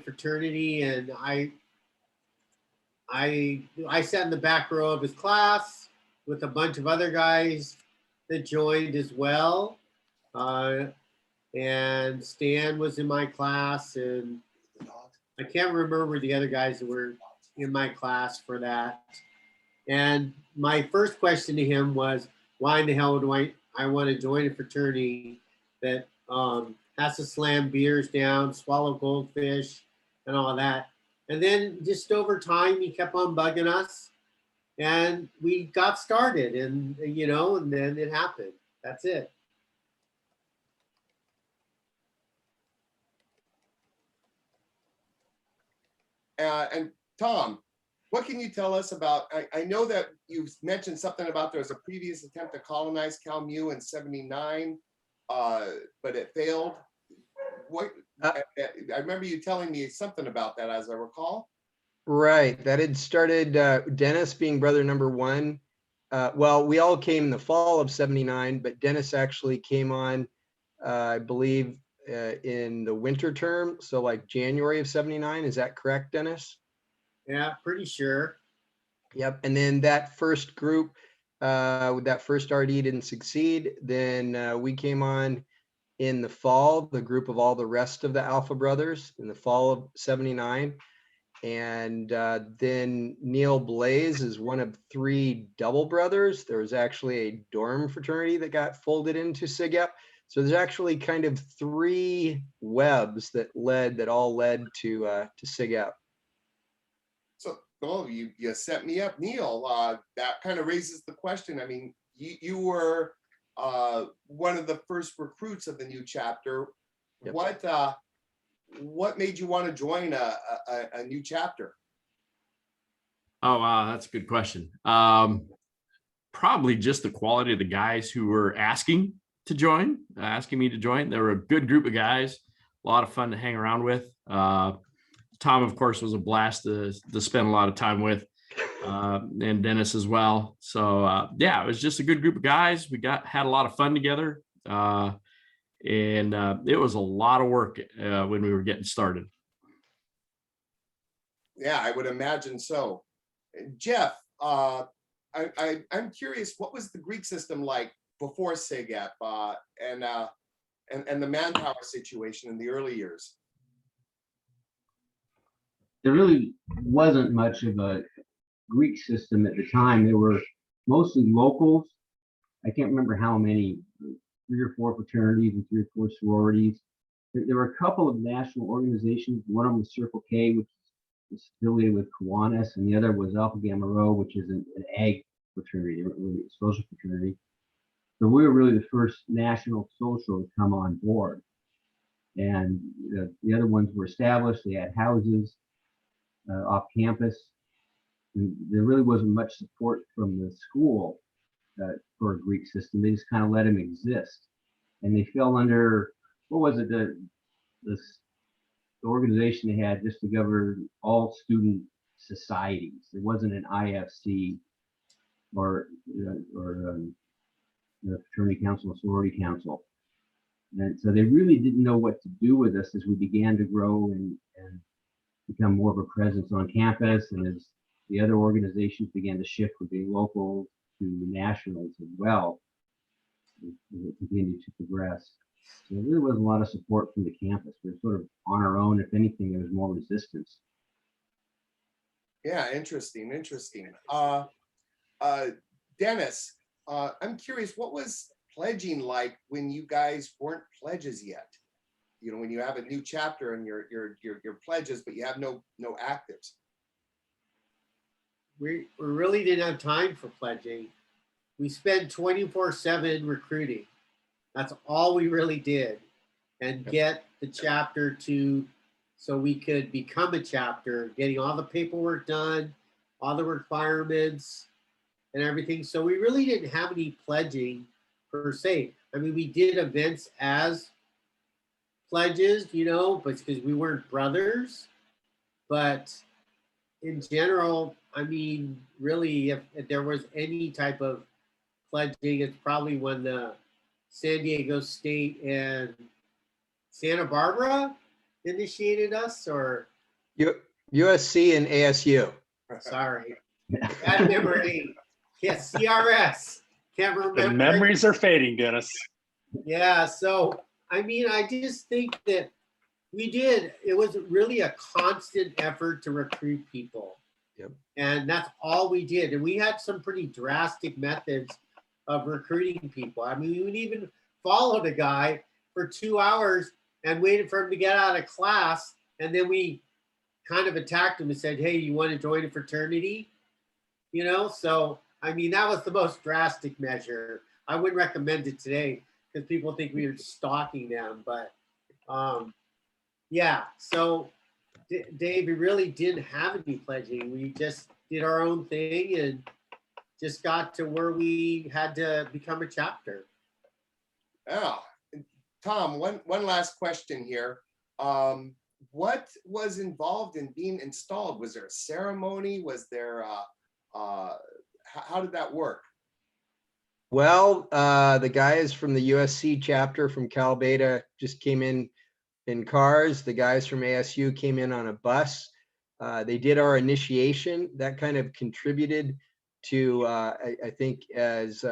fraternity, and I sat in the back row of his class with a bunch of other guys that joined as well. And Stan was in my class, and I can't remember the other guys that were in my class for that. And my first question to him was, why in the hell do I want to join a fraternity that has to slam beers down, swallow goldfish, and all that? And then just over time, he kept on bugging us, and we got started, and and then it happened. That's it. And Tom, what can you tell us about, I know that you mentioned something about there was a previous attempt to colonize Cal Mu in '79, but it failed. I remember you telling me something about that, as I recall. Right, that had started, Dennis being brother number one. Well, we all came in the fall of '79, but Dennis actually came on, I believe, in the winter term, so like January of '79. Is that correct, Dennis? Yeah, pretty sure. Yep. And then that first group, that first RD didn't succeed. Then we came on in the fall, the group of all the rest of the Alpha brothers in the fall of '79. And then Neil Blaze is one of three double brothers. There was actually a dorm fraternity that got folded into SIGEP. So there's actually kind of three webs that all led to SIGEP. So, oh, you set me up, Neil. That kind of raises the question. I mean, you were one of the first recruits of the new chapter. Yep. What made you want to join a new chapter? Oh, wow, that's a good question. Probably just the quality of the guys who were asking me to join. They were a good group of guys, a lot of fun to hang around with. Tom, of course, was a blast to spend a lot of time with, and Dennis as well. So yeah, it was just a good group of guys. We had a lot of fun together, and it was a lot of work when we were getting started. Yeah, I would imagine so. Jeff, I'm curious, what was the Greek system like before SIGEP and the manpower situation in the early years? There really wasn't much of a Greek system at the time. There were mostly locals. I can't remember how many, 3 or 4 fraternities and 3 or 4 sororities. There were a couple of national organizations. One of them was Circle K, which is affiliated with Kiwanis, and the other was Alpha Gamma Rho, which is an ag fraternity, a social fraternity. So we were really the first national social to come on board. And the other ones were established. They had houses off campus. And there really wasn't much support from the school for a Greek system. They just kind of let them exist. And they fell under, what was it, the organization they had just to govern all student societies. It wasn't an IFC or the fraternity council or sorority council. And so they really didn't know what to do with us as we began to grow and become more of a presence on campus, and as the other organizations began to shift from being local to nationals as well, as it continued to progress. So there really wasn't a lot of support from the campus. We were sort of on our own. If anything, there was more resistance. Yeah, interesting. Dennis, I'm curious, what was pledging like when you guys weren't pledges yet? You know, when you have a new chapter and you're pledges, but you have no actives. We really didn't have time for pledging. We spent 24/7 recruiting. That's all we really did, and get the chapter so we could become a chapter, getting all the paperwork done, all the requirements and everything. So we really didn't have any pledging per se. I mean, we did events as pledges, but because we weren't brothers. But in general, I mean, really, if there was any type of pledging, it's probably when the San Diego State and Santa Barbara initiated us, or USC and ASU. sorry, bad memory. Yeah, CRS. Can't remember. The memories are fading, Dennis. Yeah, so I mean, I just think that it was really a constant effort to recruit people. Yep. And that's all we did. And we had some pretty drastic methods of recruiting people. I mean, we would even followed a guy for 2 hours and waited for him to get out of class. And then we kind of attacked him and said, hey, you want to join a fraternity? You know, so, I mean, that was the most drastic measure. I wouldn't recommend it today because people think we were stalking them. But yeah, so Dave, we really didn't have any pledging. We just did our own thing and just got to where we had to become a chapter. Yeah. Tom, one last question here. What was involved in being installed? Was there a ceremony? Was there how did that work? Well, the guys from the USC chapter from Cal Beta just came in cars. The guys from ASU came in on a bus. They did our initiation. That kind of contributed to, I think, as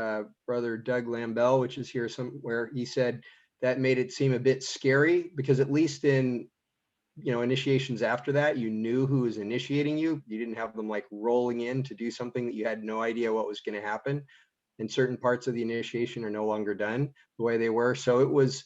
Brother Doug Lambell, which is here somewhere, he said that made it seem a bit scary because at least in, initiations after that, you knew who was initiating you. You didn't have them like rolling in to do something that you had no idea what was going to happen. And certain parts of the initiation are no longer done the way they were. So it was,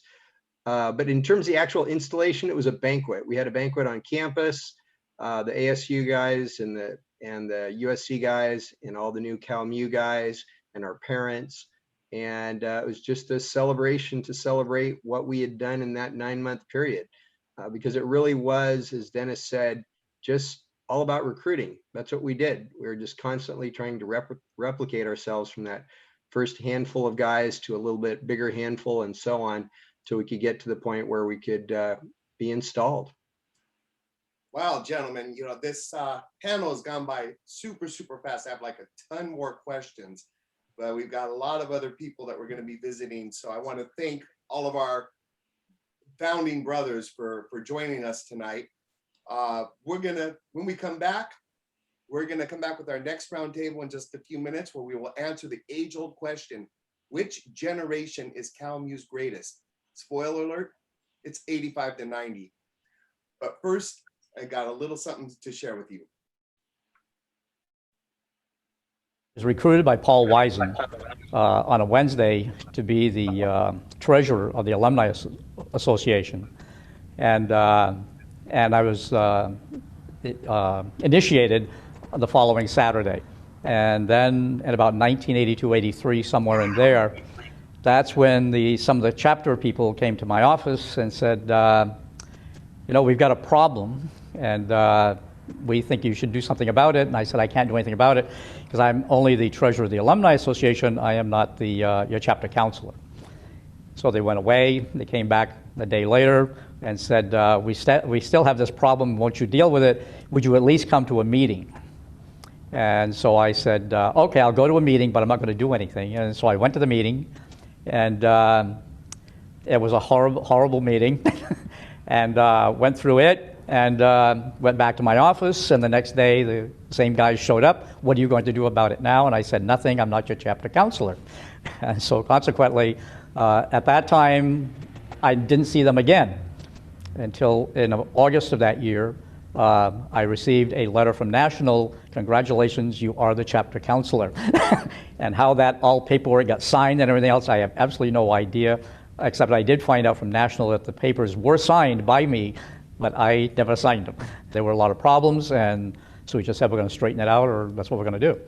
but in terms of the actual installation, it was a banquet. We had a banquet on campus. The ASU guys and the USC guys and all the new Cal Mu guys and our parents. And it was just a celebration to celebrate what we had done in that 9-month period. Because it really was, as Dennis said, just all about recruiting. That's what we did. We were just constantly trying to replicate ourselves from that first handful of guys to a little bit bigger handful and so on, so we could get to the point where we could be installed. Wow, gentlemen, this panel has gone by super, super fast. I have like a ton more questions, but we've got a lot of other people that we're going to be visiting. So I want to thank all of our founding brothers for joining us tonight. When we come back, we're going to come back with our next roundtable in just a few minutes, where we will answer the age-old question: which generation is Cal Mu's greatest? Spoiler alert, it's 85 to 90. But first, I got a little something to share with you. Was recruited by Paul Wisen on a Wednesday to be the treasurer of the Alumni Association, and I was initiated the following Saturday. And then in about 1982, 83, somewhere in there, that's when some of the chapter people came to my office and said, we've got a problem, and we think you should do something about it. And I said, I can't do anything about it because I'm only the treasurer of the Alumni Association. I am not your chapter counselor. So they went away. They came back a day later and said, we still have this problem. Won't you deal with it? Would you at least come to a meeting? And so I said, okay, I'll go to a meeting, but I'm not going to do anything. And so I went to the meeting, and it was a horrible, horrible meeting. And went through it and went back to my office. And the next day, the same guys showed up. What are you going to do about it now? And I said, nothing. I'm not your chapter counselor. And so consequently, at that time, I didn't see them again until in August of that year. I received a letter from National, congratulations, you are the chapter counselor. And how that all paperwork got signed and everything else, I have absolutely no idea, except I did find out from National that the papers were signed by me, but I never signed them. There were a lot of problems, and so we just said we're going to straighten it out, or that's what we're going to do.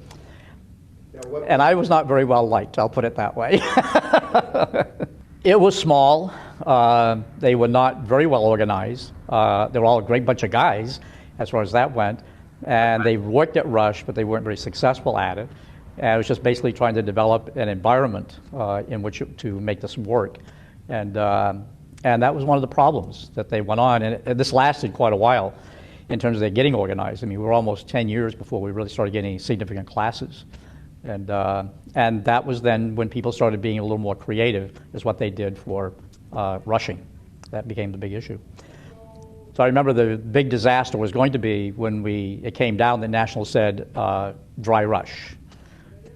And I was not very well liked, I'll put it that way. It was small. They were not very well organized. They were all a great bunch of guys as far as that went. And they worked at Rush, but they weren't very successful at it. And it was just basically trying to develop an environment in which to make this work. And that was one of the problems that they went on. And this lasted quite a while in terms of their getting organized. I mean, we were almost 10 years before we really started getting significant classes. And that was then when people started being a little more creative, is what they did for rushing. That became the big issue. So I remember the big disaster was going to be when it came down, the National said dry rush.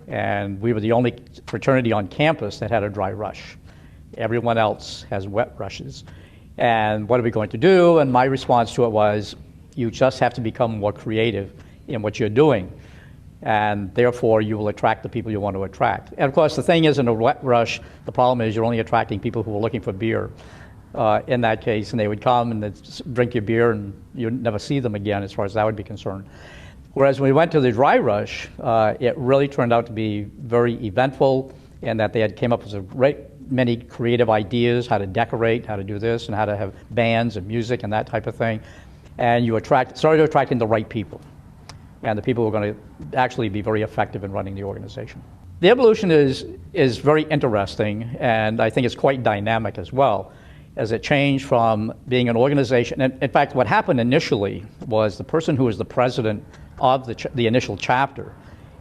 And we were the only fraternity on campus that had a dry rush. Everyone else has wet rushes. And what are we going to do? And my response to it was, you just have to become more creative in what you're doing. And therefore, you will attract the people you want to attract. And of course, the thing is, in a wet rush, the problem is you're only attracting people who are looking for beer in that case. And they would come and they'd drink your beer and you'd never see them again, as far as that would be concerned. Whereas when we went to the dry rush, it really turned out to be very eventful, in that they had came up with a great many creative ideas, how to decorate, how to do this, and how to have bands and music and that type of thing. And you started attracting the right people, and the people who are going to actually be very effective in running the organization. The evolution is very interesting, and I think it's quite dynamic as well, as it changed from being an organization. And in fact, what happened initially was the person who was the president of the initial chapter,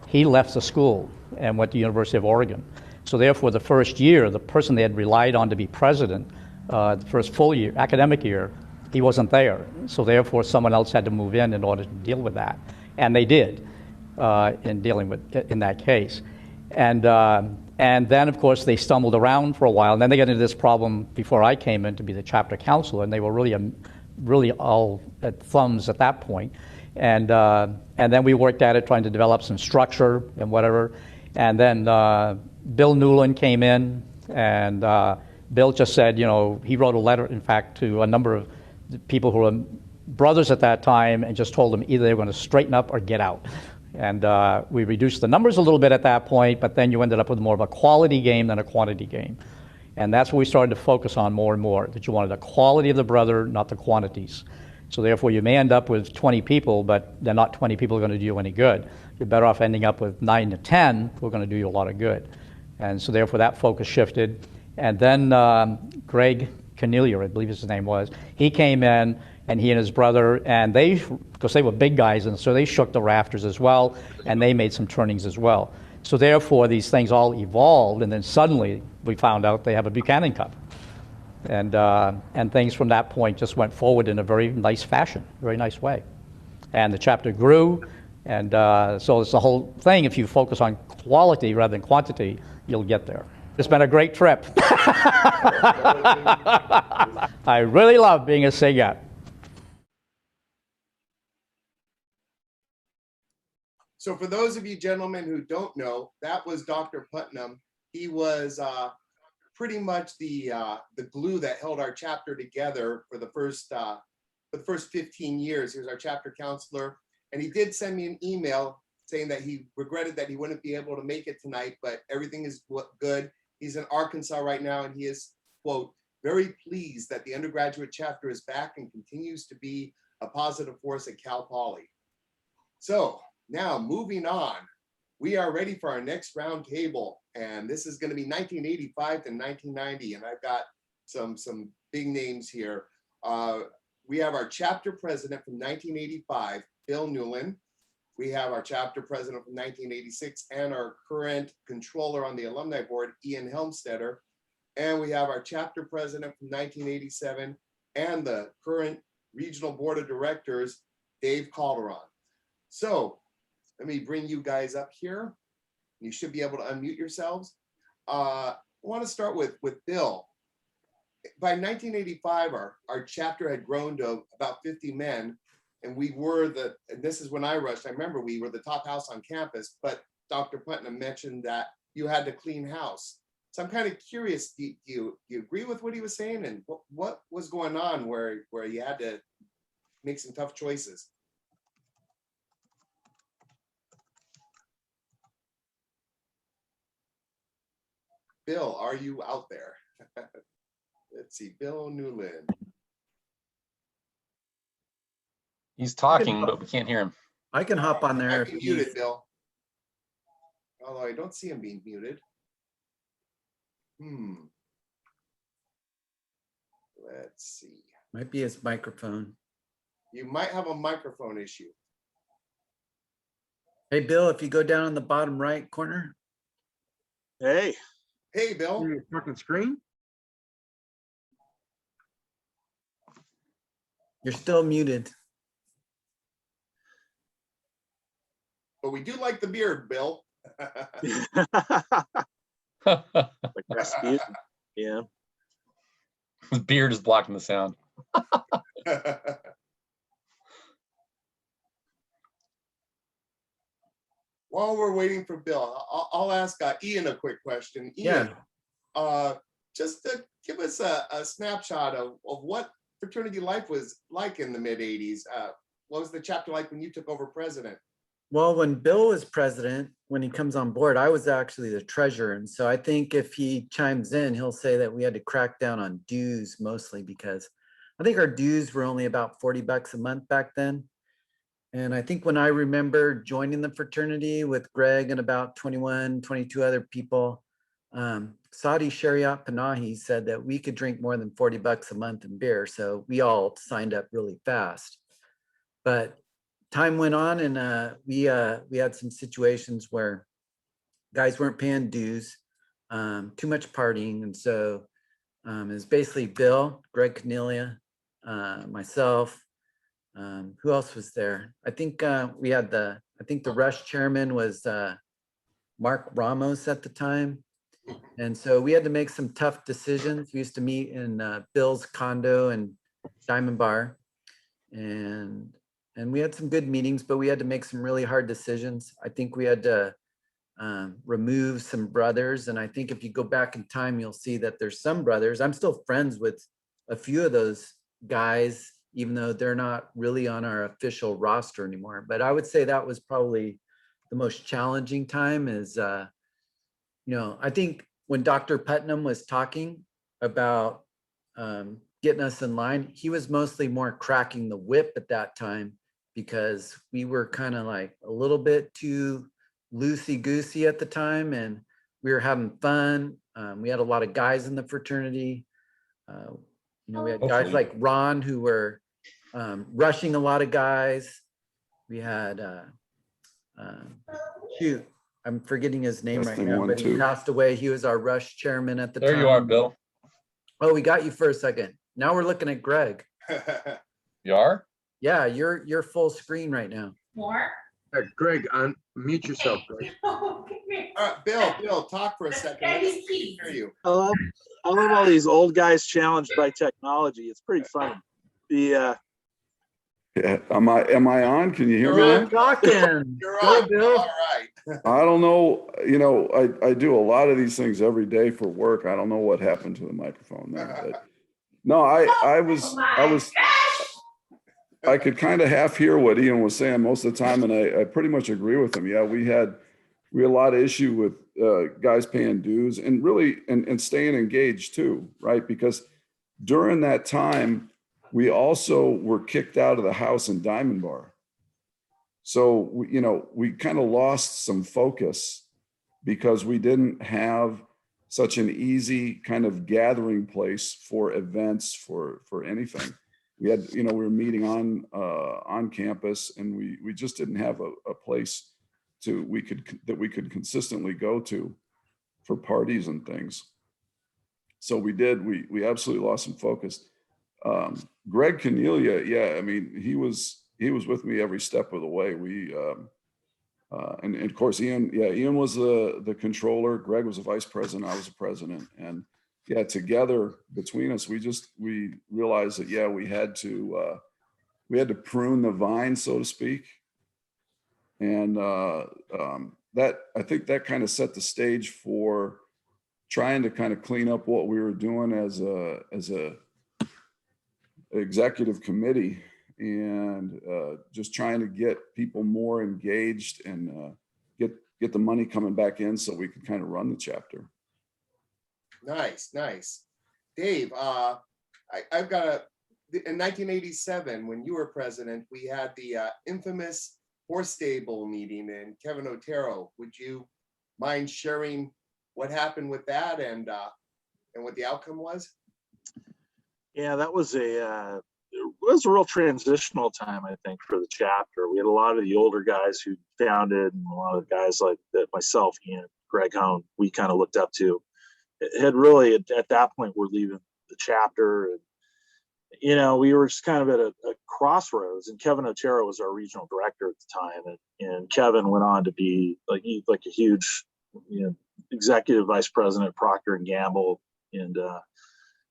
he left the school and went to the University of Oregon. So therefore, the first year, the person they had relied on to be president, the first full year, academic year, he wasn't there. So therefore, someone else had to move in order to deal with that. And they did in that case. And then, of course, they stumbled around for a while. And then they got into this problem before I came in to be the chapter counselor, and they were really all at thumbs at that point. And then we worked at it, trying to develop some structure and whatever. And then Bill Newland came in, and Bill just said, he wrote a letter, in fact, to a number of people who were brothers at that time, and just told them either they were going to straighten up or get out. And we reduced the numbers a little bit at that point, but then you ended up with more of a quality game than a quantity game. And that's what we started to focus on more and more, that you wanted the quality of the brother, not the quantities. So therefore, you may end up with 20 people, but they're not 20 people who are going to do you any good. You're better off ending up with 9 to 10 who are going to do you a lot of good. And so therefore, that focus shifted. And then Greg Cornelia, I believe his name was, he came in, and he and his brother, and because they were big guys, and so they shook the rafters as well, and they made some turnings as well. So therefore, these things all evolved, and then suddenly we found out they have a Buchanan Cup. And things from that point just went forward in a very nice fashion, very nice way. And the chapter grew, and so it's the whole thing. If you focus on quality rather than quantity, you'll get there. It's been a great trip. I really love being a SIGET. So for those of you gentlemen who don't know, that was Dr. Putnam. He was pretty much the glue that held our chapter together for the first 15 years. He was our chapter counselor, and he did send me an email saying that he regretted that he wouldn't be able to make it tonight, but everything is good. He's in Arkansas right now, and he is, quote, very pleased that the undergraduate chapter is back and continues to be a positive force at Cal Poly. So now moving on, we are ready for our next round table, and this is going to be 1985 to 1990, and I've got some big names here. We have our chapter president from 1985, Bill Newland. We have our chapter president from 1986 and our current controller on the alumni board, Ian Helmstetter. And we have our chapter president from 1987 and the current regional board of directors, Dave Calderon. So let me bring you guys up here. You should be able to unmute yourselves. I want to start with Bill. By 1985, our chapter had grown to about 50 men, and we were and this is when I rushed, I remember we were the top house on campus, but Dr. Putnam mentioned that you had to clean house. So I'm kind of curious, do you agree with what he was saying, and what was going on where you had to make some tough choices? Bill, are you out there? Let's see, Bill Newland. He's talking, but we can't hear him. I can hop on there. I'm muted, Bill. Although I don't see him being muted. Let's see. Might be his microphone. You might have a microphone issue. Hey, Bill, if you go down in the bottom right corner. Hey. Hey, Bill. Your fucking screen? You're still muted. But we do like the beard, Bill. Like Rasputin. Yeah. His beard is blocking the sound. While we're waiting for Bill, I'll ask Ian a quick question. Ian, just to give us a snapshot of what fraternity life was like in the mid 80s. What was the chapter like when you took over president? Well, when Bill was president, when he comes on board, I was actually the treasurer. And so I think if he chimes in, he'll say that we had to crack down on dues mostly because I think our dues were only about $40 a month back then. And I think when I remember joining the fraternity with Greg and about 21, 22 other people, Saudi Shariat Panahi said that we could drink more than $40 a month in beer. So we all signed up really fast. But time went on and we had some situations where guys weren't paying dues, too much partying. And so it was basically Bill, Greg Cornelia, myself. Who else was there? I think we had the rush chairman was Mark Ramos at the time. And so we had to make some tough decisions. We used to meet in Bill's condo and Diamond Bar. And we had some good meetings, but we had to make some really hard decisions. I think we had to remove some brothers. And I think if you go back in time, you'll see that there's some brothers. I'm still friends with a few of those guys, even though they're not really on our official roster anymore. But I would say that was probably the most challenging time is, I think when Dr. Putnam was talking about getting us in line, he was mostly more cracking the whip at that time because we were kind of like a little bit too loosey-goosey at the time and we were having fun. We had a lot of guys in the fraternity. We had guys like Ron who were rushing a lot of guys. We had, I'm forgetting his name right now, but he passed away. He was our rush chairman at the time. There you are, Bill. Oh, we got you for a second. Now we're looking at Greg. You are? Yeah, you're full screen right now. More? Greg, unmute yourself, Greg. All right, Bill, talk for a second. Let's hear you. I love all these old guys challenged by technology. It's pretty funny. Yeah, am I on? Can you hear me? You're talking. Go, Bill. All right. I don't know. I do a lot of these things every day for work. I don't know what happened to the microphone there. But no, I could kind of half hear what Ian was saying most of the time, and I pretty much agree with him. Yeah, we had a lot of issue with guys paying dues and really and staying engaged too, right? Because during that time, we also were kicked out of the house in Diamond Bar. So, we kind of lost some focus because we didn't have such an easy kind of gathering place for events, for anything. We had, we were meeting on campus and we just didn't have a place that we could consistently go to for parties and things. So we absolutely lost some focus. Greg Cornelia, yeah, I mean, he was with me every step of the way. And of course, Ian was the controller. Greg was a vice president. I was a president. And yeah, together between us, we realized that, yeah, we had to prune the vine, so to speak. And that, I think that kind of set the stage for trying to kind of clean up what we were doing as a executive committee and just trying to get people more engaged and get the money coming back in so we could kind of run the chapter. Nice. Dave, I've got in 1987, when you were president, we had the infamous horse stable meeting in Kevin Otero. Would you mind sharing what happened with that and what the outcome was? Yeah, that was it was a real transitional time, I think, for the chapter. We had a lot of the older guys who founded and a lot of guys like that, myself, Ian, Greg Hone, we kind of looked up to. It had really, at that point, we're leaving the chapter. you know, we were just kind of at a crossroads, and Kevin Otero was our regional director at the time. And Kevin went on to be like a huge, you know, executive vice president at Procter and Gamble, and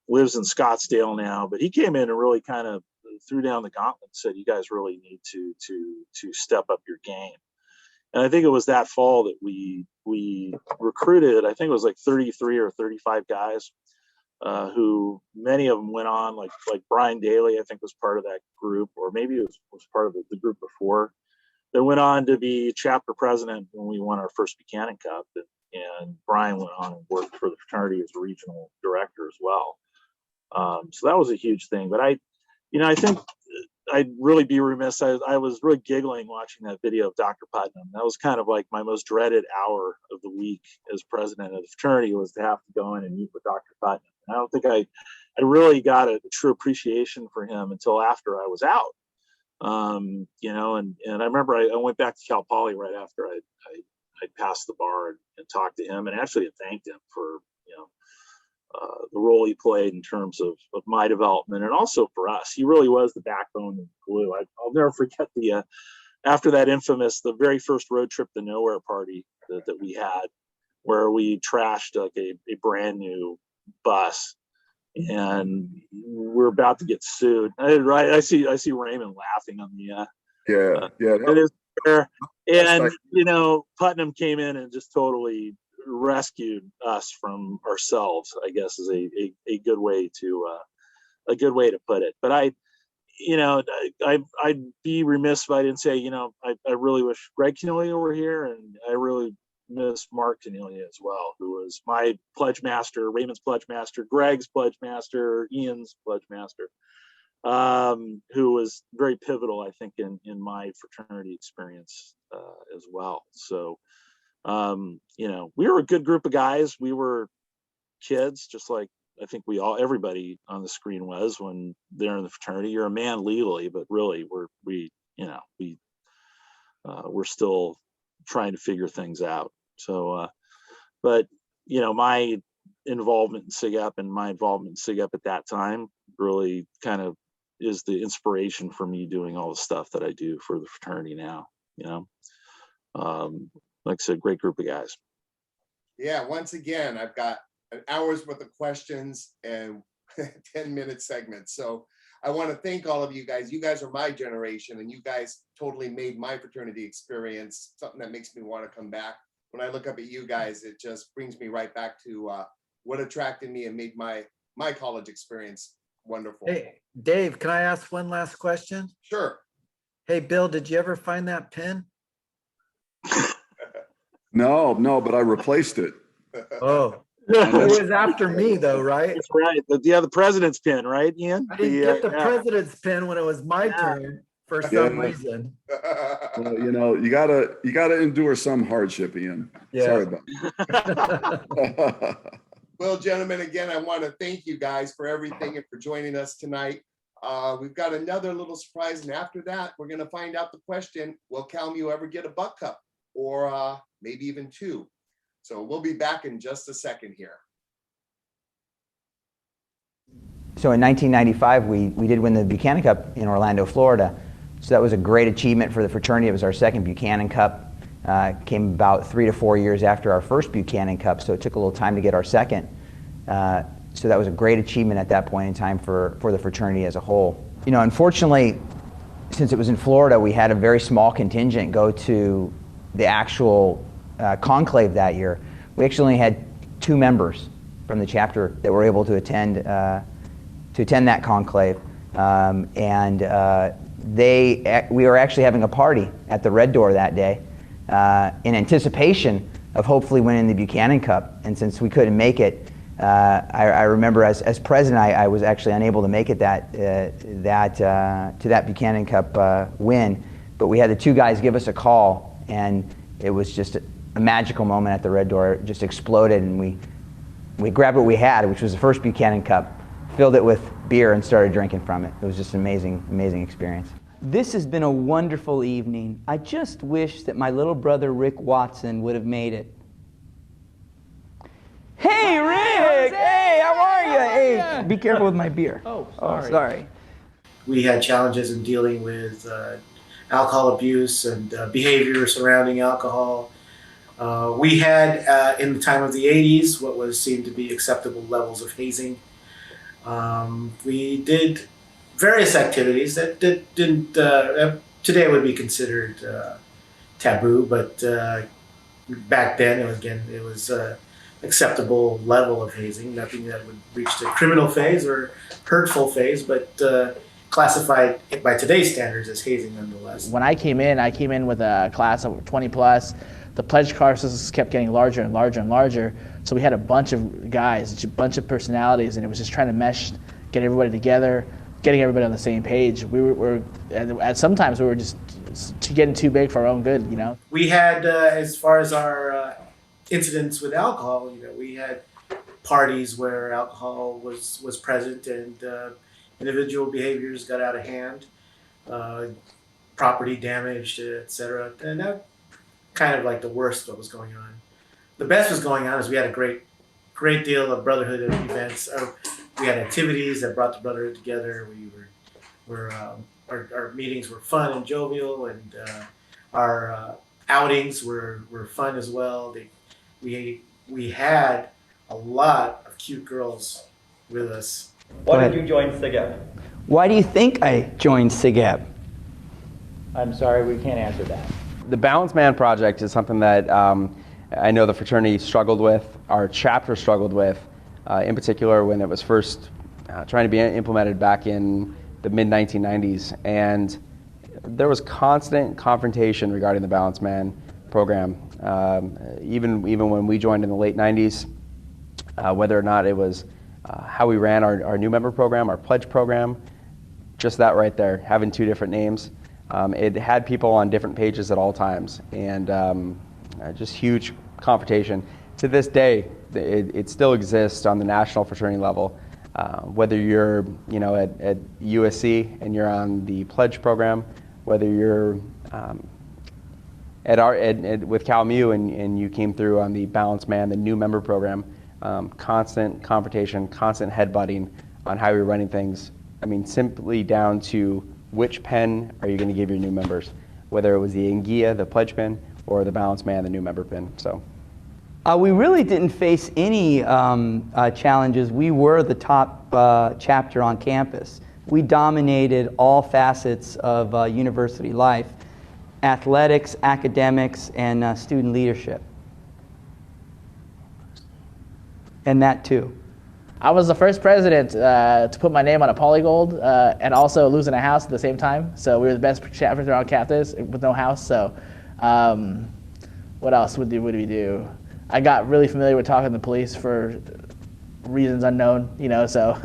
lives in Scottsdale now. But he came in and really kind of threw down the gauntlet and said, you guys really need to step up your game. And I think it was that fall that we recruited, I think it was like 33 or 35 guys, who many of them went on, like Brian Daly, I think was part of that group, or maybe it was part of the group before, that went on to be chapter president when we won our first Buchanan Cup. And Brian went on and worked for the fraternity as a regional director as well. So that was a huge thing. But I think I'd really be remiss. I was really giggling watching that video of Dr. Putnam. That was kind of like my most dreaded hour of the week as president of the fraternity, was to have to go in and meet with Dr. Putnam. And I don't think I really got a true appreciation for him until after I was out. You know, and I remember I went back to Cal Poly right after I passed the bar and talked to him, and actually thanked him for, you know, the role he played in terms of my development, and also for us. He really was the backbone and glue. I'll never forget after that infamous, the very first road trip to nowhere party that we had, where we trashed like a brand new bus, and we're about to get sued. I see Raymond laughing on the yeah. It is fair. And you know, Putnam came in and just totally rescued us from ourselves, I guess, is a good way to put it. But I'd be remiss if I didn't say, you know, I really wish Greg Cornelia were here, and I really miss Mark Cornelia as well, who was my pledge master, Raymond's pledge master, Greg's pledge master, Ian's pledge master, who was very pivotal, I think, in my fraternity experience as well. So, you know, we were a good group of guys. We were kids, just like I think everybody on the screen was when they're in the fraternity. You're a man legally, but really we're still trying to figure things out. So, but you know, my involvement in SIGEP and my involvement in SIGEP at that time really kind of is the inspiration for me doing all the stuff that I do for the fraternity now. You know, like I said, great group of guys. Yeah, once again, I've got an hour's worth of questions and 10-minute segments. So I want to thank all of you guys. You guys are my generation, and you guys totally made my fraternity experience something that makes me want to come back. When I look up at you guys, it just brings me right back to what attracted me and made my college experience wonderful. Hey, Dave, can I ask one last question? Sure. Hey, Bill, did you ever find that pin? No, but I replaced it. Oh, it was after me though, right? That's right. The president's pin, right, Ian? I didn't get the president's pin when it was my turn for some reason. Well, you know, you gotta endure some hardship, Ian. Yeah. Sorry about that. Well, gentlemen, again, I want to thank you guys for everything and for joining us tonight. We've got another little surprise, and after that, we're going to find out the question: will Cal Mu ever get a Buck Cup, or maybe even two? So we'll be back in just a second here. So in 1995, we did win the Buchanan Cup in Orlando, Florida. So that was a great achievement for the fraternity. It was our second Buchanan Cup. Came about 3 to 4 years after our first Buchanan Cup, so it took a little time to get our second. So that was a great achievement at that point in time for the fraternity as a whole. You know, unfortunately, since it was in Florida, we had a very small contingent go to the actual conclave that year. We actually only had 2 members from the chapter that were able to attend that conclave, we were actually having a party at the Red Door that day in anticipation of hopefully winning the Buchanan Cup. And since we couldn't make it, I remember as president, I was actually unable to make it to that Buchanan Cup win. But we had the 2 guys give us a call, and it was just a magical moment at the Red Door. It just exploded, and we grabbed what we had, which was the first Buchanan Cup, filled it with beer, and started drinking from it. It was just an amazing experience. This has been a wonderful evening. I just wish that my little brother Rick Watson would have made it. Hey, Rick! Hey, how are you? Hey, be careful with my beer. Oh, sorry. Sorry. we had challenges in dealing with alcohol abuse and behavior surrounding alcohol. We had, in the time of the 80s, what was seen to be acceptable levels of hazing. We did various activities that didn't, today would be considered taboo, but back then, it was acceptable level of hazing, nothing that would reach the criminal phase or hurtful phase, but classified by today's standards as hazing nonetheless. When I came in with a class of 20 plus. The pledge classes kept getting larger and larger and larger. So we had a bunch of guys, a bunch of personalities, and it was just trying to mesh, get everybody together, getting everybody on the same page. At sometimes we were just getting too big for our own good, you know. We had, as far as our incidents with alcohol, you know, we had parties where alcohol was present and individual behaviors got out of hand, property damaged, etc. And that kind of like the worst what was going on. The best was going on is we had a great deal of brotherhood events. We had activities that brought the brotherhood together. Our meetings were fun and jovial, and our outings were fun as well. We had a lot of cute girls with us. Why did you join SIGEP? Why do you think I joined SIGEP? I'm sorry, we can't answer that. The Balanced Man Project is something that I know the fraternity struggled with, our chapter struggled with, in particular when it was first trying to be implemented back in the mid-1990s. And there was constant confrontation regarding the Balanced Man program. Even when we joined in the late 90s, whether or not it was how we ran our new member program, our pledge program, just that right there, having two different names. It had people on different pages at all times, and just huge confrontation. To this day, it still exists on the national fraternity level. Whether you're at USC and you're on the pledge program, whether you're with Cal Mu and you came through on the Balanced Man, the new member program, constant confrontation, constant headbutting on how you're running things. I mean, simply down to which pen are you going to give your new members, whether it was the Ngia, the pledge pin, or the Balanced Man, the new member pin. So, we really didn't face any challenges. We were the top chapter on campus. We dominated all facets of university life: athletics, academics, and student leadership. And that too. I was the first president to put my name on a polygold and also losing a house at the same time. So we were the best chapter on campus with no house. So what else would we do? I got really familiar with talking to the police for reasons unknown, you know. So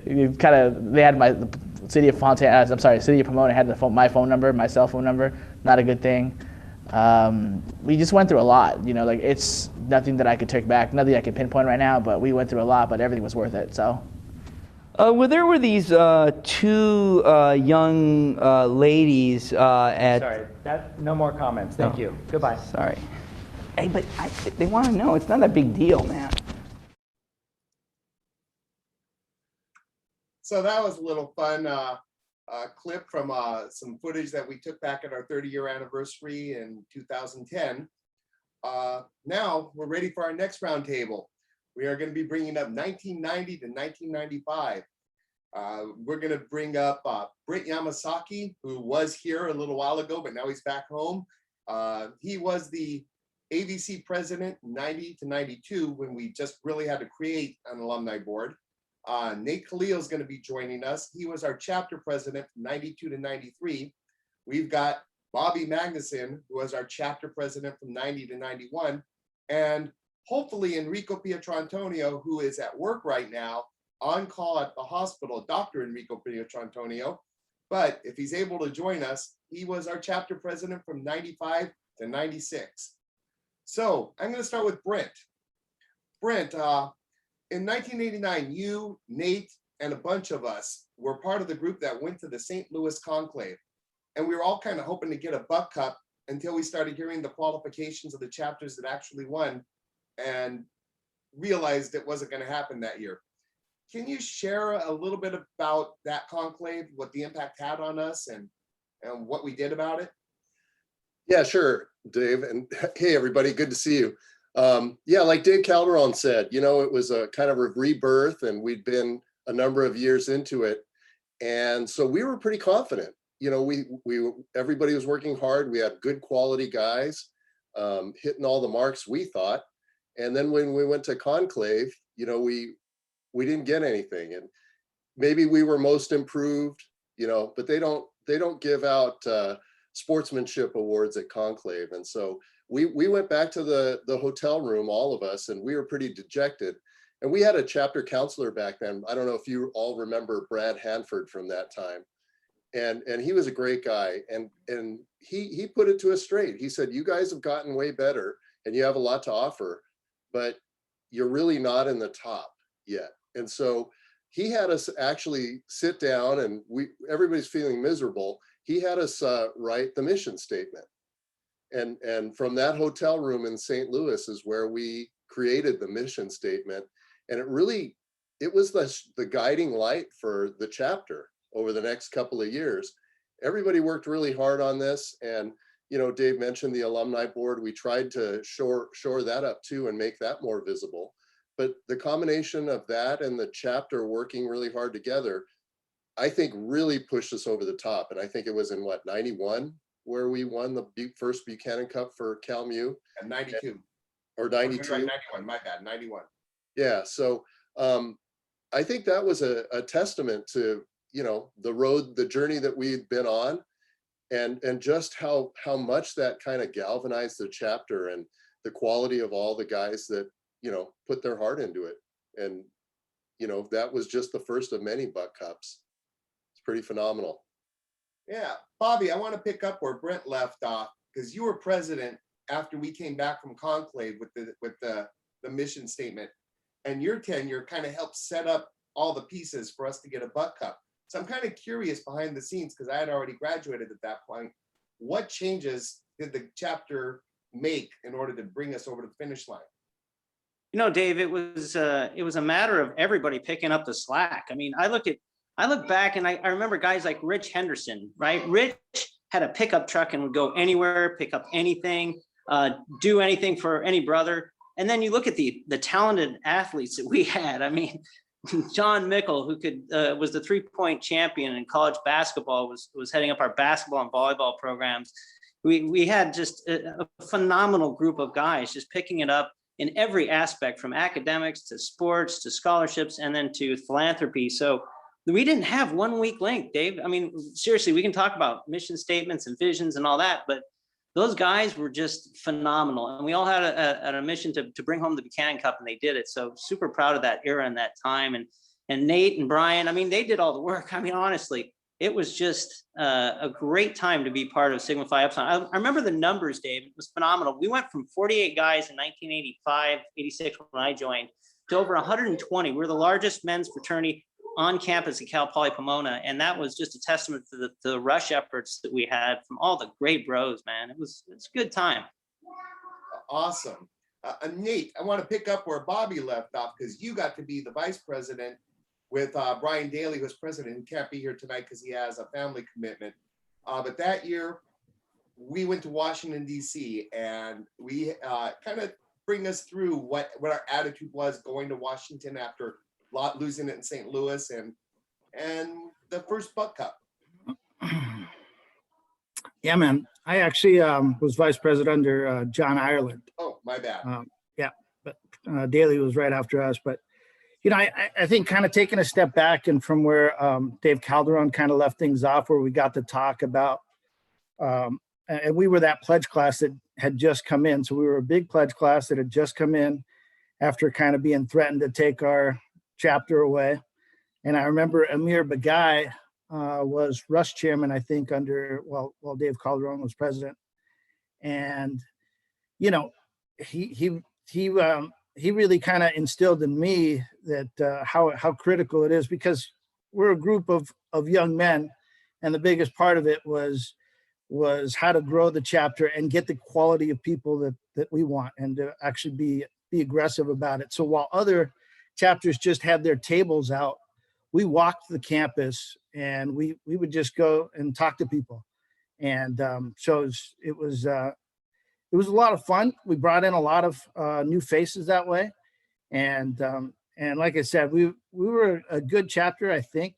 they had the city of Pomona had my phone number, my cell phone number. Not a good thing. We just went through a lot, you know. Like, it's nothing that I could take back, nothing I can pinpoint right now. But we went through a lot, but everything was worth it. So. Well, there were these two young ladies at. Sorry, no more comments. Thank you. Goodbye. Sorry. Hey, but they want to know. It's not a big deal, man. So that was a little fun clip from some footage that we took back at our 30-year anniversary in 2010. Now we're ready for our next roundtable. We are going to be bringing up 1990 to 1995. We're going to bring up Britt Yamasaki, who was here a little while ago, but now he's back home. He was the AVC president 90 to 92 when we just really had to create an alumni board. Nate Khalil is going to be joining us. He was our chapter president from 92 to 93. We've got Bobby Magnuson, who was our chapter president from 90 to 91. And hopefully Enrico Pietrantonio, who is at work right now, on call at the hospital, Dr. Enrico Pietrantonio. But if he's able to join us, he was our chapter president from 95 to 96. So I'm going to start with Brent. Brent, in 1989, you, Nate, and a bunch of us were part of the group that went to the St. Louis Conclave. And we were all kind of hoping to get a buck cup until we started hearing the qualifications of the chapters that actually won and realized it wasn't going to happen that year. can you share a little bit about that conclave, what the impact had on us and what we did about it? Yeah, sure, Dave. And hey, everybody, good to see you. Yeah, like Dave Calderon said, you know, it was a kind of a rebirth and we'd been a number of years into it. And so we were pretty confident. You know, everybody was working hard. We had good quality guys, hitting all the marks we thought. And then when we went to conclave, you know, we didn't get anything. And maybe we were most improved, you know, but they don't give out sportsmanship awards at conclave. And so we went back to the hotel room, all of us, and we were pretty dejected. And we had a chapter counselor back then. I don't know if you all remember Brad Hanford from that time. And he was a great guy. And he put it to us straight. He said, you guys have gotten way better and you have a lot to offer, but you're really not in the top yet. And so he had us actually sit down, and everybody's feeling miserable. He had us write the mission statement. And from that hotel room in St. Louis is where we created the mission statement. And it was the guiding light for the chapter over the next couple of years. Everybody worked really hard on this. And, you know, Dave mentioned the alumni board. We tried to shore that up too and make that more visible. But the combination of that and the chapter working really hard together, I think really pushed us over the top. And I think it was in 91 where we won the first Buchanan Cup for Cal Mu. At 92. Or 92. 91, my bad, 91. Yeah, so I think that was a testament to, you know, the journey that we'd been on, and just how much that kind of galvanized the chapter and the quality of all the guys that, you know, put their heart into it. And, you know, that was just the first of many Buck Cups. It's pretty phenomenal. Yeah, Bobby, I want to pick up where Brent left off, because you were president after we came back from conclave with the mission statement, and your tenure kind of helped set up all the pieces for us to get a Buck Cup. So I'm kind of curious behind the scenes, because I had already graduated at that point. What changes did the chapter make in order to bring us over to the finish line? You know, Dave, it was a matter of everybody picking up the slack. I mean, I look back and I remember guys like Rich Henderson, right? Rich had a pickup truck and would go anywhere, pick up anything, do anything for any brother. And then you look at the talented athletes that we had. I mean, John Mickle, who was the 3-point champion in college basketball, was heading up our basketball and volleyball programs. We had just a phenomenal group of guys just picking it up in every aspect, from academics to sports to scholarships and then to philanthropy. So we didn't have one weak link, Dave. I mean, seriously, we can talk about mission statements and visions and all that, but those guys were just phenomenal. And we all had a mission to bring home the Buchanan Cup, and they did it. So super proud of that era and that time. And Nate and Brian, I mean, they did all the work. I mean, honestly, it was just a great time to be part of Sigma Phi Epsilon. I remember the numbers, Dave. It was phenomenal. We went from 48 guys in 1985, 86 when I joined, to over 120. We're the largest men's fraternity on campus at Cal Poly Pomona. And that was just a testament to the rush efforts that we had from all the great bros, man. It's a good time. Awesome. Nate, I want to pick up where Bobby left off, because you got to be the vice president with Brian Daly, who's president, who can't be here tonight because he has a family commitment. But that year, we went to Washington, D.C., and we kind of bring us through what our attitude was going to Washington after losing it in St. Louis and the first Buck Cup. Yeah, man. I actually was vice president under John Ireland. Oh, my bad. Yeah, but Daly was right after us. But, you know, I think kind of taking a step back and from where Dave Calderon kind of left things off, where we got to talk about, and we were that pledge class that had just come in. So we were a big pledge class that had just come in after kind of being threatened to take our chapter away. And I remember Amir Bagai was Rush chairman, I think, while Dave Calderon was president. And, you know, he really kind of instilled in me that how critical it is, because we're a group of young men, and the biggest part of it was how to grow the chapter and get the quality of people that we want, and to actually be aggressive about it. So while other chapters just had their tables out, we walked the campus and we would just go and talk to people. And so it was a lot of fun. We brought in a lot of new faces that way. And like I said, we were a good chapter, I think.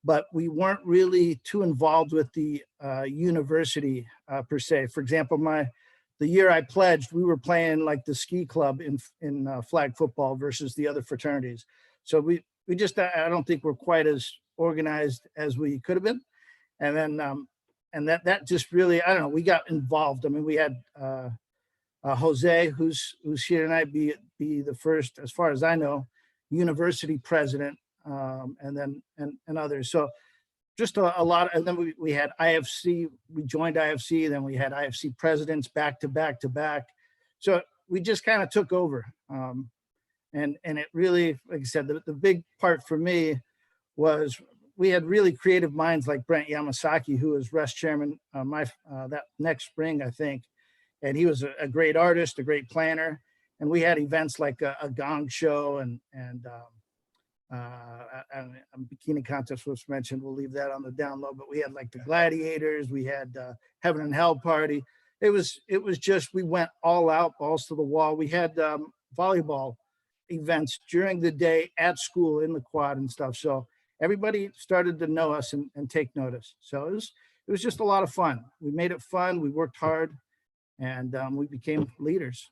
But we weren't really too involved with the university per se. For example, the year I pledged, we were playing like the ski club in flag football versus the other fraternities. So we just, I don't think we're quite as organized as we could have been. And then and that just really, I don't know, we got involved. I mean, we had Jose, who's here tonight, be the first, as far as I know, university president. And then and others. So just a lot. And then we had IFC. We joined IFC. Then we had IFC presidents back to back to back. So we just kind of took over. And it really, like I said, the big part for me was we had really creative minds like Brent Yamasaki, who was Rush chairman that next spring, I think. And he was a great artist, a great planner. And we had events like a gong show and bikini contest was mentioned. We'll leave that on the download, but we had like the gladiators, we had heaven and hell party. It was just, we went all out, balls to the wall. We had volleyball events during the day at school in the quad and stuff. So everybody started to know us and take notice. So it was just a lot of fun. We made it fun. We worked hard and we became leaders.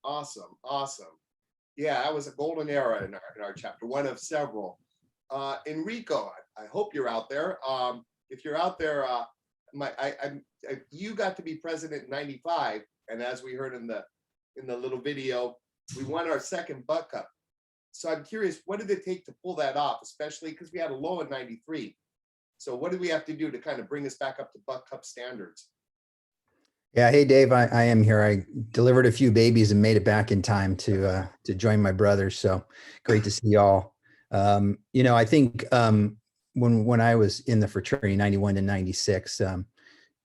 Awesome. Yeah, that was a golden era in our chapter, one of several. Enrico, I hope you're out there. If you're out there, you got to be president in '95, and as we heard in the little video, we won our second Buck Cup. So I'm curious, what did it take to pull that off, especially because we had a low in '93? So what did we have to do to kind of bring us back up to Buck Cup standards? Yeah, hey Dave, I am here. I delivered a few babies and made it back in time to join my brothers. So great to see y'all. I think when I was in the fraternity, 91 to 96,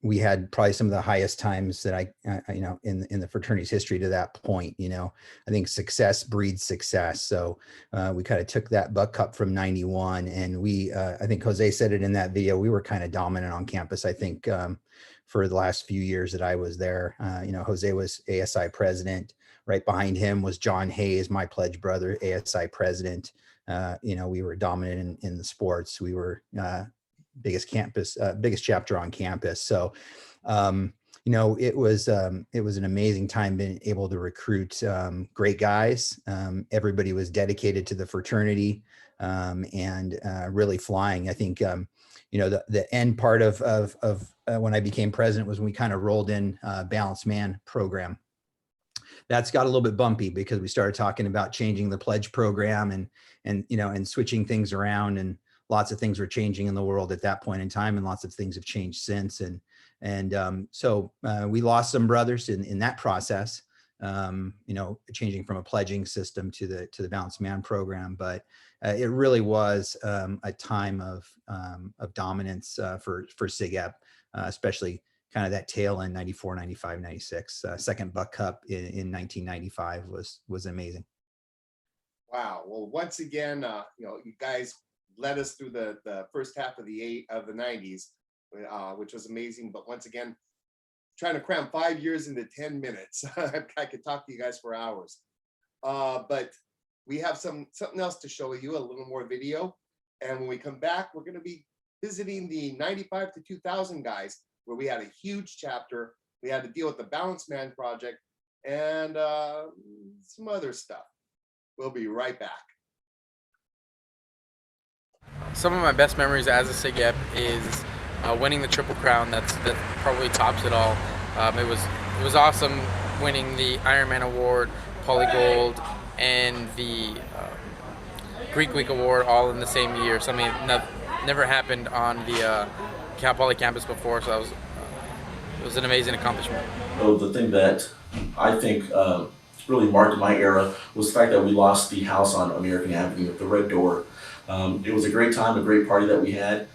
we had probably some of the highest times that I in the fraternity's history to that point. I think success breeds success. So we kind of took that Buck Cup from 91, and I think Jose said it in that video, we were kind of dominant on campus. I think for the last few years that I was there, Jose was ASI president. Right behind him was John Hayes, my pledge brother, ASI president. We were dominant in the sports. We were biggest chapter on campus. So, it was an amazing time being able to recruit great guys. Everybody was dedicated to the fraternity and really flying. I think, the end part of when I became president was when we kind of rolled in Balanced Man program. That's got a little bit bumpy because we started talking about changing the pledge program and switching things around, and lots of things were changing in the world at that point in time, and lots of things have changed since. So we lost some brothers in that process, changing from a pledging system to the Balanced Man program. But it really was a time of dominance for SIGEP, especially kind of that tail end, 94, 95, 96. Second Buck Cup in 1995 was amazing. Wow. Well, once again, you guys led us through the first half of the 90s, which was amazing. But once again, trying to cram 5 years into 10 minutes. I could talk to you guys for hours. But we have something else to show you, a little more video. And when we come back, we're going to be visiting the 95 to 2000 guys, where we had a huge chapter. We had to deal with the Balanced Man project and some other stuff. We'll be right back. Some of my best memories as a SIGEP is winning the Triple Crown. That probably tops it all. It was awesome winning the Ironman Award, Poly Gold, and the Greek Week Award all in the same year. Something that never happened on the Cal Poly campus before. So it was an amazing accomplishment. So the thing that I think really marked my era was the fact that we lost the house on American Avenue, the Red Door. It was a great time, a great party that we had,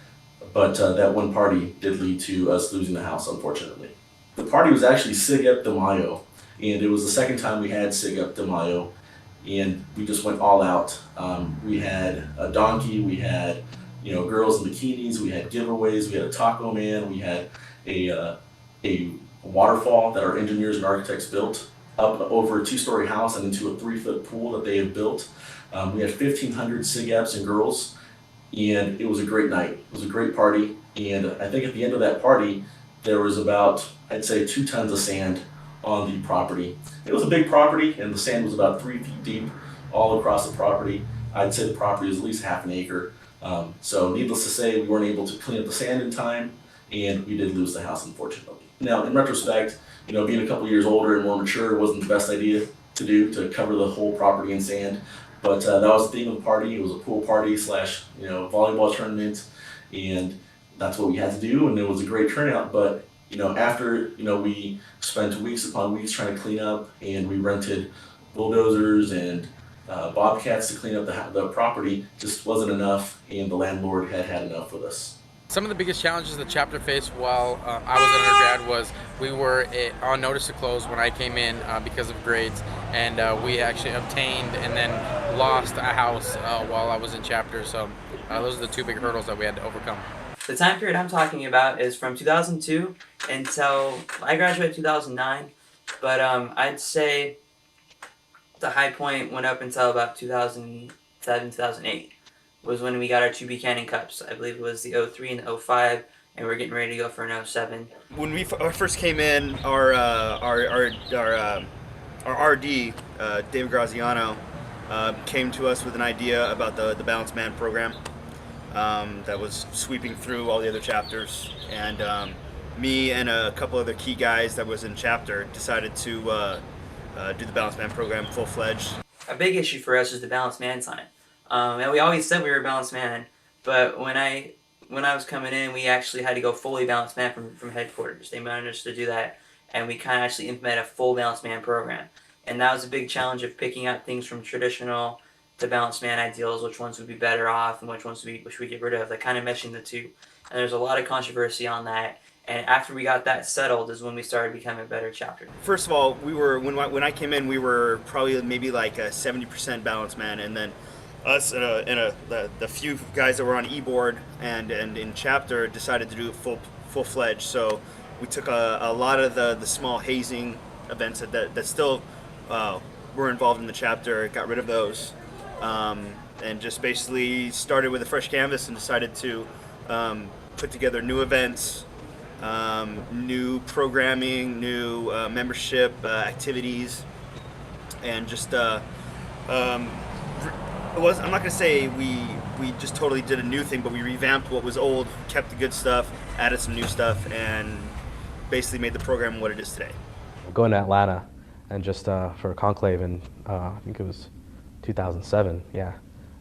but that one party did lead to us losing the house, unfortunately. The party was actually SIGEP de Mayo, and it was the second time we had SIGEP de Mayo, and we just went all out. We had a donkey, we had girls in bikinis, we had giveaways, we had a taco man, we had a waterfall that our engineers and architects built up over a 2-story house and into a 3-foot pool that they have built. We had 1,500 SIGEPs and girls, and it was a great night. It was a great party, and I think at the end of that party, there was about, I'd say, 2 tons of sand on the property. It was a big property, and the sand was about 3 feet deep all across the property. I'd say the property was at least half an acre. So needless to say, we weren't able to clean up the sand in time, and we did lose the house, unfortunately. Now, in retrospect, being a couple years older and more mature wasn't the best idea to do, to cover the whole property in sand. But that was the theme of the party. It was a pool party / volleyball tournament, and that's what we had to do, and it was a great turnout. But after we spent weeks upon weeks trying to clean up, and we rented bulldozers and bobcats to clean up the property, just wasn't enough, and the landlord had enough with us. Some of the biggest challenges the chapter faced while I was an undergrad was we were on notice to close when I came in because of grades, and we actually obtained and then lost a house while I was in chapter. So those are the 2 big hurdles that we had to overcome. The time period I'm talking about is from 2002 until I graduated 2009, but I'd say the high point went up until about 2007, 2008. Was when we got our 2 Buchanan Cups. I believe it was the 03 and the 05, and we're getting ready to go for an 07. When we first came in, our RD, David Graziano, came to us with an idea about the Balanced Man program that was sweeping through all the other chapters, and me and a couple other key guys that was in chapter decided to do the Balanced Man program full-fledged. A big issue for us is the Balanced Man sign. And we always said we were a balanced man, but when I was coming in, we actually had to go fully balanced man from headquarters. They wanted us to do that, and we kind of actually implemented a full balanced man program. And that was a big challenge of picking out things from traditional to balanced man ideals, which ones would be better off and which ones we get rid of, like kind of meshing the 2. And there's a lot of controversy on that. And after we got that settled is when we started becoming a better chapter. First of all, we were when I came in, we were probably maybe like a 70% balanced man, and then us and the few guys that were on e-board and in chapter decided to do it full-fledged. So we took a lot of the small hazing events that still were involved in the chapter, got rid of those, and just basically started with a fresh canvas and decided to put together new events, new programming, new membership activities, and just I'm not going to say we just totally did a new thing, but we revamped what was old, kept the good stuff, added some new stuff, and basically made the program what it is today. Going to Atlanta and just for a conclave in, I think it was 2007, yeah.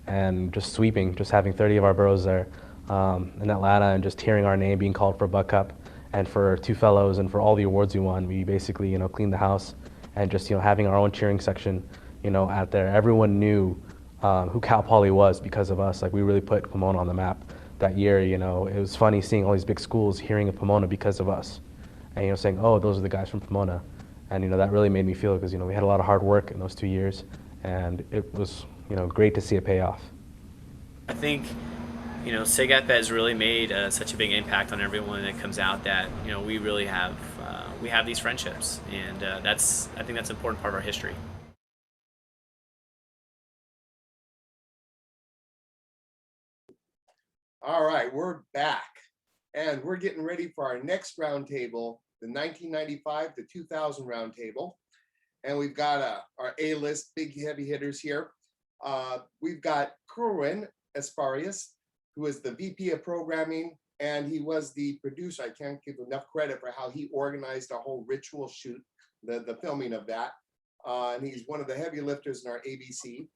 And just sweeping, just having 30 of our bros there in Atlanta, and just hearing our name being called for Buck Cup and for 2 fellows and for all the awards we won. We basically, cleaned the house, and just, having our own cheering section, out there. Everyone knew who Cal Poly was because of us. Like, we really put Pomona on the map that year. It was funny seeing all these big schools hearing of Pomona because of us, and saying, oh, those are the guys from Pomona. And that really made me feel, because we had a lot of hard work in those 2 years, and it was great to see it pay off. I think SIGEP has really made such a big impact on everyone that comes out, that we really have these friendships, and I think that's an important part of our history. All right, we're back, and we're getting ready for our next roundtable, the 1995 to 2000 roundtable. And we've got our A-list big heavy hitters here. We've got Kerwin Esparias, who is the VP of programming, and he was the producer. I can't give enough credit for how he organized our whole ritual shoot, the filming of that. And he's one of the heavy lifters in our ABC.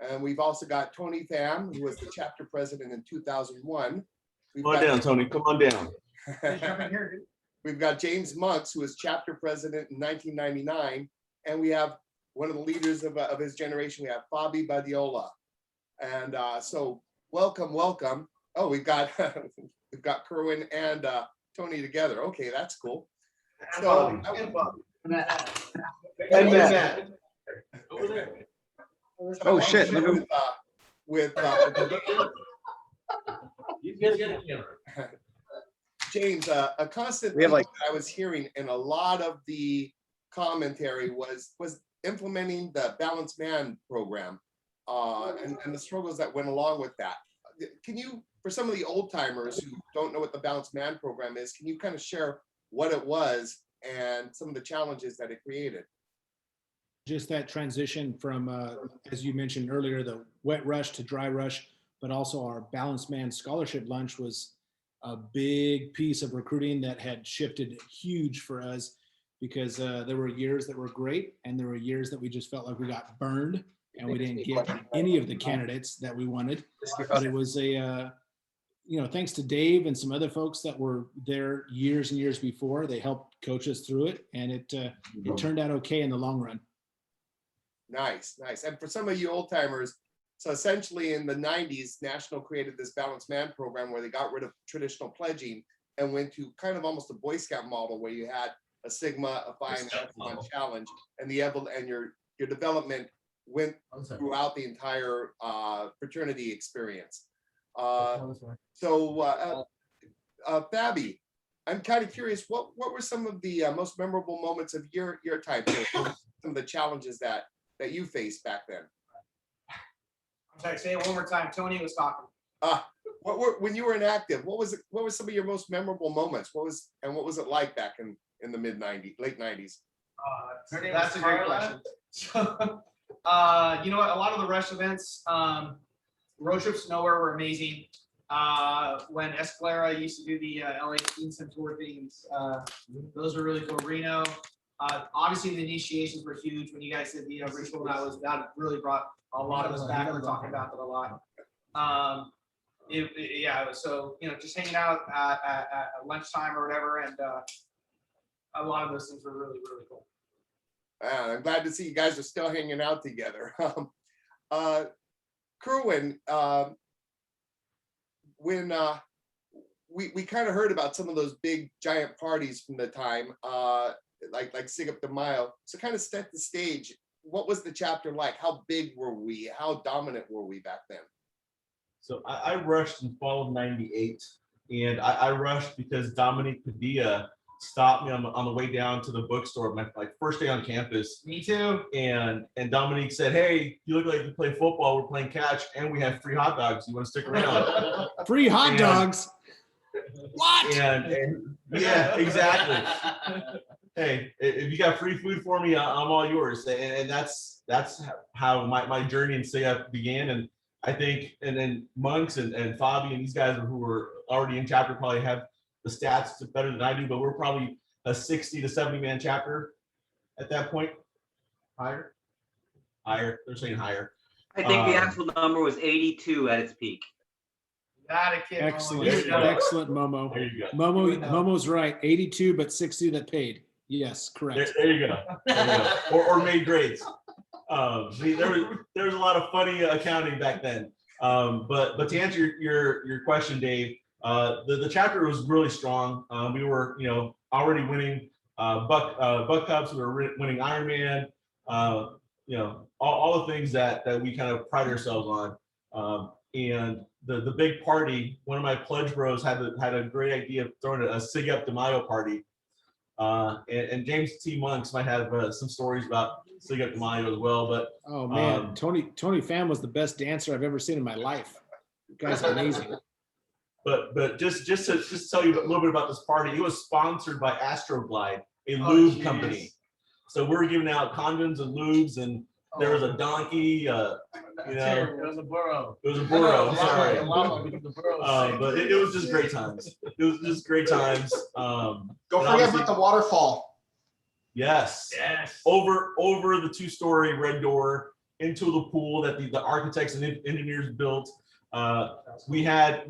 And we've also got Tony Pham, who was the chapter president in 2001. Come on down, Tony. Come on down. We've got James Monks, who was chapter president in 1999. And we have one of the leaders of his generation. We have Fabi Badiola. And so welcome. Oh, we've got Kerwin and Tony together. Okay, that's cool. So, Oh shit! With James, a constant thing that I was hearing in a lot of the commentary was implementing the Balanced Man program and the struggles that went along with that. Can you, for some of the old timers who don't know what the Balanced Man program is, can you kind of share what it was and some of the challenges that it created? Just that transition from, as you mentioned earlier, the wet rush to dry rush, but also our Balanced Man scholarship lunch was a big piece of recruiting that had shifted huge for us, because there were years that were great and there were years that we just felt like we got burned and we didn't get any of the candidates that we wanted. But it was a, thanks to Dave and some other folks that were there years and years before, they helped coach us through it, and it turned out okay in the long run. Nice. And for some of you old timers, so essentially in the 90s, National created this Balanced Man program where they got rid of traditional pledging and went to kind of almost a Boy Scout model where you had a Sigma, a Phi, and an Epsilon challenge, and your development went throughout the entire fraternity experience. Fabi, I'm kind of curious, what were some of the most memorable moments of your time here? Some of the challenges that you faced back then? I'm sorry, say it one more time. Tony was talking. When you were inactive, what was some of your most memorable moments? What was it like back in the late 90s? That's a great question. You know what? A lot of the rush events, road trips to nowhere were amazing. When Escalera used to do the LA Kingston tour things, those were really cool. Reno, obviously the initiations were huge. When you guys did the ritual, that really brought a lot of us back. We're talking about that a lot. So just hanging out at lunchtime or whatever, and a lot of those things were really, really cool. I'm glad to see you guys are still hanging out together. Kerwin, when we kind of heard about some of those big giant parties from the time, like Sig Up de Mayo, so kind of set the stage. What was the chapter like? How big were we? How dominant were we back then? So I rushed in fall of '98, and I rushed because Dominique Padilla stopped me on the way down to the bookstore, my first day on campus. Me too. And Dominique said, "Hey, you look like you play football. We're playing catch, and we have free hot dogs. You want to stick around?" Free hot dogs? What? And yeah, exactly. Hey, if you got free food for me, I'm all yours. And that's how my journey in SIGUP began. And I think, and then Monks and Fabi and these guys who were already in chapter probably have the stats better than I do, but we're probably a 60 to 70 man chapter at that point. Higher. They're saying higher. I think the actual number was 82 at its peak. Not a kid. Excellent, excellent, Momo. There you go. Momo's right. 82, but 60 that paid. Yes, correct. There you go. Or made grades. There was a lot of funny accounting back then. But to answer your question, Dave, the chapter was really strong. We were already winning Buck Cups. We were winning Ironman. All the things that we kind of pride ourselves on. And the big party, one of my pledge bros had a great idea of throwing a Sig Up de Mayo party. And James T. Monks might have some stories about Sig Up de Mayo as well. But oh man, Tony Pham was the best dancer I've ever seen in my life. You guys are amazing. But just to tell you a little bit about this party, it was sponsored by Astroglide, a lube company. So we were giving out condoms and lubes, and there was a donkey. It was a burro. It was a burro. I'm sorry. But it was just great times. It was just great times. Don't forget about the waterfall. Yes. Over the 2-story red door into the pool that the architects and engineers built. We had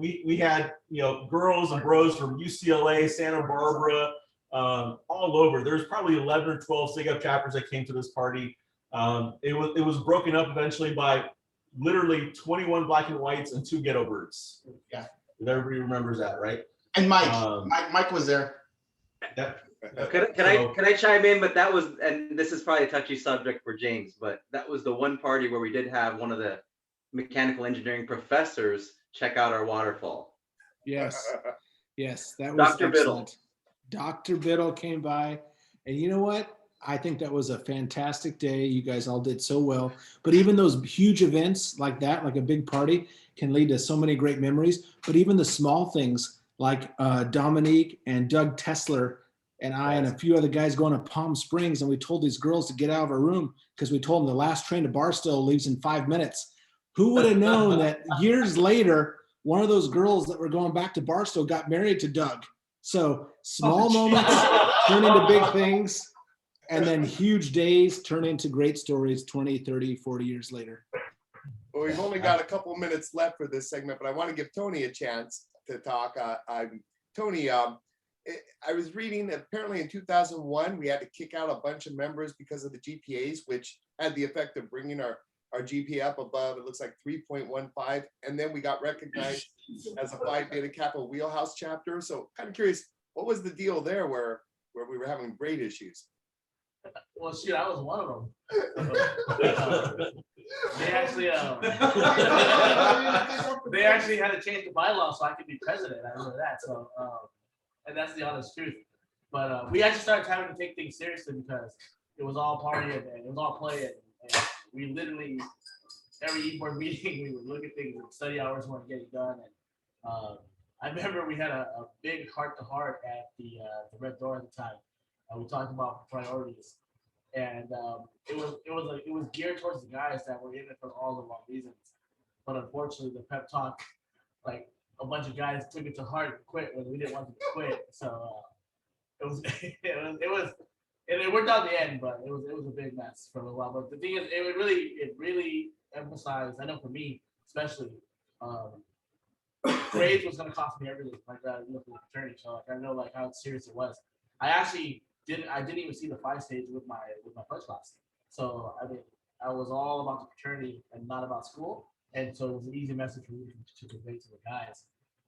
girls and bros from UCLA, Santa Barbara, all over. There's probably 11 or 12 SIG Up chapters that came to this party. It was broken up eventually by literally 21 black and whites and 2 ghetto birds. Yeah. Everybody remembers that, right? And Mike was there. Yep. Can I chime in? But that was, and this is probably a touchy subject for James, but that was the one party where we did have one of the mechanical engineering professors check out our waterfall. Yes, yes, that was Dr. Biddle. excellent. Dr. Biddle came by, and you know what? I think that was a fantastic day. You guys all did so well. But even those huge events like that, like a big party, can lead to so many great memories. But even the small things like Dominique and Doug Tesler and I and a few other guys going to Palm Springs, and we told these girls to get out of our room because we told them the last train to Barstow leaves in 5 minutes. Who would have known that years later, one of those girls that were going back to Barstow got married to Doug? So small moments turn into big things. And then huge days turn into great stories 20, 30, 40 years later. Well, we've only got a couple minutes left for this segment, but I want to give Tony a chance to talk. Tony, I was reading that apparently in 2001, we had to kick out a bunch of members because of the GPAs, which had the effect of bringing our GPA up above, it looks like 3.15. And then we got recognized as a Phi Beta Kappa wheelhouse chapter. So kind of curious, what was the deal there where we were having grade issues? Well, shoot, I was one of them. They actually had to change the bylaw so I could be president. I remember that. So, and that's the honest truth. But we actually started having to take things seriously because it was all partying and it was all playing. And we literally, every e-board meeting, we would look at things and study hours weren't getting done. And I remember we had a big heart-to-heart at the Red Door at the time. We talked about priorities, and it was geared towards the guys that were in it for all the wrong reasons. But unfortunately, the pep talk, like a bunch of guys took it to heart and quit when we didn't want them to quit. So it was and it worked out in the end, but it was a big mess for a little while. But the thing is, it really emphasized. I know for me especially, grades was going to cost me everything. Like that, for the fraternity. So like I know like how serious it was. I didn't even see the 5 stage with my first class. So I mean, I was all about the fraternity and not about school. And so it was an easy message for me to convey to the guys.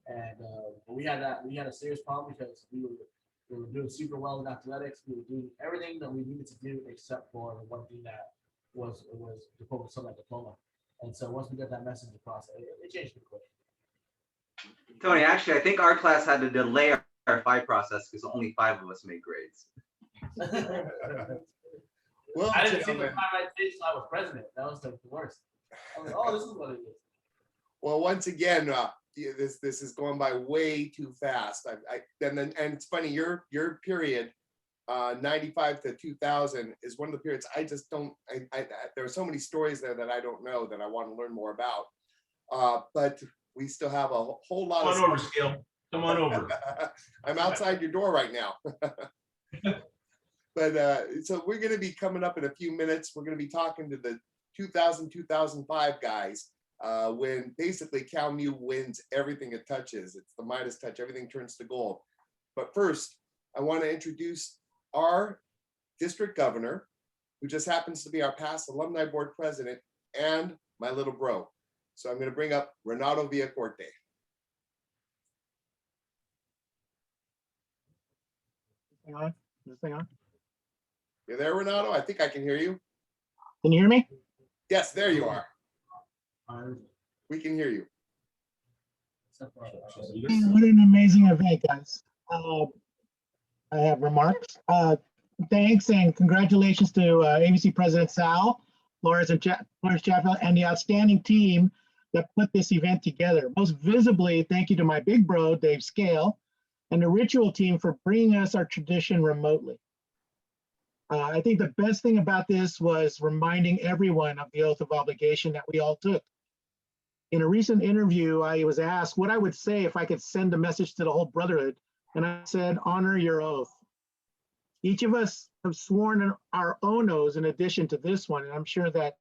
And but we had a serious problem because we were doing super well in athletics. We were doing everything that we needed to do except for the one thing that was to focus on that diploma. And so once we got that message across, it changed pretty quick. Tony, actually, I think our class had to delay our 5 process because only 5 of us made grades. Well, I didn't see the 5 right stage until I was president. That was the worst. I was like, oh, this is what it is. Well, once again, this is going by way too fast. And it's funny, your period, 95 to 2000 is one of the periods I just don't. There are so many stories there that I don't know that I want to learn more about. But we still have a whole lot of. Come on over, Scale. Come on over. I'm outside your door right now. But so we're going to be coming up in a few minutes. We're going to be talking to the 2000-2005 guys when basically Cal Mu wins everything it touches. It's the Midas touch. Everything turns to gold. But first, I want to introduce our district governor, who just happens to be our past alumni board president and my little bro. So I'm going to bring up Renato Villacorte. Is this thing on? You there, Renato? I think I can hear you. Can you hear me? Yes, there you are. We can hear you. What an amazing event, guys. I have remarks. Thanks and congratulations to ABC President Sal, Flores Chatfield, and the outstanding team that put this event together. Most visibly, thank you to my big bro, Dave Scale, and the Ritual team for bringing us our tradition remotely. I think the best thing about this was reminding everyone of the oath of obligation that we all took. In a recent interview, I was asked what I would say if I could send a message to the whole brotherhood, and I said, honor your oath. Each of us have sworn our own oaths in addition to this one, and I'm sure that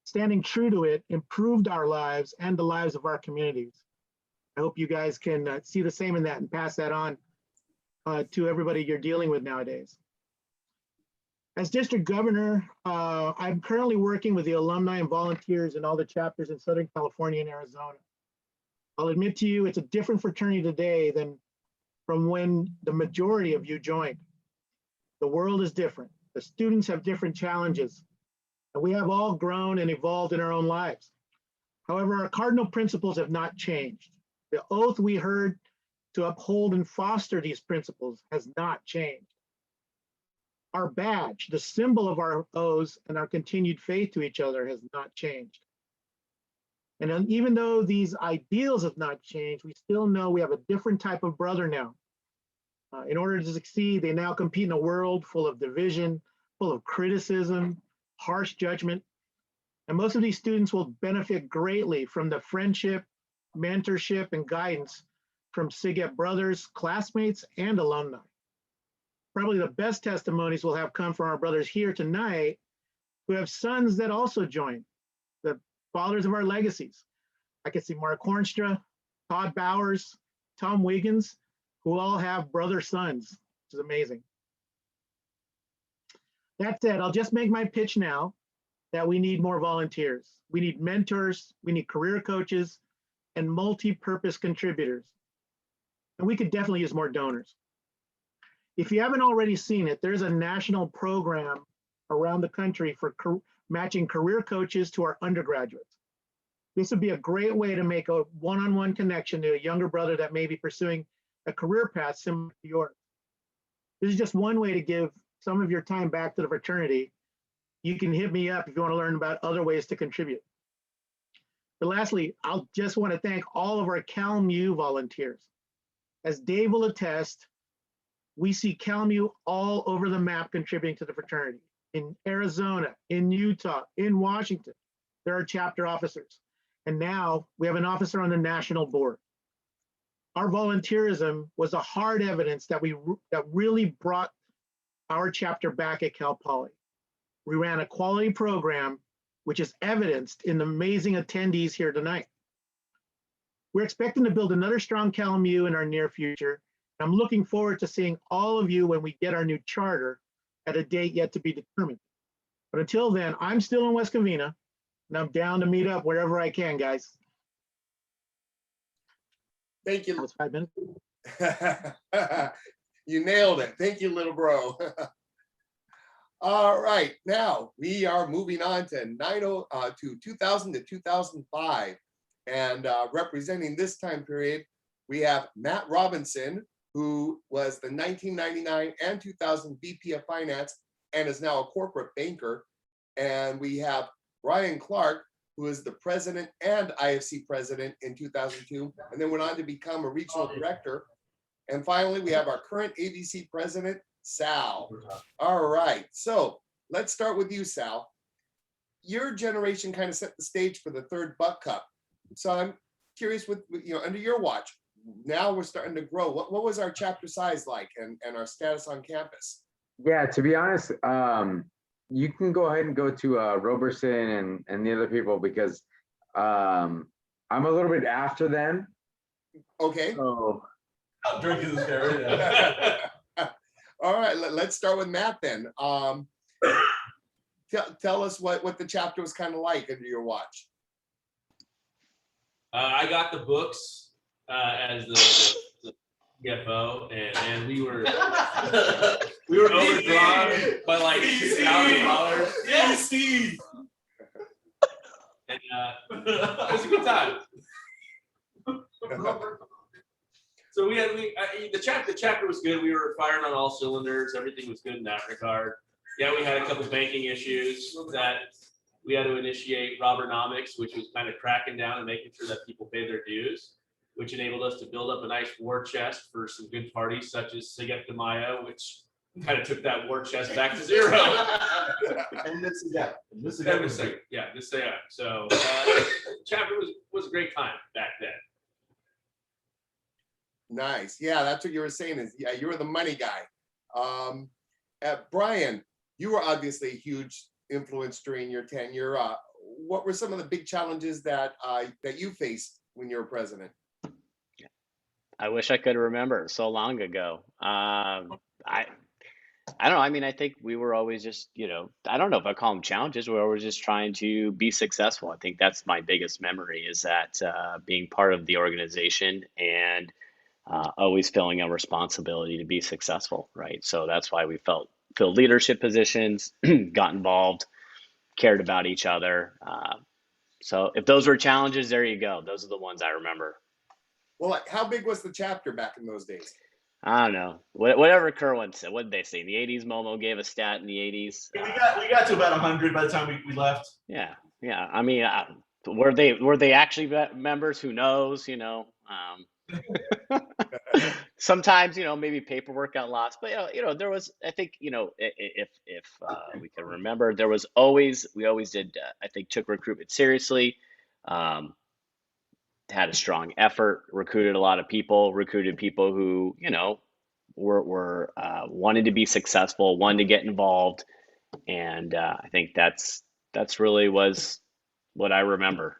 standing true to it improved our lives and the lives of our communities. I hope you guys can see the same in that and pass that on to everybody you're dealing with nowadays. As district governor, I'm currently working with the alumni and volunteers in all the chapters in Southern California and Arizona. I'll admit to you, it's a different fraternity today than from when the majority of you joined. The world is different. The students have different challenges, and we have all grown and evolved in our own lives. However, our cardinal principles have not changed. The oath we heard to uphold and foster these principles has not changed. Our badge, the symbol of our oaths and our continued faith to each other, has not changed. And even though these ideals have not changed, we still know we have a different type of brother now. In order to succeed, they now compete in a world full of division, full of criticism, harsh judgment. And most of these students will benefit greatly from the friendship, mentorship, and guidance from SIGEP brothers, classmates, and alumni. Probably the best testimonies will have come from our brothers here tonight who have sons that also joined, the fathers of our legacies. I can see Mark Hornstra, Todd Bowers, Tom Wiggins, who all have brother sons, which is amazing. That said, I'll just make my pitch now that we need more volunteers. We need mentors, we need career coaches, and multi-purpose contributors. And we could definitely use more donors. If you haven't already seen it, there's a national program around the country for matching career coaches to our undergraduates. This would be a great way to make a one-on-one connection to a younger brother that may be pursuing a career path similar to yours. This is just one way to give some of your time back to the fraternity. You can hit me up if you want to learn about other ways to contribute. But lastly, I'll just want to thank all of our Cal Mu volunteers. As Dave will attest, we see Cal Mu all over the map contributing to the fraternity. In Arizona, in Utah, in Washington, there are chapter officers. And now we have an officer on the national board. Our volunteerism was a hard evidence that really brought our chapter back at Cal Poly. We ran a quality program, which is evidenced in the amazing attendees here tonight. We're expecting to build another strong Cal Mu in our near future. I'm looking forward to seeing all of you when we get our new charter at a date yet to be determined. But until then, I'm still in West Covina, and I'm down to meet up wherever I can, guys. Thank you. That was 5 minutes. You nailed it. Thank you, little bro. All right, now we are moving on to 2000 to 2005, and representing this time period, we have Matt Robinson, who was the 1999 and 2000 VP of Finance and is now a corporate banker, and we have Brian Clark, who is the president and IFC president in 2002, and then went on to become a regional director. And finally, we have our current ABC president, Sal. All right, so let's start with you, Sal. Your generation kind of set the stage for the third Buck Cup. So I'm curious, with under your watch, now we're starting to grow. What was our chapter size like, and our status on campus? Yeah, to be honest, you can go ahead and go to Roberson and the other people, because I'm a little bit after them. Okay. So I'm drinking this guy right now. All right, let's start with Matt then. Tell us what the chapter was kind of like under your watch. I got the books as the CFO, and we were overdrawn by like $6,000. Yeah, Steve. And it was a good time. So the chapter was good. We were firing on all cylinders. Everything was good in that regard. Yeah, we had a couple banking issues that we had to initiate Robernomics, which was kind of cracking down and making sure that people pay their dues, which enabled us to build up a nice war chest for some good parties such as SIGEP de Mayo, which kind of took that war chest back to zero. And this is that. So chapter was a great time back then. Nice. Yeah, that's what you were saying. Is you were the money guy. Brian, you were obviously a huge influence during your tenure. What were some of the big challenges that you faced when you were president? I wish I could remember, so long ago. I don't know. I mean, I think we were always just, I don't know if I call them challenges. We were always just trying to be successful. I think that's my biggest memory, is that being part of the organization and always feeling a responsibility to be successful, right? So that's why we felt filled leadership positions, got involved, cared about each other. So if those were challenges, there you go. Those are the ones I remember. Well, like, how big was the chapter back in those days? I don't know. Whatever Kerwin said. What did they say? In the 80s, Momo gave a stat in the 80s. We got to about 100 by the time we left. Yeah. I mean, were they actually members? Who knows? Sometimes, maybe paperwork got lost, but there was, I think, if we can remember, we always did, I think, took recruitment seriously, had a strong effort, recruited a lot of people, recruited people who, were wanted to be successful, wanted to get involved. And I think that's really was what I remember,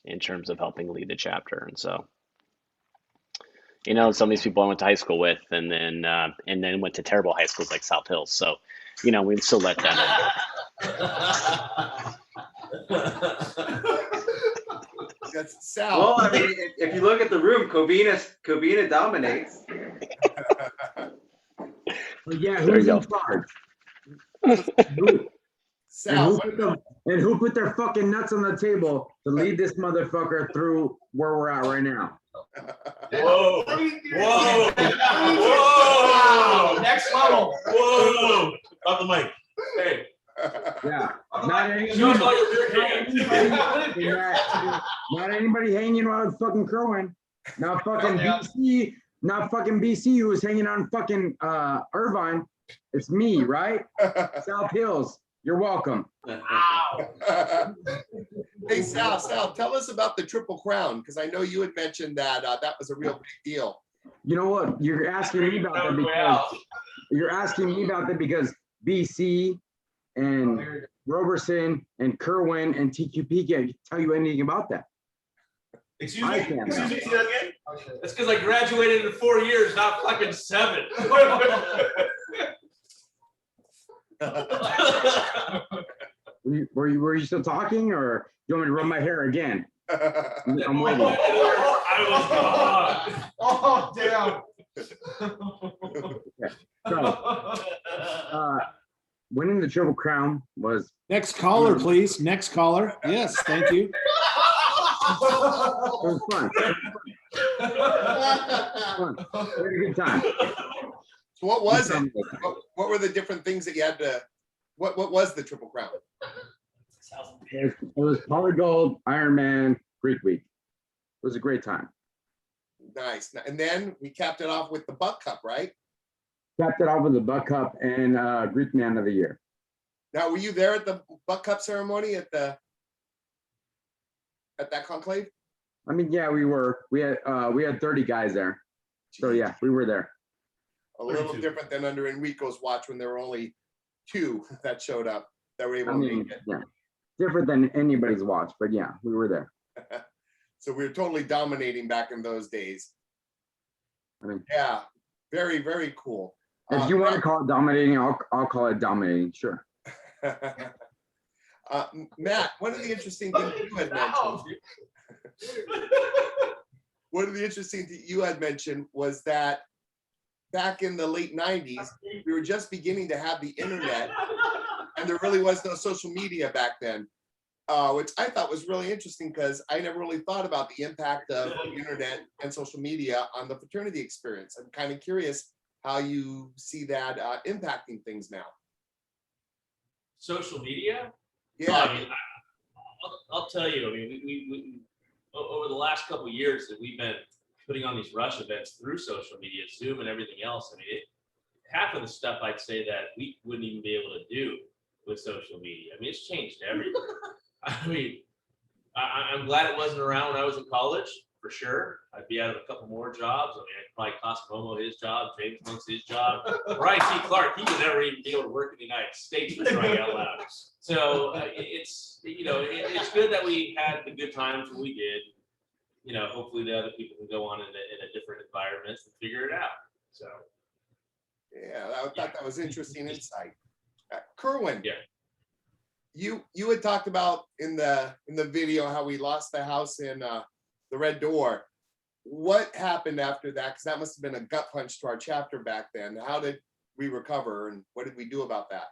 in terms of helping lead the chapter. And so, some of these people I went to high school with, and then went to terrible high schools like South Hills. So, we'd still let them in. That's Sal. Well, I mean, if you look at the room, Covina dominates. But yeah, who's in charge? Sal, and who put their fucking nuts on the table to lead this motherfucker through where we're at right now? Whoa! Whoa! Whoa! Next level. Whoa! Drop the mic. Hey. Yeah. Not anybody hanging out with fucking Kerwin. Not fucking BC. Not fucking BC who was hanging out in fucking Irvine. It's me, right? South Hills. You're welcome. Hey, Sal, tell us about the Triple Crown, because I know you had mentioned that that was a real big deal. You know what? You're asking me about that because BC and Roberson and Kerwin and TQP can't tell you anything about that. Excuse me, say that again? That's because I graduated in 4 years, not fucking 7. Were you still talking, or you want me to rub my hair again? I'm waiting. I was gone. Oh, damn. So, winning the Triple Crown was... Next caller, please. Next caller. Yes, thank you. It was fun. We had a good time. So what was it? What were the different things that you had to... What was the Triple Crown? It was Poly Gold, Ironman, Greek Week. It was a great time. Nice. And then we capped it off with the Buck Cup, right? Capped it off with the Buck Cup and Greek Man of the Year. Now, were you there at the Buck Cup ceremony at that conclave? I mean, yeah, we were. We had 30 guys there. So yeah, we were there. A little different than under Enrico's watch when there were only 2 that showed up that were able to make it. Yeah, different than anybody's watch, but yeah, we were there. So we were totally dominating back in those days. I mean, yeah, very, very cool. If you want to call it dominating, I'll call it dominating, sure. Matt, one of the interesting things you had mentioned. One of the interesting things you had mentioned was that back in the late 90s, we were just beginning to have the internet, and there really was no social media back then, which I thought was really interesting because I never really thought about the impact of the internet and social media on the fraternity experience. I'm kind of curious how you see that impacting things now. Social media? Yeah. I mean, I'll tell you, I mean, we over the last couple of years that we've been putting on these rush events through social media, Zoom and everything else, I mean, half of the stuff I'd say that we wouldn't even be able to do with social media. I mean, it's changed everything. I mean, I'm glad it wasn't around when I was in college, for sure. I'd be out of a couple more jobs. I mean, I'd probably cost Momo his job, James Monk's his job. Ryan T. Clark, he would never even be able to work in the United States for crying out loud. So it's, it's good that we had the good times when we did. Hopefully the other people can go on in a different environment and figure it out. So. Yeah, I thought that was interesting insight. Kerwin. Yeah. You had talked about in the video how we lost the house in the Red Door. What happened after that? Because that must have been a gut punch to our chapter back then. How did we recover, and what did we do about that?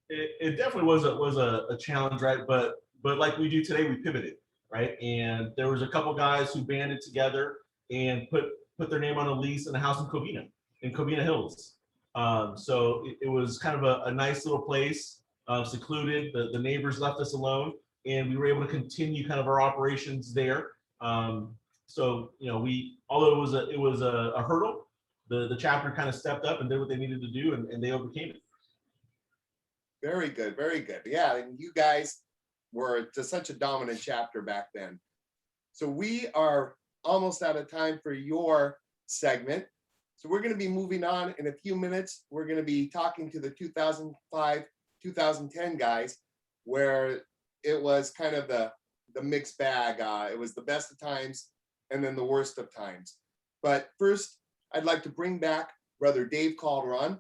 It definitely was a challenge, right? But like we do today, we pivoted, right? And there was a couple guys who banded together and put their name on a lease in a house in Covina Hills. So it was kind of a nice little place, secluded. The neighbors left us alone, and we were able to continue kind of our operations there. So you know, although it was a hurdle, the chapter kind of stepped up and did what they needed to do, and they overcame it. Very good, very good. Yeah, and you guys were just such a dominant chapter back then. So we are almost out of time for your segment. So we're going to be moving on in a few minutes. We're going to be talking to the 2005, 2010 guys, where it was kind of the mixed bag. It was the best of times and then the worst of times. But first, I'd like to bring back Brother Dave Calderon.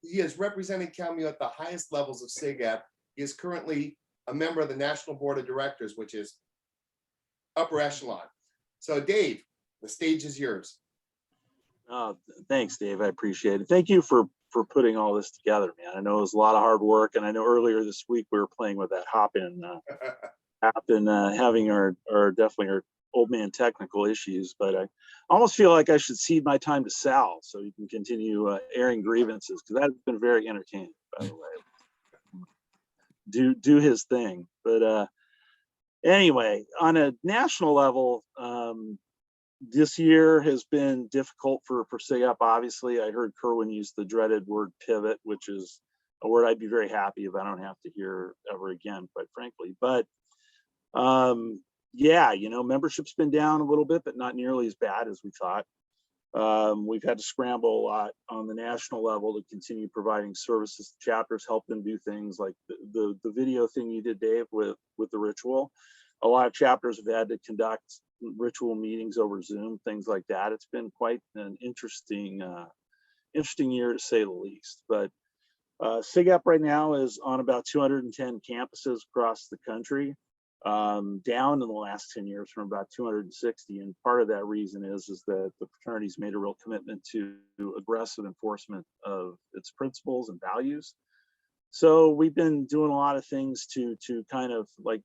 He has represented Cal Mu at the highest levels of SIGEP. He is currently a member of the National Board of Directors, which is upper echelon. So Dave, the stage is yours. Thanks, Dave. I appreciate it. Thank you for putting all this together, man. I know it was a lot of hard work, and I know earlier this week we were playing with that hop-in app and having our definitely our old man technical issues, but I almost feel like I should cede my time to Sal so he can continue airing grievances, because that's been very entertaining, by the way. Do his thing. But anyway, on a national level, this year has been difficult for SIGEP. Obviously, I heard Kerwin use the dreaded word pivot, which is a word I'd be very happy if I don't have to hear ever again, quite frankly. But yeah, you know, membership's been down a little bit, but not nearly as bad as we thought. We've had to scramble a lot on the national level to continue providing services to chapters, help them do things like the video thing you did, Dave, with the ritual. A lot of chapters have had to conduct ritual meetings over Zoom, things like that. It's been quite an interesting year, to say the least. But SIGEP right now is on about 210 campuses across the country, down in the last 10 years from about 260. And part of that reason is that the fraternity's made a real commitment to aggressive enforcement of its principles and values. So we've been doing a lot of things to kind of like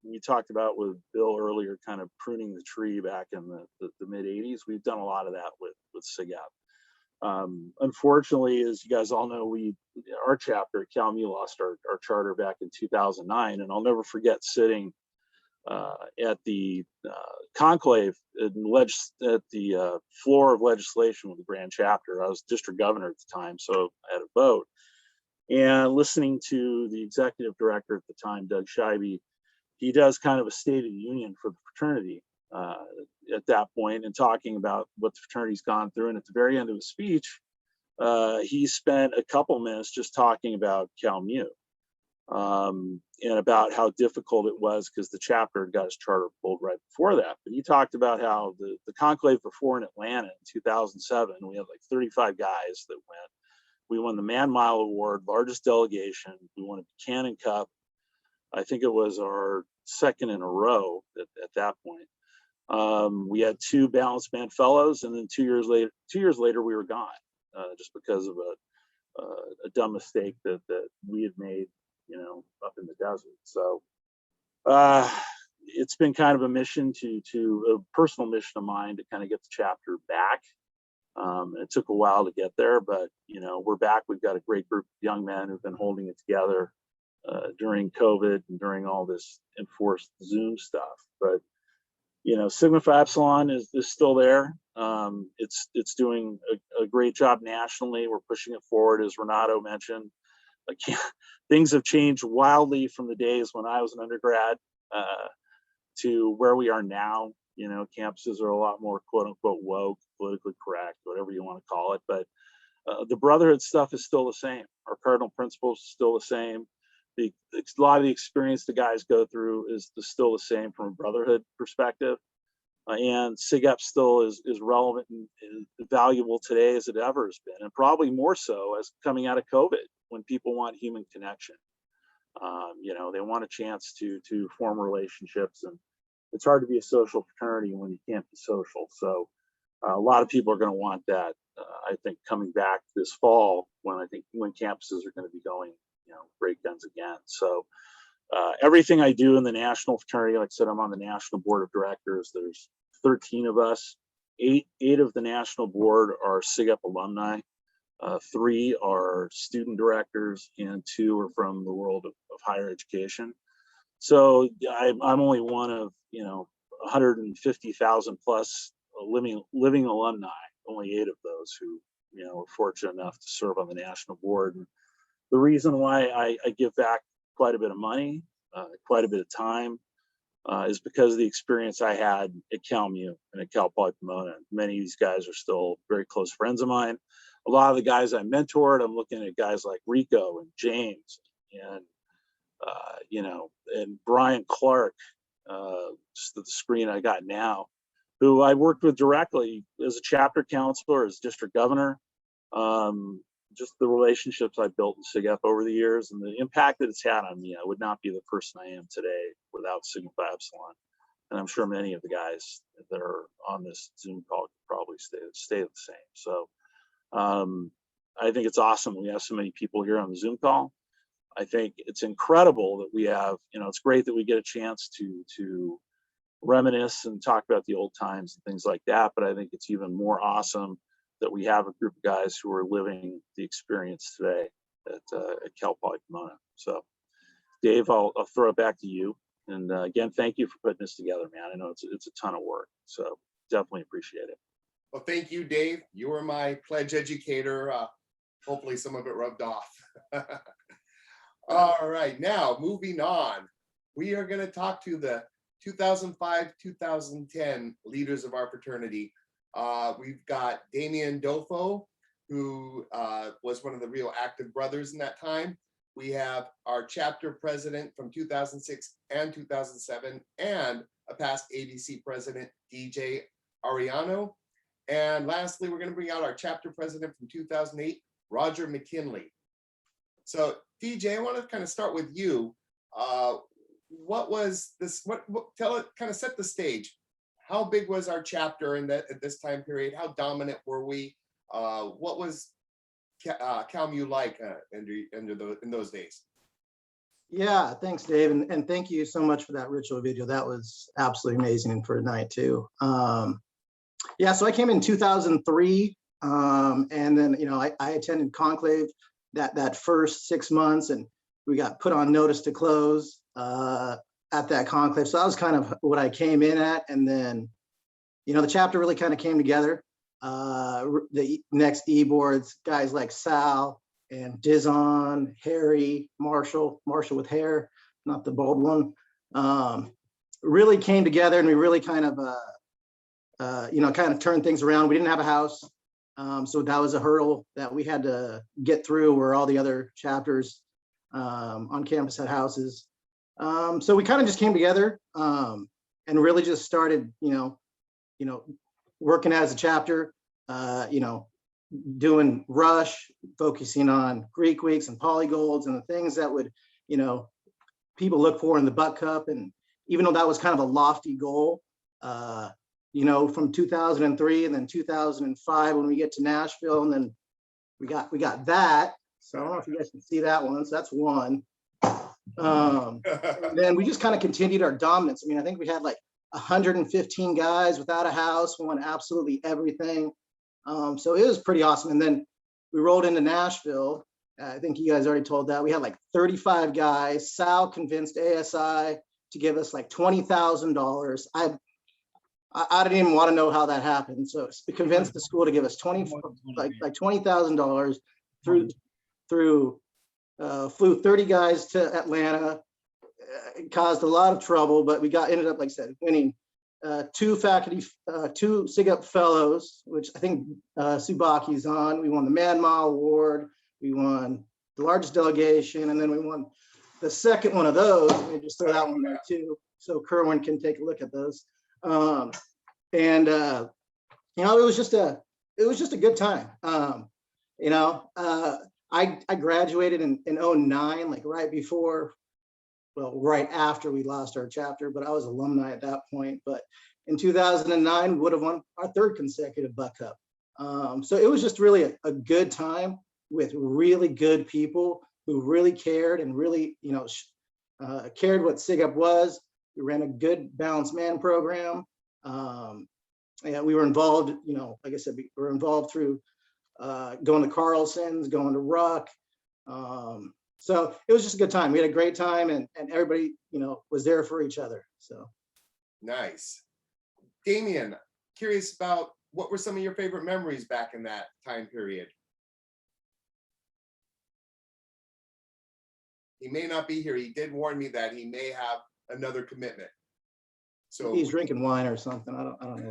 we talked about with Bill earlier, kind of pruning the tree back in the mid 80s. We've done a lot of that with SIGEP. Unfortunately, as you guys all know, our chapter at Cal Mu lost our charter back in 2009, and I'll never forget sitting at the conclave at the floor of legislation with the grand chapter. I was district governor at the time, so I had a vote, and listening to the executive director at the time, Doug Scheibe. He does kind of a state of the union for the fraternity at that point, and talking about what the fraternity's gone through. And at the very end of his speech, he spent a couple minutes just talking about Cal Mu and about how difficult it was because the chapter got his charter pulled right before that. But he talked about how the conclave before in Atlanta in 2007, we had like 35 guys that went. We won the Man Mile Award, largest delegation. We won a Buchanan Cup. I think it was our second in a row at that point. We had 2 Balanced Man fellows, and then 2 years later we were gone, just because of a dumb mistake that we had made, you know, up in the desert. So it's been kind of a mission to a personal mission of mine to kind of get the chapter back. It took a while to get there, but you know, we're back. We've got a great group of young men who've been holding it together during COVID and during all this enforced Zoom stuff. But you know, Sigma Phi Epsilon is still there. It's doing a great job nationally. We're pushing it forward, as Renato mentioned. Things have changed wildly from the days when I was an undergrad to where we are now. You know, campuses are a lot more quote unquote woke, politically correct, whatever you want to call it. But the brotherhood stuff is still the same. Our cardinal principles are still the same. A lot of the experience the guys go through is still the same from a brotherhood perspective. And SIGEP still is relevant and valuable today as it ever has been, and probably more so as coming out of COVID, when people want human connection. You know, they want a chance to form relationships, and it's hard to be a social fraternity when you can't be social. So a lot of people are going to want that I think coming back this fall when campuses are going to be going, great guns again. So everything I do in the national fraternity, like I said, I'm on the national board of directors. There's 13 of us. Eight of the national board are SIGEP alumni. 3 are student directors, and 2 are from the world of higher education. So I'm only one of 150,000 plus living alumni. Only 8 of those who are fortunate enough to serve on the national board. And the reason why I give back quite a bit of money, quite a bit of time, is because of the experience I had at Cal Mu and at Cal Poly Pomona. Many of these guys are still very close friends of mine. A lot of the guys I mentored, I'm looking at guys like Rico and James and and Brian Clark, just the screen I got now, who I worked with directly as a chapter counselor, as district governor. Just the relationships I built in SIGEP over the years and the impact that it's had on me. I would not be the person I am today without Sigma Phi Epsilon. And I'm sure many of the guys that are on this Zoom call could probably stay the same. So I think it's awesome we have so many people here on the Zoom call. I think it's incredible that we have, it's great that we get a chance to reminisce and talk about the old times and things like that. But I think it's even more awesome that we have a group of guys who are living the experience today at Cal Poly Pomona. So Dave, I'll throw it back to you. And again, thank you for putting this together, man. I know it's a ton of work, so definitely appreciate it. Well, thank you, Dave. You were my pledge educator. Hopefully some of it rubbed off. All right, now moving on. We are going to talk to the 2005-2010 leaders of our fraternity. We've got Damian Dofo, who was one of the real active brothers in that time. We have our chapter president from 2006 and 2007, and a past ABC president, DJ Ariano. And lastly, we're going to bring out our chapter president from 2008, Roger McKinley. So DJ, I want to kind of start with you. What was this? Tell it, kind of set the stage. How big was our chapter at this time period? How dominant were we? What was Cal Mu like in those days? Yeah, thanks, Dave, and thank you so much for that ritual video. That was absolutely amazing, and for tonight too. Yeah, so I came in 2003, and then I attended conclave that first 6 months, and we got put on notice to close at that conclave. So that was kind of what I came in at, and then the chapter really kind of came together. The next e-boards, guys like Sal and Dizon, Harry, Marshall with hair, not the bald one, really came together, and we really kind of turned things around. We didn't have a house, so that was a hurdle that we had to get through, where all the other chapters on campus had houses. So we kind of just came together and really just started, working as a chapter, doing rush, focusing on Greek weeks and polygolds and the things that would, people look for in the butt cup. And even though that was kind of a lofty goal, from 2003 and then 2005 when we get to Nashville, and then we got that. So I don't know if you guys can see that one. So that's one. And then we just kind of continued our dominance. I mean, I think we had like 115 guys without a house, won absolutely everything. So it was pretty awesome. And then we rolled into Nashville. I think you guys already told that. We had like 35 guys. Sal convinced ASI to give us like $20,000. I didn't even want to know how that happened. So we convinced the school to give us $20,000 through flew 30 guys to Atlanta. It caused a lot of trouble, but we ended up, like I said, winning 2 SIGEP fellows, which I think Subaki's on. We won the Man Mile Award. We won the largest delegation, and then we won the second one of those. Let me just throw that one there too, so Kerwin can take a look at those. It was just a good time. I graduated in 2009, like right after we lost our chapter, but I was alumni at that point. But in 2009, we would have won our 3rd consecutive Buck Cup. So it was just really a good time with really good people who really cared and really, cared what SIGUP was. We ran a good balanced man program. And we were involved, like I said, we were involved through going to Carlson's, going to Ruck. So it was just a good time. We had a great time, and everybody, was there for each other. So Nice. Damien, curious about what were some of your favorite memories back in that time period? He may not be here. He did warn me that he may have another commitment. So he's drinking wine or something. I don't know.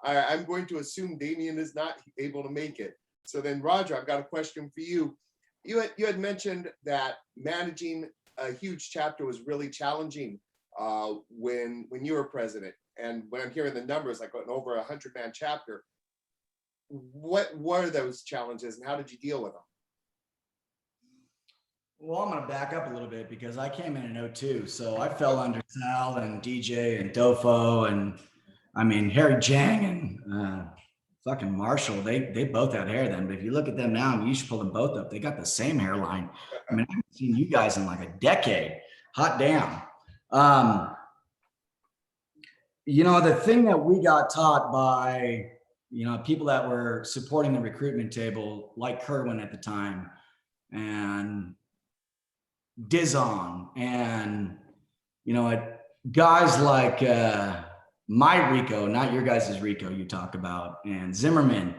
I'm going to assume Damien is not able to make it. So then, Roger, I've got a question for you. You had mentioned that managing a huge chapter was really challenging when you were president. And when I'm hearing the numbers, like an over 100-man chapter, what were those challenges and how did you deal with them? Well, I'm going to back up a little bit because I came in 2002. So I fell under Sal and DJ and Dofo and Harry Jang and fucking Marshall. They both had hair then. But if you look at them now, you should pull them both up. They got the same hairline. I haven't seen you guys in like a decade. Hot damn. The thing that we got taught by, people that were supporting the recruitment table, like Kerwin at the time, and Dizon, and, guys like my Rico, not your guys' Rico you talk about, and Zimmerman.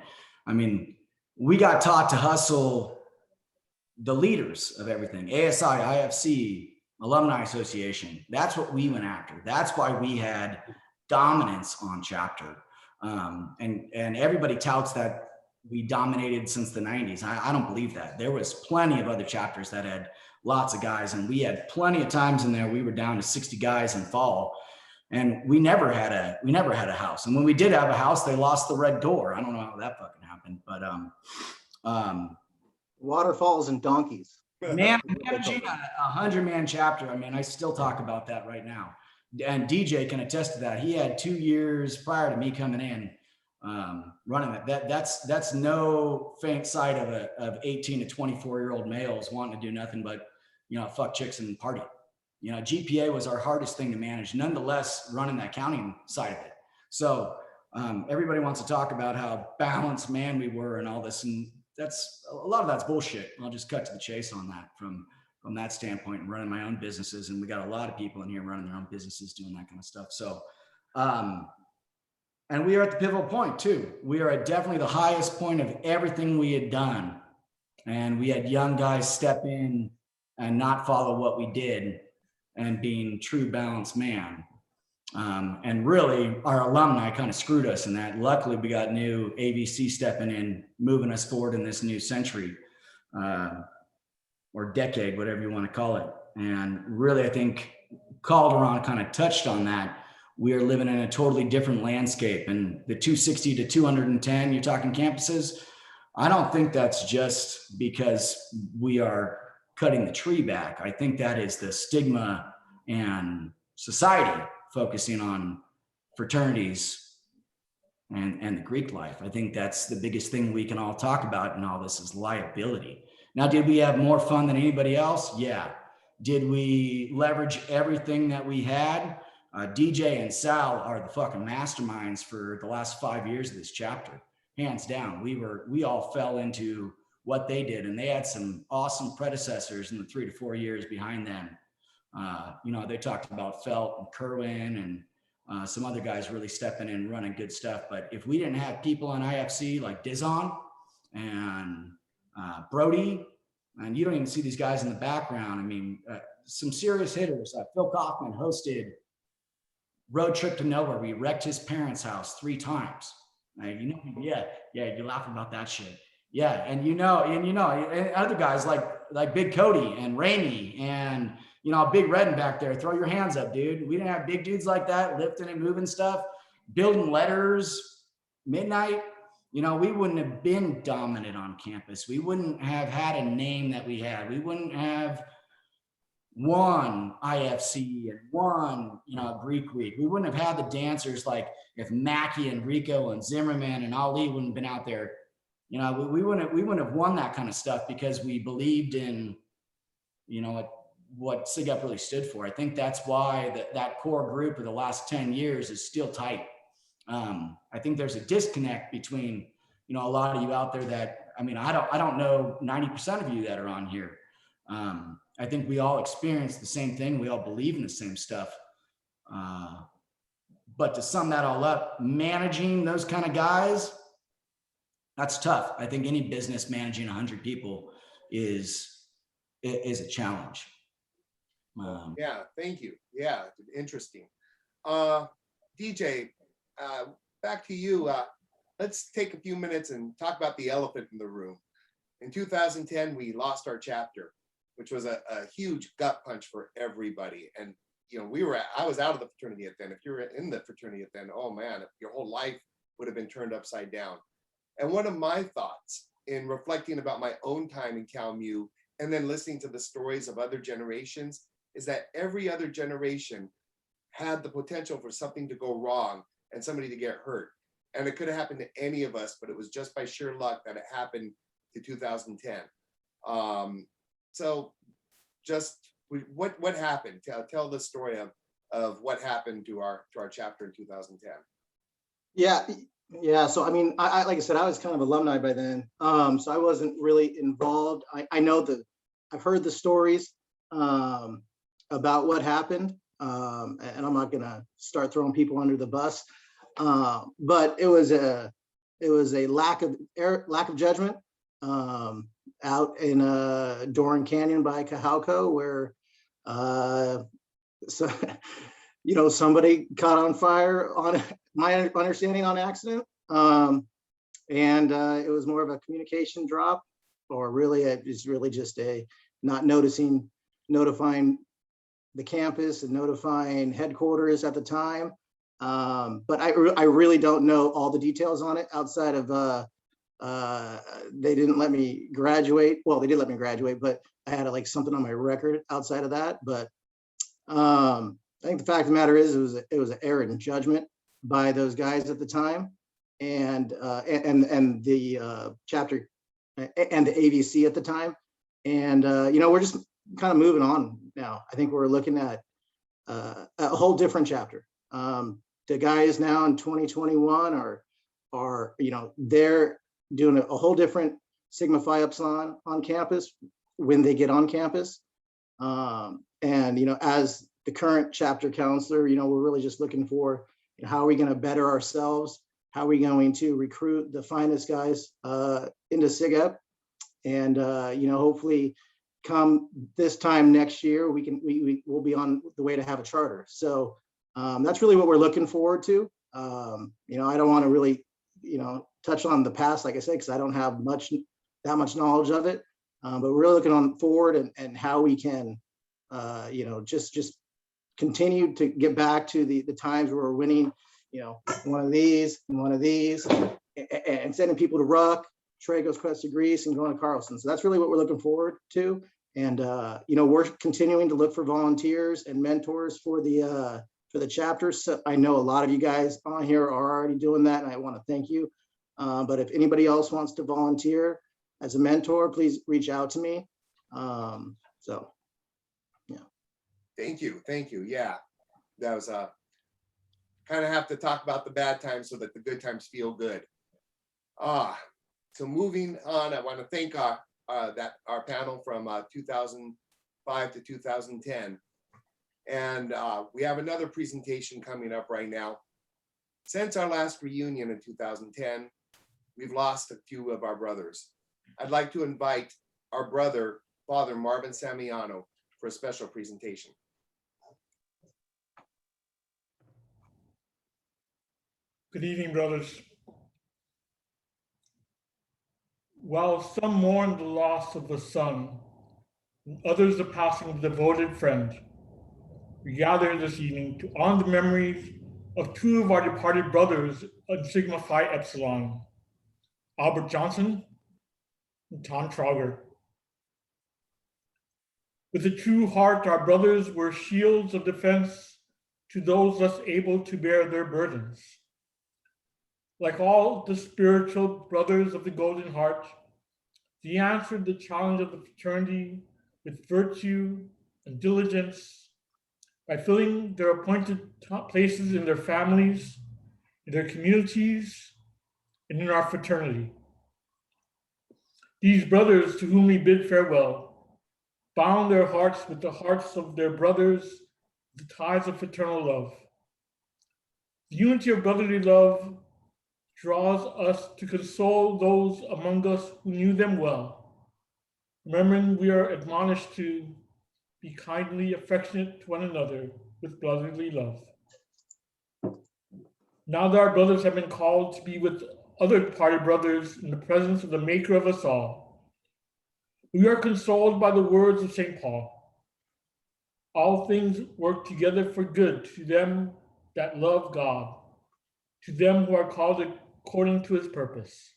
We got taught to hustle the leaders of everything, ASI, IFC, Alumni Association. That's what we went after. That's why we had dominance on chapter. And everybody touts that we dominated since the 90s. I don't believe that. There was plenty of other chapters that had lots of guys, and we had plenty of times in there we were down to 60 guys in fall, and we never had a house. And when we did have a house, they lost the red door. I don't know how that fucking happened, but waterfalls and donkeys. Man, managing a 100-man chapter, I still talk about that right now. And DJ can attest to that. He had 2 years prior to me coming in running that. That's no faint sight of 18 to 24-year-old males wanting to do nothing but, fuck chicks and party. GPA was our hardest thing to manage, nonetheless, running that accounting side of it. So everybody wants to talk about how balanced man we were and all this, and a lot of that's bullshit. I'll just cut to the chase on that from that standpoint, and running my own businesses. And we got a lot of people in here running their own businesses, doing that kind of stuff. So, and we are at the pivotal point too. We are at definitely the highest point of everything we had done. And we had young guys step in and not follow what we did and being true balanced man. And really our alumni kind of screwed us in that. Luckily we got new AVC stepping in, moving us forward in this new century, or decade, whatever you want to call it. And really, I think Calderon kind of touched on that. We are living in a totally different landscape, and the 260 to 210, you're talking campuses. I don't think that's just because we are cutting the tree back. I think that is the stigma and society focusing on fraternities and the Greek life. I think that's the biggest thing we can all talk about in all this is liability. Now, did we have more fun than anybody else? Yeah. Did we leverage everything that we had? DJ and Sal are the fucking masterminds for the last 5 years of this chapter, hands down. We all fell into what they did, and they had some awesome predecessors in the 3 to 4 years behind them. They talked about Felt and Kerwin and some other guys really stepping in, running good stuff. But if we didn't have people on IFC like Dizon and Brody, and you don't even see these guys in the background. Some serious hitters. Phil Kaufman hosted Road Trip to Nowhere. We wrecked his parents' house 3 times. Yeah, you're laughing about that shit. Yeah, and other guys like Big Cody and Rainey and Big Red in back there. Throw your hands up, dude. We didn't have big dudes like that lifting and moving stuff, building letters, midnight. We wouldn't have been dominant on campus. We wouldn't have had a name that we had. We wouldn't have, one IFC and one, Greek week. We wouldn't have had the dancers like if Mackie and Rico and Zimmerman and Ali wouldn't have been out there. We wouldn't have won that kind of stuff because we believed in, what SIGEP really stood for. I think that's why that core group of the last 10 years is still tight. I think there's a disconnect between, a lot of you out there that, I don't know 90% of you that are on here. I think we all experience the same thing. We all believe in the same stuff. But to sum that all up, managing those kind of guys, that's tough. I think any business managing 100 people is a challenge. Yeah, thank you. Yeah, interesting. DJ, back to you. Let's take a few minutes and talk about the elephant in the room. In 2010, we lost our chapter, which was a huge gut punch for everybody. And I was out of the fraternity then. If you were in the fraternity then, oh man, your whole life would have been turned upside down. And one of my thoughts in reflecting about my own time in Cal Mu and then listening to the stories of other generations is that every other generation had the potential for something to go wrong and somebody to get hurt. And it could have happened to any of us, but it was just by sheer luck that it happened to 2010. So just what happened? Tell the story of what happened to our chapter in 2010. Yeah. So I like I said, I was kind of alumni by then, so I wasn't really involved. I know I've heard the stories about what happened, and I'm not gonna start throwing people under the bus, but it was a lack of judgment out in Doran Canyon by Cajalco, where somebody caught on fire, on my understanding, on accident, and it was more of a communication drop, or really it's really just a not notifying the campus and notifying headquarters at the time. But I really don't know all the details on it outside of they didn't let me graduate. Well, they did let me graduate, but I had something on my record outside of that. But I think the fact of the matter is it was an error in judgment by those guys at the time, and the chapter and the AVC at the time. And we're just kind of moving on now. I think we're looking at a whole different chapter. The guys now in 2021 are they're doing a whole different Sigma Phi Epsilon on campus when they get on campus. And as the current chapter counselor, we're really just looking for how are we going to better ourselves? How are we going to recruit the finest guys into SIGEP? And hopefully come this time next year, we'll be on the way to have a charter. So that's really what we're looking forward to. I don't want to really, touch on the past, like I said, because I don't have that much knowledge of it. But we're really looking on forward and how we can, just continue to get back to the times where we're winning, one of these and one of these, and sending people to Ruck, Trago's Quest to Greece, and going to Carlson. So that's really what we're looking forward to. And we're continuing to look for volunteers and mentors for the chapters. So I know a lot of you guys on here are already doing that, and I want to thank you. But if anybody else wants to volunteer as a mentor, please reach out to me. So, yeah. Thank you. Yeah, that was kind of have to talk about the bad times so that the good times feel good. So moving on, I want to thank our panel from 2005 to 2010. And we have another presentation coming up right now. Since our last reunion in 2010, we've lost a few of our brothers. I'd like to invite our brother, Father Marvin Samiano, for a special presentation. Good evening, brothers. While some mourn the loss of a son, and others the passing of a devoted friend, we gather this evening to honor the memories of two of our departed brothers of Sigma Phi Epsilon, Albert Johnson and Tom Trauger. With a true heart, our brothers were shields of defense to those less able to bear their burdens. Like all the spiritual brothers of the Golden Heart, they answered the challenge of the fraternity with virtue and diligence by filling their appointed places in their families, in their communities, and in our fraternity. These brothers to whom we bid farewell bound their hearts with the hearts of their brothers, the ties of fraternal love. The unity of brotherly love draws us to console those among us who knew them well, remembering we are admonished to be kindly affectionate to one another with brotherly love. Now that our brothers have been called to be with other party brothers in the presence of the Maker of us all, we are consoled by the words of St. Paul. All things work together for good to them that love God, to them who are called according to his purpose.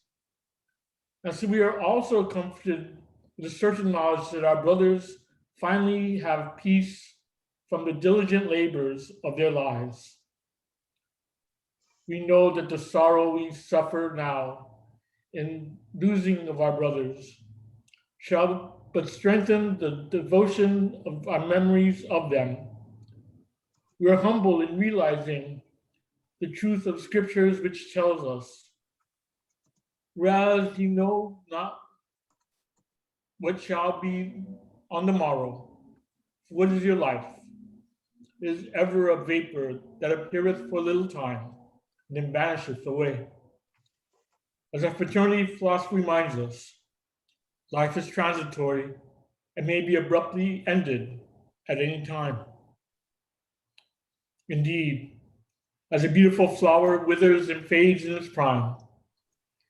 And so we are also comforted with a certain knowledge that our brothers finally have peace from the diligent labors of their lives. We know that the sorrow we suffer now in losing of our brothers shall but strengthen the devotion of our memories of them. We are humble in realizing the truth of scriptures which tells us, whereas you know not what shall be on the morrow, what is your life? It is ever a vapor that appeareth for a little time, and then vanisheth away. As our fraternity philosophy reminds us, life is transitory and may be abruptly ended at any time. Indeed, as a beautiful flower withers and fades in its prime,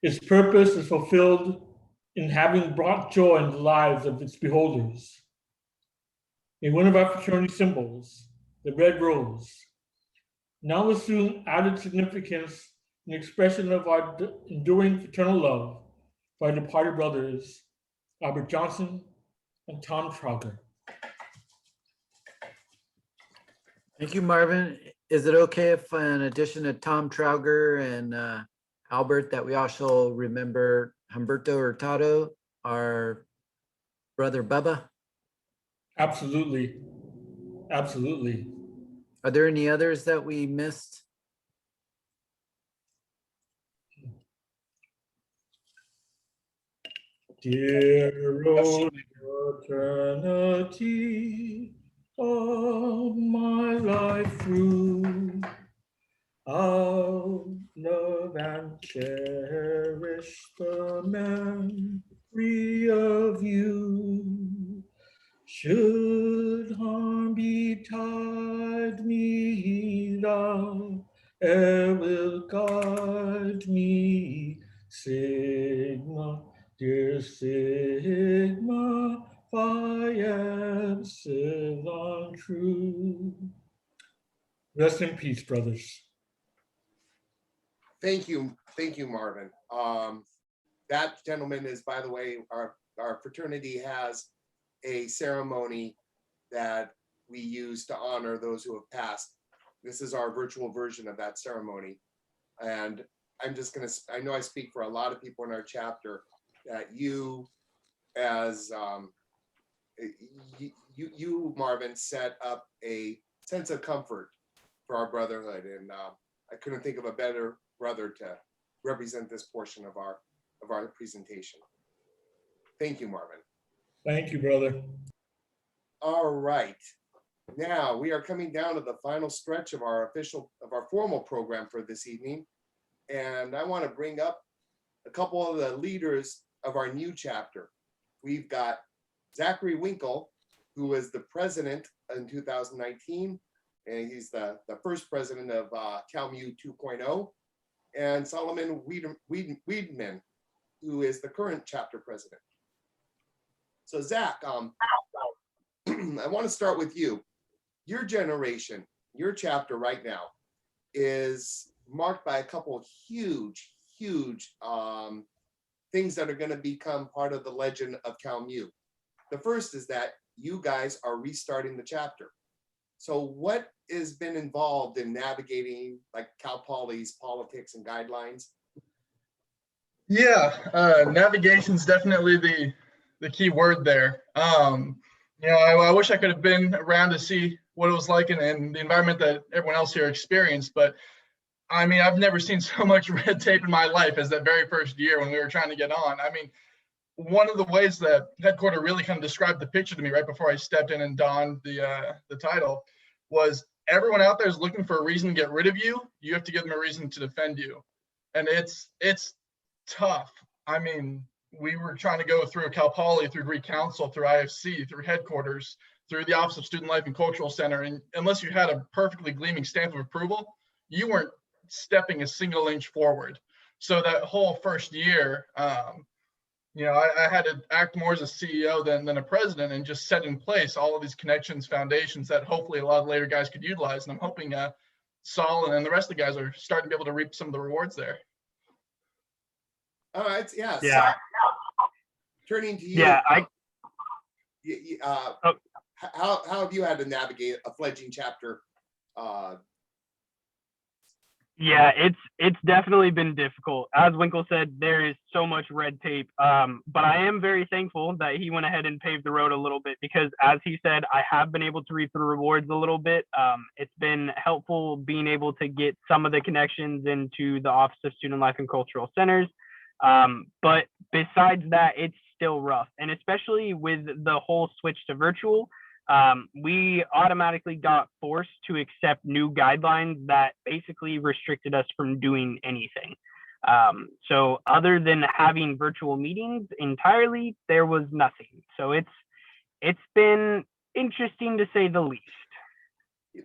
its purpose is fulfilled in having brought joy in the lives of its beholders. May one of our fraternity symbols, the red rose, now assume added significance in expression of our enduring fraternal love for our departed brothers, Albert Johnson and Tom Trauger. Thank you, Marvin. Is it okay if, in addition to Tom Trauger and Albert, that we also remember Humberto Hurtado, our brother Bubba? Absolutely. Absolutely. Are there any others that we missed? Dear old eternity of my life through, I'll love and cherish the memory of you. Should harm betide me, thou e'er will guide me. Sigma, dear Sigma, Phi Epsilon true. Rest in peace, brothers. Thank you, Marvin. That gentleman is, by the way, our fraternity has a ceremony that we use to honor those who have passed. This is our virtual version of that ceremony. And I'm just gonna, I know I speak for a lot of people in our chapter, that you, as you, Marvin, set up a sense of comfort for our brotherhood. And I couldn't think of a better brother to represent this portion of our presentation. Thank you, Marvin. Thank you, brother. All right. Now we are coming down to the final stretch of our formal program for this evening. And I want to bring up a couple of the leaders of our new chapter. We've got Zachary Winkle, who was the president in 2019, and he's the first president of Cal Mu 2.0, and Solomon Weidman, who is the current chapter president. So Zach, I want to start with you. Your generation, your chapter right now is marked by a couple of huge things that are going to become part of the legend of Cal Mu. The first is that you guys are restarting the chapter. So what has been involved in navigating like Cal Poly's politics and guidelines? Yeah, navigation's definitely the key word there. I wish I could have been around to see what it was like in the environment that everyone else here experienced, but I mean, I've never seen so much red tape in my life as that very first year when we were trying to get on. I mean, one of the ways that headquarters really kind of described the picture to me right before I stepped in and donned the title was everyone out there is looking for a reason to get rid of you. You have to give them a reason to defend you. And it's tough. I mean, we were trying to go through Cal Poly, through Greek Council, through IFC, through headquarters, through the Office of Student Life and Cultural Center. And unless you had a perfectly gleaming stamp of approval, you weren't stepping a single inch forward. So that whole first year, I had to act more as a CEO than a president and just set in place all of these connections, foundations that hopefully a lot of later guys could utilize. And I'm hoping Saul and the rest of the guys are starting to be able to reap some of the rewards there. All right, yeah. Yeah. Turning to you. Yeah, how have you had to navigate a fledgling chapter? Yeah, it's definitely been difficult. As Winkle said, there is so much red tape. But I am very thankful that he went ahead and paved the road a little bit because, as he said, I have been able to reap the rewards a little bit. It's been helpful being able to get some of the connections into the Office of Student Life and Cultural Centers. But besides that, it's still rough. And especially with the whole switch to virtual, we automatically got forced to accept new guidelines that basically restricted us from doing anything. So other than having virtual meetings entirely, there was nothing. So it's been interesting to say the least.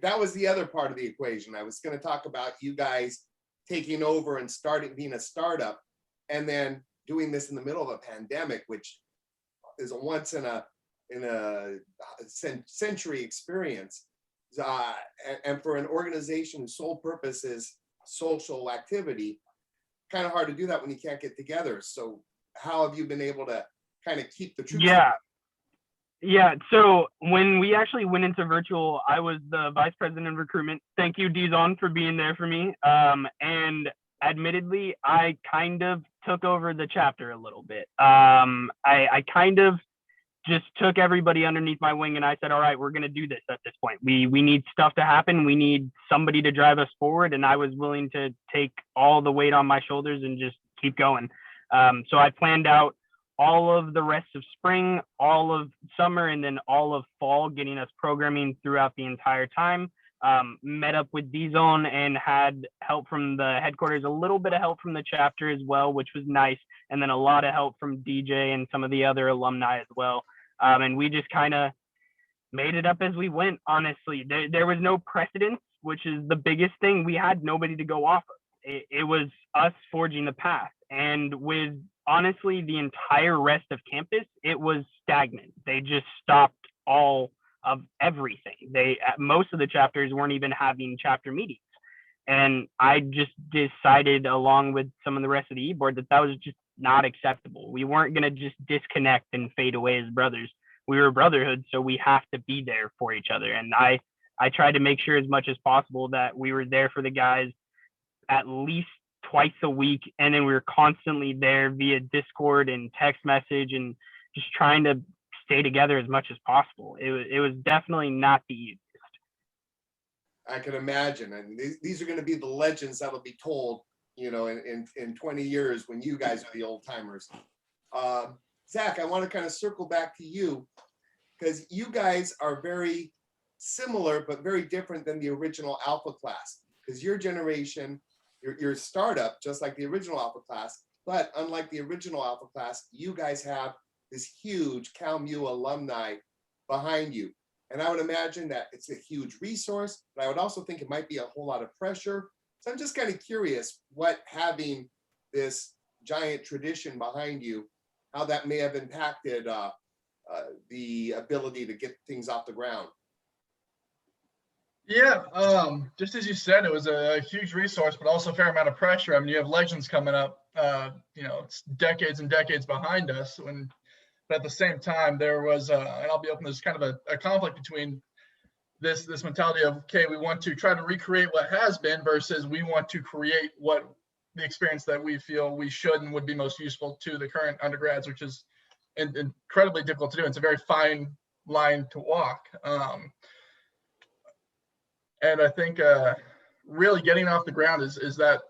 That was the other part of the equation. I was going to talk about you guys taking over and being a startup and then doing this in the middle of a pandemic, which is a once in a century experience, and for an organization whose sole purpose is social activity, kind of hard to do that when you can't get together. So how have you been able to kind of keep the troops? Yeah, so when we actually went into virtual, I was the vice president of recruitment. Thank you, Dizon, for being there for me. And admittedly, I kind of took over the chapter a little bit. I kind of just took everybody underneath my wing and I said, all right, we're going to do this at this point. We need stuff to happen. We need somebody to drive us forward. And I was willing to take all the weight on my shoulders and just keep going. So I planned out all of the rest of spring, all of summer, and then all of fall, getting us programming throughout the entire time. Met up with D-Zone and had help from the headquarters, a little bit of help from the chapter as well, which was nice. And then a lot of help from DJ and some of the other alumni as well. And we just kind of made it up as we went, honestly. There was no precedence, which is the biggest thing. We had nobody to go off of. It was us forging the path. And with, honestly, the entire rest of campus, it was stagnant. They just stopped all of everything. Most of the chapters weren't even having chapter meetings. And I just decided, along with some of the rest of the e-board, that was just not acceptable. We weren't going to just disconnect and fade away as brothers. We were a brotherhood, so we have to be there for each other. And I tried to make sure as much as possible that we were there for the guys at least twice a week. And then we were constantly there via Discord and text message and just trying to stay together as much as possible. It was definitely not the easiest. I can imagine. And these are going to be the legends that'll be told, in 20 years when you guys are the old timers. Zach, I want to kind of circle back to you because you guys are very similar, but very different than the original Alpha class. Because your generation, you're a startup, just like the original Alpha class. But unlike the original Alpha class, you guys have this huge Cal Mu alumni behind you. And I would imagine that it's a huge resource, but I would also think it might be a whole lot of pressure. So I'm just kind of curious what having this giant tradition behind you, how that may have impacted the ability to get things off the ground. Yeah, just as you said, it was a huge resource, but also a fair amount of pressure. I mean, you have legends coming up, it's decades and decades behind us. When But at the same time, there was, and I'll be open, there's kind of a conflict between this mentality of, okay, we want to try to recreate what has been versus we want to create what the experience that we feel we should and would be most useful to the current undergrads, which is incredibly difficult to do. It's a very fine line to walk. And I think really getting off the ground is that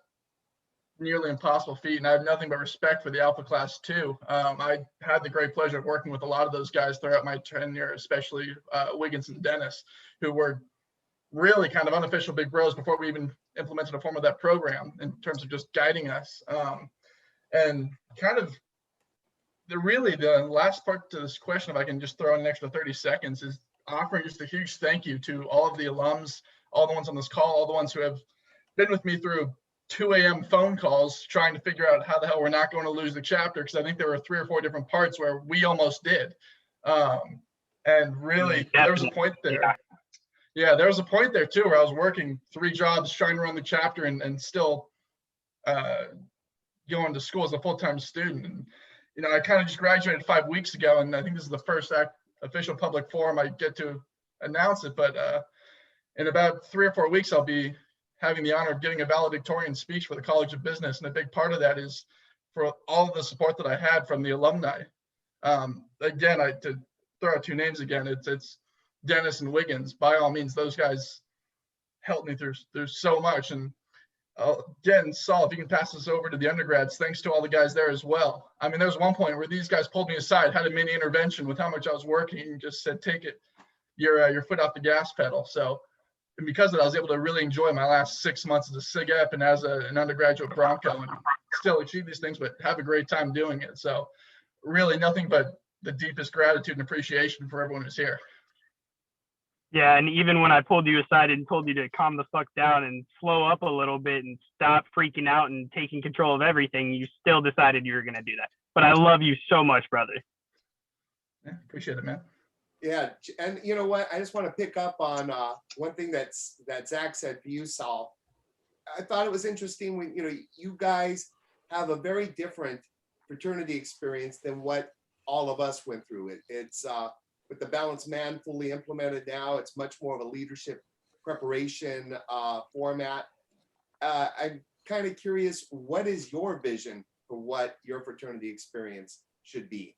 nearly impossible feat. And I have nothing but respect for the Alpha Class too. I had the great pleasure of working with a lot of those guys throughout my tenure, especially Wiggins and Dennis, who were really kind of unofficial big bros before we even implemented a form of that program in terms of just guiding us. And kind of the last part to this question, if I can just throw in an extra 30 seconds, is offering just a huge thank you to all of the alums, all the ones on this call, all the ones who have been with me through 2 a.m. phone calls trying to figure out how the hell we're not going to lose the chapter, because I think there were 3 or 4 different parts where we almost did. And really, there was a point there. Yeah, there was a point there too where I was working 3 jobs trying to run the chapter and still going to school as a full-time student. And, you know, I kind of just graduated 5 weeks ago, and I think this is the first official public forum I get to announce it. But in about 3 or 4 weeks, I'll be having the honor of giving a valedictorian speech for the College of Business. And a big part of that is for all of the support that I had from the alumni. Again, to throw out 2 names again, it's Dennis and Wiggins. By all means, those guys helped me through so much. And again, Saul, if you can pass this over to the undergrads, thanks to all the guys there as well. I mean, there was one point where these guys pulled me aside, had a mini intervention with how much I was working, and just said, take it, your foot off the gas pedal. So, and because of that, I was able to really enjoy my last 6 months as a SIG Ep and as an undergraduate Bronco, and still achieve these things, but have a great time doing it. So really nothing but the deepest gratitude and appreciation for everyone who's here. Yeah, and even when I pulled you aside and told you to calm the fuck down and slow up a little bit and stop freaking out and taking control of everything, you still decided you were going to do that. But I love you so much, brother. Yeah, appreciate it, man. Yeah, and you know what? I just want to pick up on one thing that Zach said for you, Saul. I thought it was interesting when, you know, you guys have a very different fraternity experience than what all of us went through. It's with the Balanced Man fully implemented now, it's much more of a leadership preparation format. I'm kind of curious, what is your vision for what your fraternity experience should be?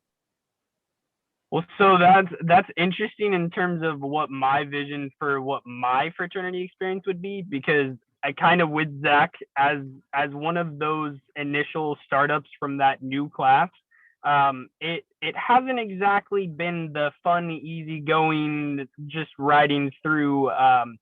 Well, so that's interesting in terms of what my vision for what my fraternity experience would be, because I kind of with Zach as one of those initial startups from that new class. It hasn't exactly been the fun, easygoing, just riding through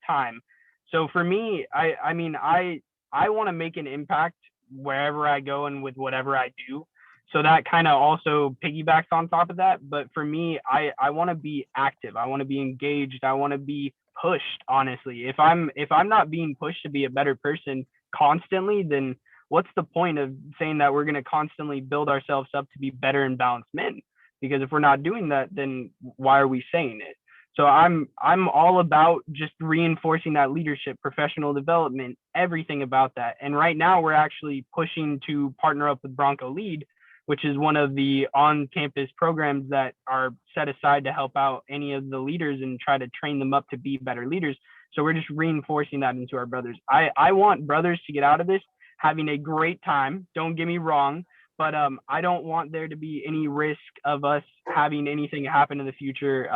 time. So for me, I mean, I want to make an impact wherever I go and with whatever I do. So that kind of also piggybacks on top of that. But for me, I want to be active. I want to be engaged. I want to be pushed, honestly. If I'm not being pushed to be a better person constantly, then what's the point of saying that we're going to constantly build ourselves up to be better and balanced men? Because if we're not doing that, then why are we saying it? So I'm all about just reinforcing that leadership, professional development, everything about that. And right now we're actually pushing to partner up with Bronco Lead, which is one of the on-campus programs that are set aside to help out any of the leaders and try to train them up to be better leaders. So we're just reinforcing that into our brothers. I want brothers to get out of this having a great time. Don't get me wrong, but I don't want there to be any risk of us having anything happen in the future.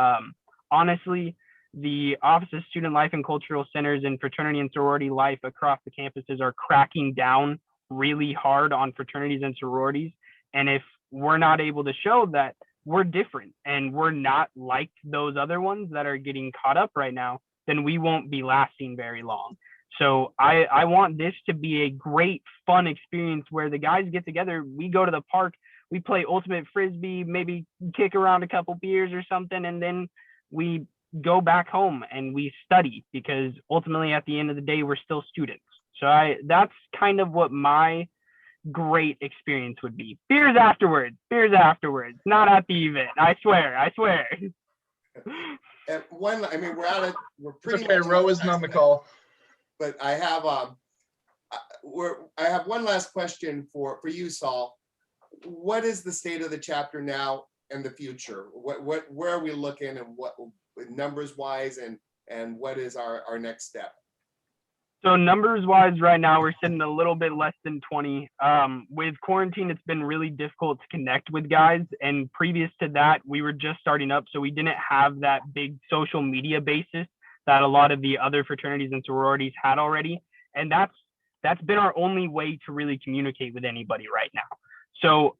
Honestly, the Office of Student Life and Cultural Centers and fraternity and sorority life across the campuses are cracking down really hard on fraternities and sororities. And if we're not able to show that we're different and we're not like those other ones that are getting caught up right now, then we won't be lasting very long. So I want this to be a great, fun experience where the guys get together, we go to the park, we play ultimate frisbee, maybe kick around a couple beers or something, and then we go back home and we study, because ultimately at the end of the day, we're still students. So that's kind of what my great experience would be. Beers afterwards, not at the event. I swear. And one, I mean, we're pretty okay, much Ro isn't on the call. But I have one last question for you, Saul. What is the state of the chapter now? and the future? Where are we looking, and what numbers wise, and what is our next step? So numbers wise, right now we're sitting a little bit less than 20. With quarantine, it's been really difficult to connect with guys. And previous to that, we were just starting up, so we didn't have that big social media basis that a lot of the other fraternities and sororities had already. And that's been our only way to really communicate with anybody right now. So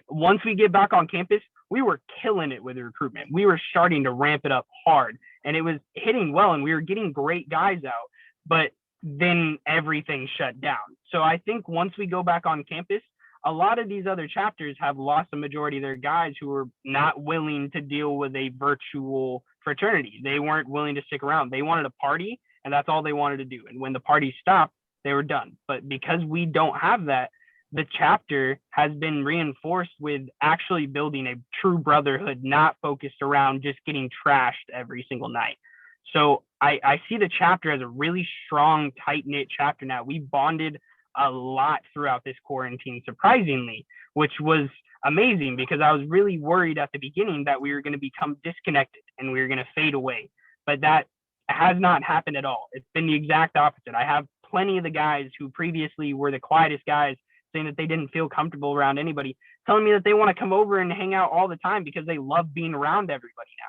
once we get back on campus, we were killing it with recruitment. We were starting to ramp it up hard, and it was hitting well, and we were getting great guys out. But then everything shut down. So I think once we go back on campus, a lot of these other chapters have lost a majority of their guys who were not willing to deal with a virtual fraternity. They weren't willing to stick around. They wanted a party, and that's all they wanted to do. And when the party stopped, they were done. But because we don't have that, the chapter has been reinforced with actually building a true brotherhood, not focused around just getting trashed every single night. So I see the chapter as a really strong, tight-knit chapter now. We bonded a lot throughout this quarantine, surprisingly, which was amazing because I was really worried at the beginning that we were going to become disconnected and we were going to fade away. But that has not happened at all. It's been the exact opposite. I have plenty of the guys who previously were the quietest guys saying that they didn't feel comfortable around anybody, telling me that they want to come over and hang out all the time because they love being around everybody now.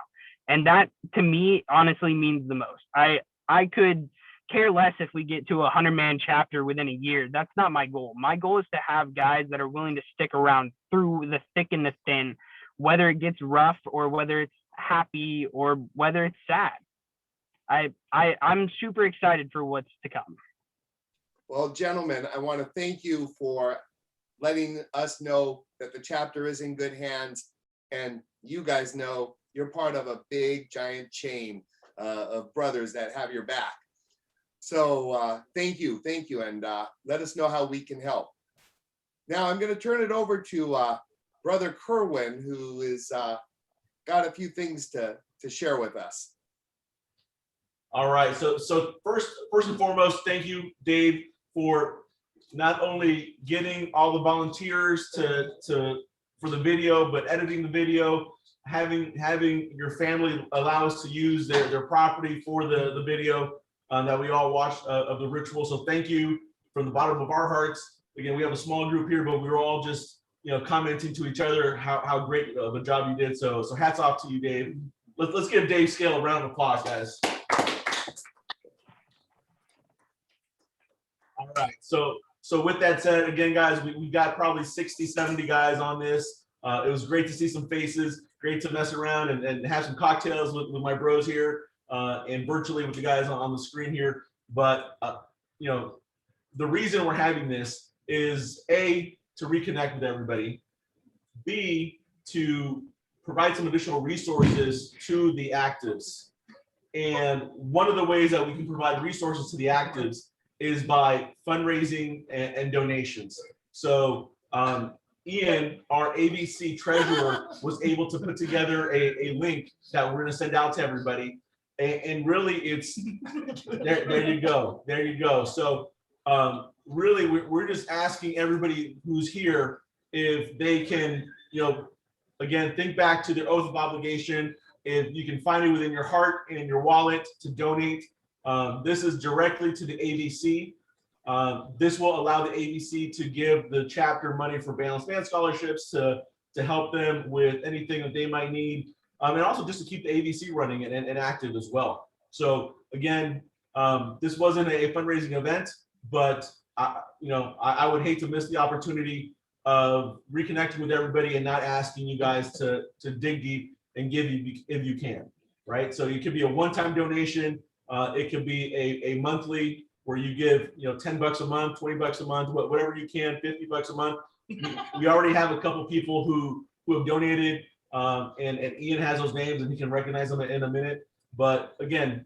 And that, to me, honestly means the most. I could care less if we get to a 100-man chapter within a year. That's not my goal. My goal is to have guys that are willing to stick around through the thick and the thin, whether it gets rough or whether it's happy or whether it's sad. I'm super excited for what's to come. Well, gentlemen, I want to thank you for letting us know that the chapter is in good hands, and you guys know you're part of a big, giant chain of brothers that have your back. So thank you, and let us know how we can help. Now I'm going to turn it over to Brother Kerwin, who is got a few things to share with us. All right, so first and foremost, thank you, Dave, for not only getting all the volunteers for the video, but editing the video, having your family allow us to use their property for the video that we all watched of the ritual. So thank you from the bottom of our hearts. Again, we have a small group here, but we were all just commenting to each other how great of a job you did. So hats off to you, Dave. Let's give Dave Scale a round of applause, guys. All right, so with that said, again, guys, we got probably 60, 70 guys on this. It was great to see some faces, great to mess around and have some cocktails with my bros here and virtually with the guys on the screen here. But, the reason we're having this is A, to reconnect with everybody, B, to provide some additional resources to the actives. And one of the ways that we can provide resources to the actives is by fundraising and donations. So Ian, our ABC treasurer, was able to put together a link that we're gonna send out to everybody. And really it's, there you go. So really we're just asking everybody who's here if they can, again, think back to their oath of obligation. If you can find it within your heart and in your wallet to donate. This is directly to the ABC. This will allow the ABC to give the chapter money for balanced man scholarships to help them with anything that they might need, and also just to keep the ABC running and active as well. So again, this wasn't a fundraising event, but I would hate to miss the opportunity of reconnecting with everybody and not asking you guys to dig deep and give if you can, right? So it could be a one-time donation. It could be a monthly where you give, $10 a month, $20 a month, whatever you can, $50 a month. We already have a couple people who have donated, and Ian has those names and he can recognize them in a minute. But again,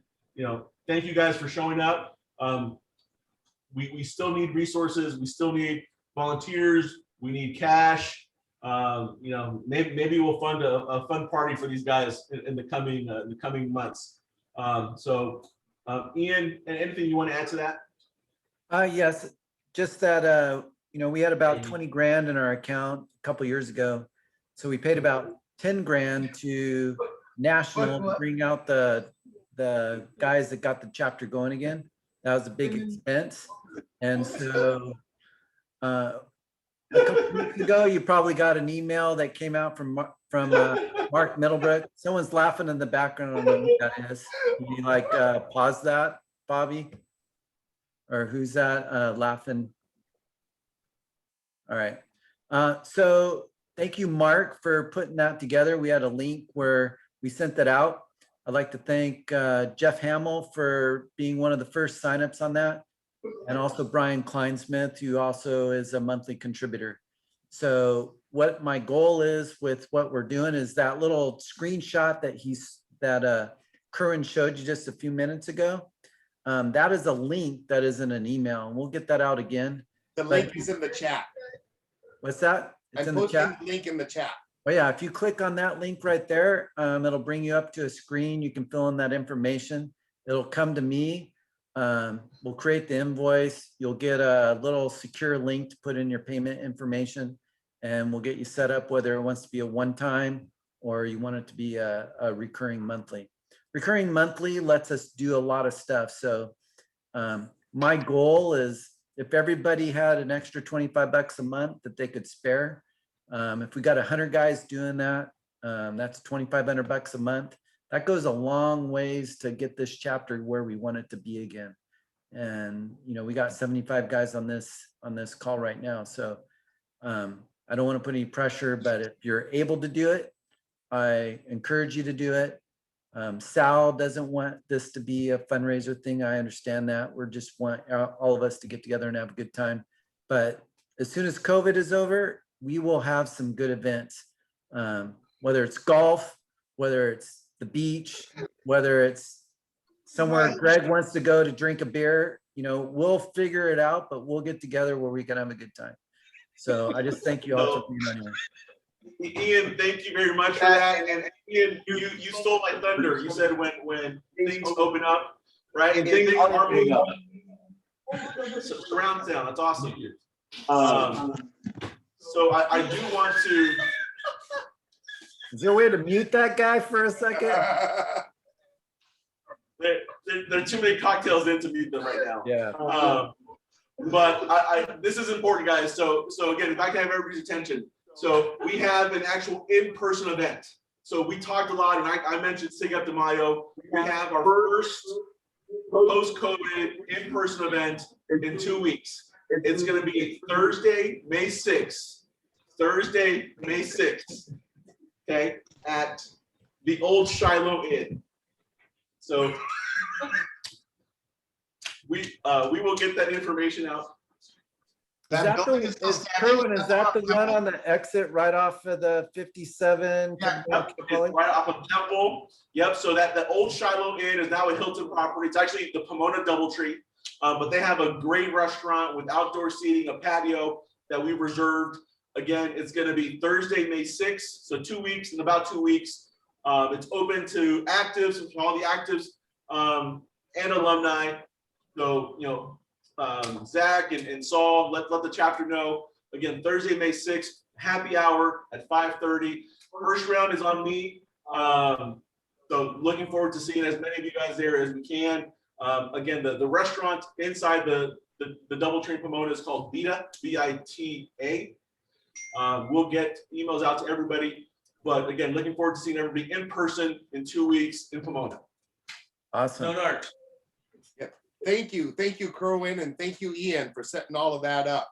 thank you guys for showing up. We still need resources. We still need volunteers. We need cash. Maybe we'll fund a fun party for these guys in the coming months. Ian, anything you want to add to that? Yes, just that, we had about 20 grand in our account a couple years ago. So we paid about 10 grand to national to bring out the guys that got the chapter going again. That was a big expense. And so a couple weeks ago, you probably got an email that came out from Mark Middlebrook. Someone's laughing in the background. I don't know who that is. Can you like pause that, Bobby? Or who's that laughing? All right. So thank you, Mark, for putting that together. We had a link where we sent that out. I'd like to thank Jeff Hamill for being one of the first signups on that, and also Brian Kleinsmith, who also is a monthly contributor. So what my goal is with what we're doing is that little screenshot that Kerwin showed you just a few minutes ago. That is a link that is in an email, and we'll get that out again. The link is in the chat. What's that? It's I'm in the posting chat. the link in the chat. Oh yeah, if you click on that link right there, it'll bring you up to a screen. You can fill in that information. It'll come to me. We'll create the invoice. You'll get a little secure link to put in your payment information, and we'll get you set up whether it wants to be a one-time or you want it to be a recurring monthly. Recurring monthly lets us do a lot of stuff. So my goal is if everybody had an extra 25 bucks a month that they could spare, if we got 100 guys doing that, that's 2,500 bucks a month. That goes a long ways to get this chapter where we want it to be again. And you know, we got 75 guys on this call right now. So I don't want to put any pressure, but if you're able to do it, I encourage you to do it. Sal doesn't want this to be a fundraiser thing. I understand that. We're just want all of us to get together and have a good time. But as soon as COVID is over, we will have some good events, whether it's golf, whether it's the beach, whether it's somewhere Greg wants to go to drink a beer. You know, we'll figure it out, but we'll get together where we can have a good time. So I just thank you all for being on here. Ian, thank you very much for that. And Ian, you stole my thunder. You said when things open up, right? And things are moving up. Around town, that's awesome. So I do want to. Is there a way to mute that guy for a second? There are too many cocktails in to mute them right now. Yeah. But this is important, guys. So again, if I can have everybody's attention. So we have an actual in-person event. So we talked a lot, and I mentioned SIGEP de Mayo. We have our first post-COVID in-person event in 2 weeks. It's going to be Thursday, May 6th. Thursday, May 6th. Okay, at the old Shiloh Inn. So we will get that information out. Is that the one on the exit right off of the 57? Yep, it's right off of Temple. Yep. So that old Shiloh Inn is now a Hilton property. It's actually the Pomona DoubleTree, but they have a great restaurant with outdoor seating, a patio that we reserved. Again, it's going to be Thursday, May 6th. So 2 weeks, in about 2 weeks. It's open to actives, all the actives and alumni. So, you know, Zach and Saul, let the chapter know. Again, Thursday, May 6th, happy hour at 5:30. First round is on me. So looking forward to seeing as many of you guys there as we can. Again, the restaurant inside the DoubleTree Pomona is called Vita, V-I-T-A. We'll get emails out to everybody. But again, looking forward to seeing everybody in person in 2 weeks in Pomona. Awesome. Thank you, Kerwin, and thank you, Ian, for setting all of that up.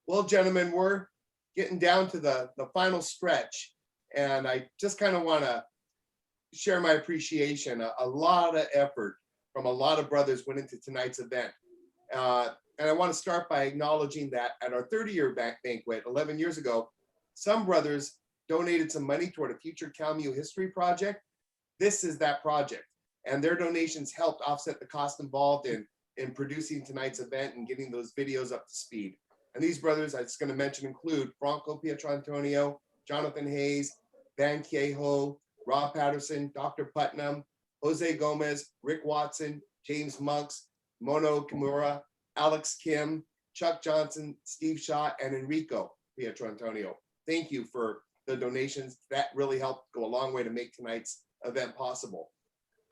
Well, gentlemen, we're getting down to the final stretch, and I just kind of want to share my appreciation. A lot of effort from a lot of brothers went into tonight's event. And I want to start by acknowledging that at our 30-year banquet 11 years ago, some brothers donated some money toward a future CalMU history project. This is that project. And their donations helped offset the cost involved in producing tonight's event and getting those videos up to speed. And these brothers I was going to mention include Franco Pietrantonio, Jonathan Hayes, Van Quejo, Rob Patterson, Dr. Putnam, Jose Gomez, Rick Watson, James Monks, Mono Kimura, Alex Kim, Chuck Johnson, Steve Shaw, and Enrico Pietrantonio. Thank you for the donations. That really helped go a long way to make tonight's event possible.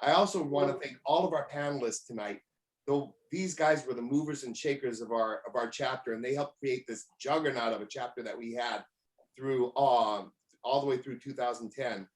I also want to thank all of our panelists tonight. Though these guys were the movers and shakers of our chapter, and they helped create this juggernaut of a chapter that we had through all the way through 2010.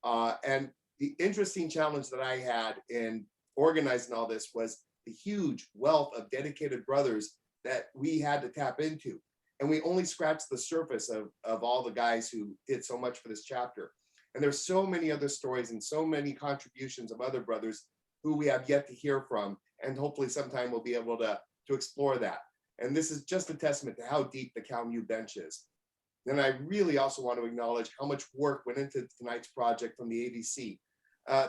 And the interesting challenge that I had in organizing all this was the huge wealth of dedicated brothers that we had to tap into. And we only scratched the surface of all the guys who did so much for this chapter. And there's so many other stories and so many contributions of other brothers who we have yet to hear from. And hopefully sometime we'll be able to explore that. And this is just a testament to how deep the Cal Mu bench is. Then I really also want to acknowledge how much work went into tonight's project from the AVC.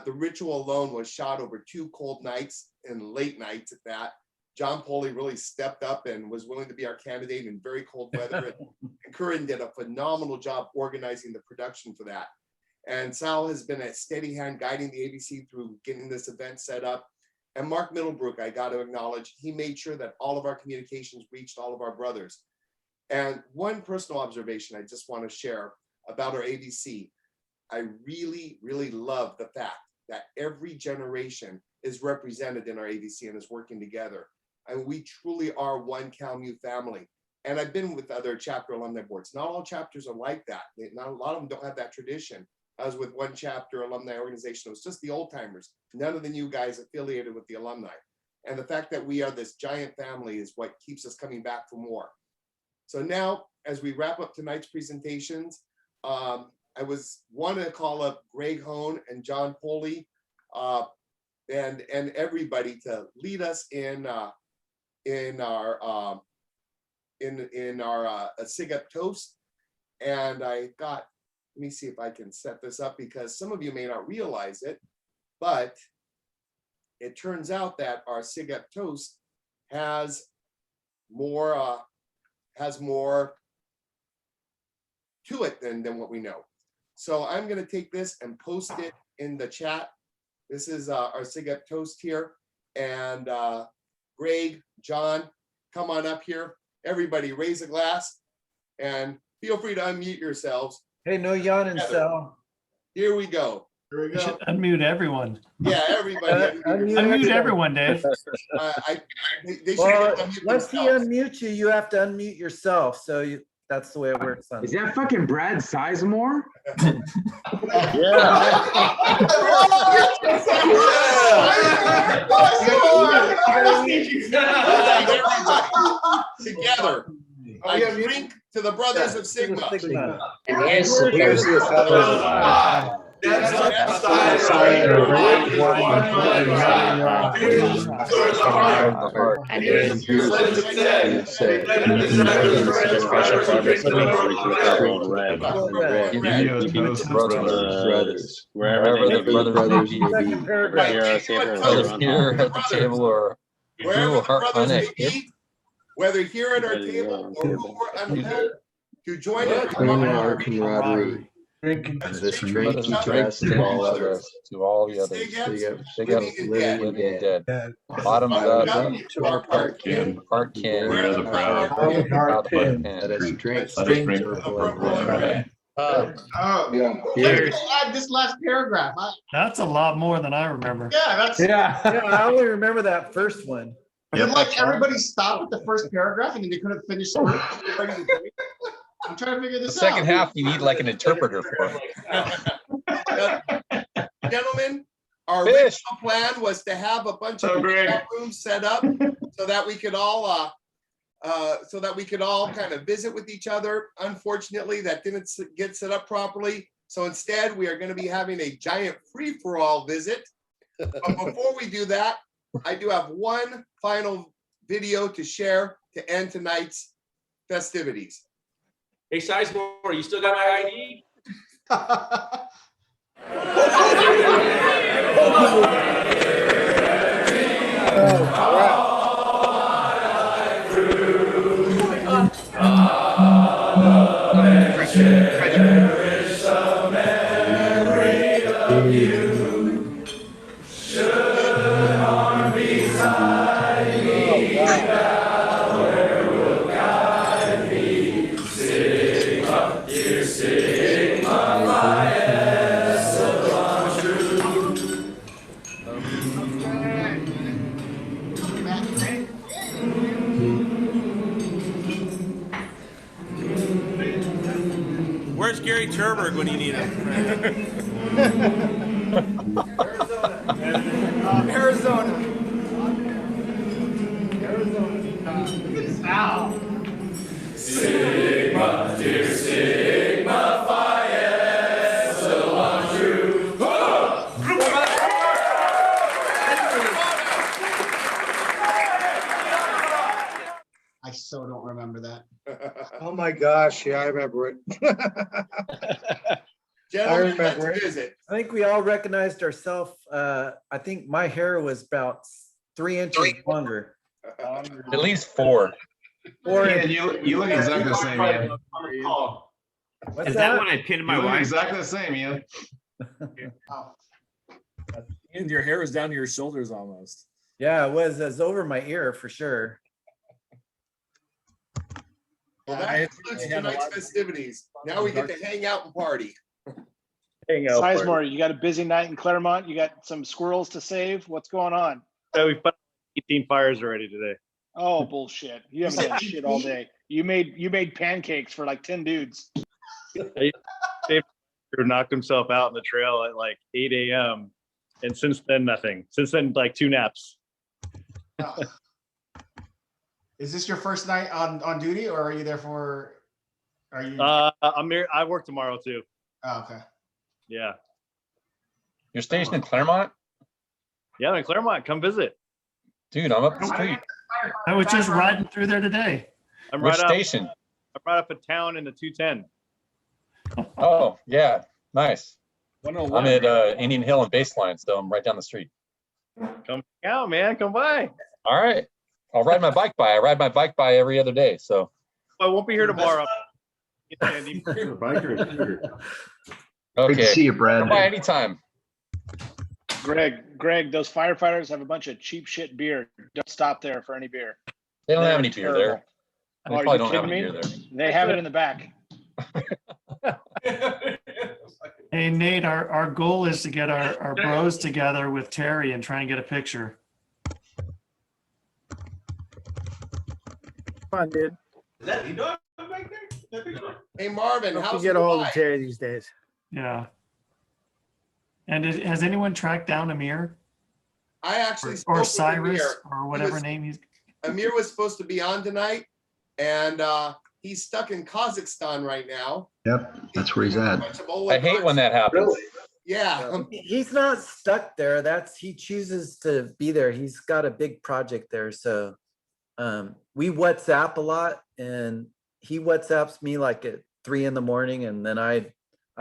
The ritual alone was shot over 2 cold nights and late nights at that. John Poly really stepped up and was willing to be our candidate in very cold weather. And Curran did a phenomenal job organizing the production for that. And Sal has been a steady hand guiding the ABC through getting this event set up. And Mark Middlebrook, I got to acknowledge, he made sure that all of our communications reached all of our brothers. And one personal observation I just want to share about our ABC. I really, really love the fact that every generation is represented in our ABC and is working together. And we truly are one Cal Mu family. And I've been with other chapter alumni boards. Not all chapters are like that. Not a lot of them don't have that tradition. I was with one chapter alumni organization. It was just the old timers, none of the new guys affiliated with the alumni. And the fact that we are this giant family is what keeps us coming back for more. So now, as we wrap up tonight's presentations, I wanted to call up Greg Hone and John Poly and everybody to lead us in our SIGEP toast. And I thought, let me see if I can set this up because some of you may not realize it, but it turns out that our SIGEP toast has more to it than what we know. So I'm going to take this and post it in the chat. This is our SIGEP toast here. And Greg, John, come on up here. Everybody raise a glass and feel free to unmute yourselves. Hey, no yawning, Sal. Here we go. Here we go. You should unmute everyone. Yeah, everybody. Unmute everyone, Dave. Once he unmutes you, you have to unmute yourself. So that's the way it works. Is that fucking Brad Sizemore? Together. I drink to the brothers of Sigma. And here's wherever the brothers may be, here at the table or whether here at our table or over unheld, to join our camaraderie. And this drink contrasts to all others, to all the others. SIGEP living and dead. Bottoms up to our part can. Part can. Where the proud can. Let us drink to the Cheers. Add this last paragraph. That's a lot more than I remember. Yeah, that's I only remember that first one. Like everybody stopped at the first paragraph and then they couldn't finish the I'm trying to figure this the out. second half you need like an interpreter for. Gentlemen, our original plan was to have a bunch of chat rooms set up so that we could all kind of visit with each other. Unfortunately, that didn't get set up properly. So instead, we are going to be having a giant free-for-all visit. But before we do that, I do have one final video to share to end tonight's festivities. Hey, Sizemore, you still got my ID? Sing Turberg when you need him. Arizona. Ow. Sigma, dear Sigma, Phi Epsilon, true. I so don't remember that. Oh my gosh, yeah, I remember it. Gentlemen, let's remember it. visit. I think we all recognized ourselves. I think my hair was about 3 inches longer. At least 4. Yeah, you look exactly the same, Ian. What's Is that when I pinned my wife? Exactly the same, Ian. And your hair was down to your shoulders almost. Yeah, it was over my ear for sure. Well, that concludes tonight's festivities. Now we get to hang out and party. Sizemore, you got a busy night in Claremont? You got some squirrels to save? What's going on? So we put 18 fires already today. Oh, bullshit. You haven't done shit all day. You made pancakes for like 10 dudes. Dave knocked himself out in the trail at like 8 a.m. And since then, nothing. Since then, like 2 naps. Is this your first night on duty, or are you there for? Are you? I'm here. I work tomorrow too. Oh, okay. Yeah. You're stationed in Claremont? Yeah, I'm in Claremont. Come visit. Dude, I'm up the street. I was just riding through there today. I'm Which right station? I'm right up in town in the 210. Oh, yeah. Nice. 101. I'm at Indian Hill and Baseline, so I'm right down the street. Come out, man. Come by. All right. I'll ride my bike by. I ride my bike by every other day. So I won't be here tomorrow. okay. Great to see you, Brad. Come by anytime. Greg, those firefighters have a bunch of cheap shit beer. Don't stop there for any beer. They don't They're have any beer terrible. there. They Are probably you don't have kidding any me? beer there. They have it in the back. Hey, Nate, our goal is to get our bros together with Terry and try and get a picture. Come on, dude. Is that you know back there? Hey Marvin, Hope you how's get a hold of Hawaii? Terry these days. Yeah. And has anyone tracked down Amir I actually or spoke with Cyrus Amir. or He whatever was- name he's? Amir was supposed to be on tonight, and he's stuck in Kazakhstan right now. Yep, that's where he's at. I hate when that happens. Yeah. He's not stuck there. He chooses to be there. He's got a big project there. So we WhatsApp a lot, and he WhatsApps me like at 3 a.m, and then I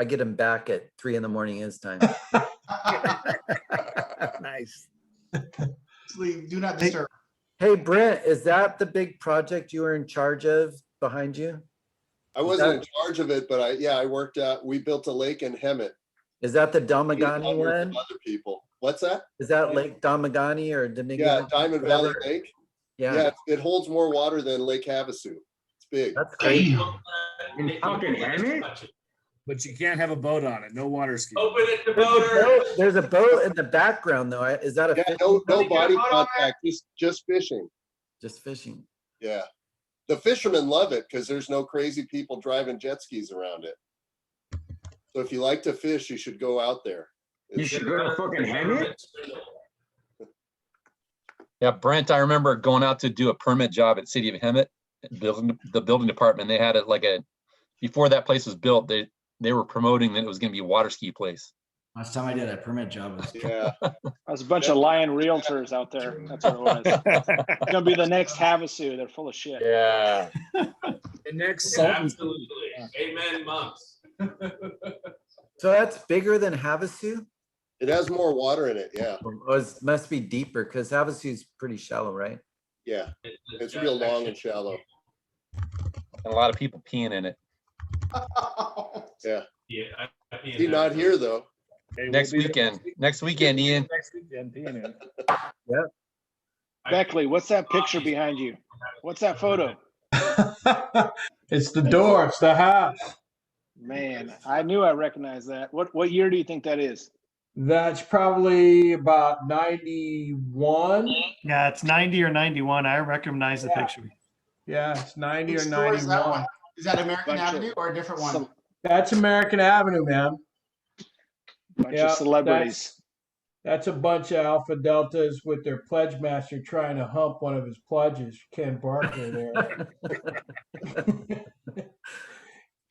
get him back at 3 a.m. his time. Nice. Do not disturb. Hey Brent, is that the big project you were in charge of behind you? I wasn't in charge of it, but I worked out, we built a lake in Hemet. Is that the Damagani one? Other people. What's that? Is that Lake Damagani or Damigani? Yeah, Diamond Valley whatever? Lake. Yeah. It holds more water than Lake Havasu. It's big. That's crazy. In fucking Hemet? But you can't have a boat on it. No water ski. Open it to voters. There's a boat in the background though. Is that a Yeah, fishing no boat? body contact, just fishing. Just fishing. Yeah. The fishermen love it because there's no crazy people driving jet skis around it. So if you like to fish, you should go out there. You should go to fucking Hemet? Yeah, Brent, I remember going out to do a permit job at City of Hemet, the building department. They had it like before that place was built, they were promoting that it was going to be a water ski place. Last time I did a permit job was Yeah. That was a bunch of lion realtors out there. That's what it was. It's gonna be the next Havasu. They're full of shit. Yeah. The next Absolutely. Amen, monks. So that's bigger than Havasu? It has more water in it. Yeah. Oh, it must be deeper because Havasu is pretty shallow, right? Yeah. It's real long and shallow. And a lot of people peeing in it. Yeah. Yeah. He's not here though. Hey, Next weekend, Ian. Next weekend, peeing in. Yep. Beckley, what's that picture behind you? What's that photo? It's the door, it's the house. Man, I knew I recognized that. What year do you think that is? That's probably about 91. Yeah, it's 90 or 91. I recognize the picture. Yeah, it's 90 Which or store is that 91. one? Is that American Bunch of- Avenue or a different one? That's American Avenue, man. Bunch Yeah, of celebrities. That's a bunch of Alpha Deltas with their pledge master trying to hump one of his pledges, Ken Barker there.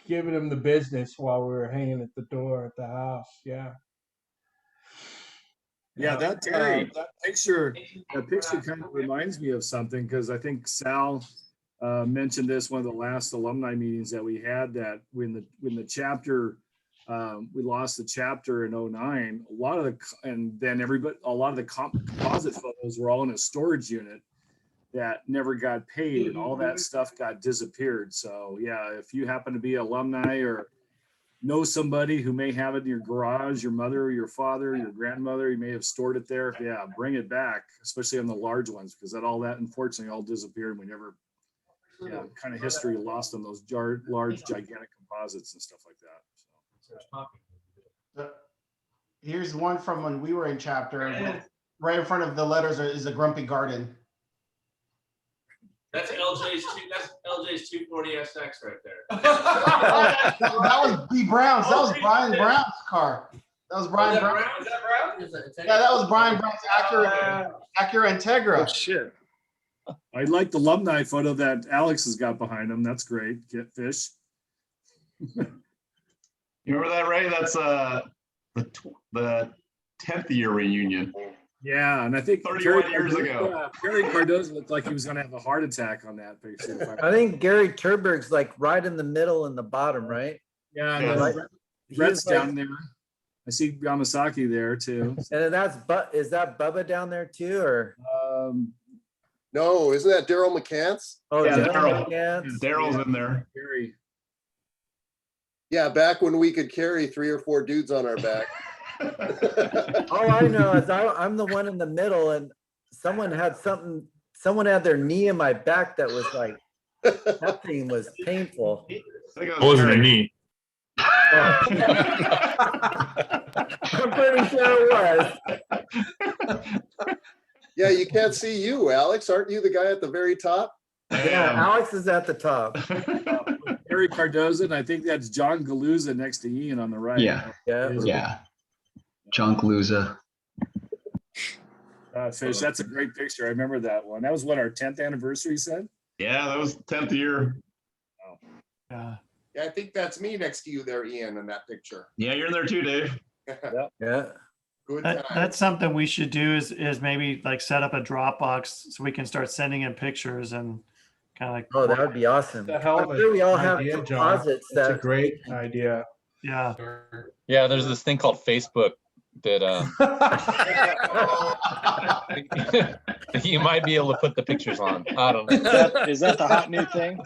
Giving him the business while we were hanging at the door at the house. Yeah. Yeah, that picture kind of reminds me of something, because I think Sal mentioned this one of the last alumni meetings that we had, that when the chapter we lost the chapter in 09, a lot of the composite photos were all in a storage unit that never got paid, and all that stuff got disappeared. So yeah, if you happen to be alumni or know somebody who may have it in your garage, your mother, your father, your grandmother, you may have stored it there. Yeah, bring it back, especially on the large ones, because all that unfortunately all disappeared. We never, kind of history lost on those large, gigantic composites and stuff like that. So, here's one from when we were in chapter. Right in front of the letters is a grumpy garden. That's LJ's 240 SX right there. That was B. Brown's. That was Brian Brown's car. That was Brian Brown. Is that Brown? Yeah, that was Brian Brown's Acura Integra. Oh shit! I like the alumni photo that Alex has got behind him. That's great. Get fish. You remember that, Ray? That's the 10th year reunion. Yeah, and I think 31 years ago. Gary Cardozo looked like he was going to have a heart attack on that picture. I think Gary Turberg's like right in the middle in the bottom, right? Yeah, Right. Brett's He's like- down there. I see Yamasaki there too. And is that Bubba down there too, or? No, isn't that Daryl McCants? Oh, Yeah, Daryl. Daryl's in there. Gary. Yeah, back when we could carry 3 or 4 dudes on our back. All I know is I'm the one in the middle, and someone had their knee in my back that was like, that thing was painful. It wasn't a knee. I'm pretty sure it was. Yeah, you can't see you, Alex. Aren't you the guy at the very top? Yeah, Alex is at the top. Gary Cardozo, and I think that's John Galuzza next to Ian on the right. Yeah. John Galuzza. Fish, that's a great picture. I remember that one. That was what, our 10th anniversary said? Yeah, that was 10th year. Yeah. Yeah, I think that's me next to you there, Ian, in that picture. Yeah, you're in there too, Dave. Yeah. Good time. That's something we should do is maybe like set up a Dropbox so we can start sending in pictures and kind of like. Oh, that would be awesome. The hell I'm of a sure we all have idea, John. deposits That's a that. great idea. Yeah. Yeah, there's this thing called Facebook that you might be able to put the pictures on. I don't know. Is that the hot new thing?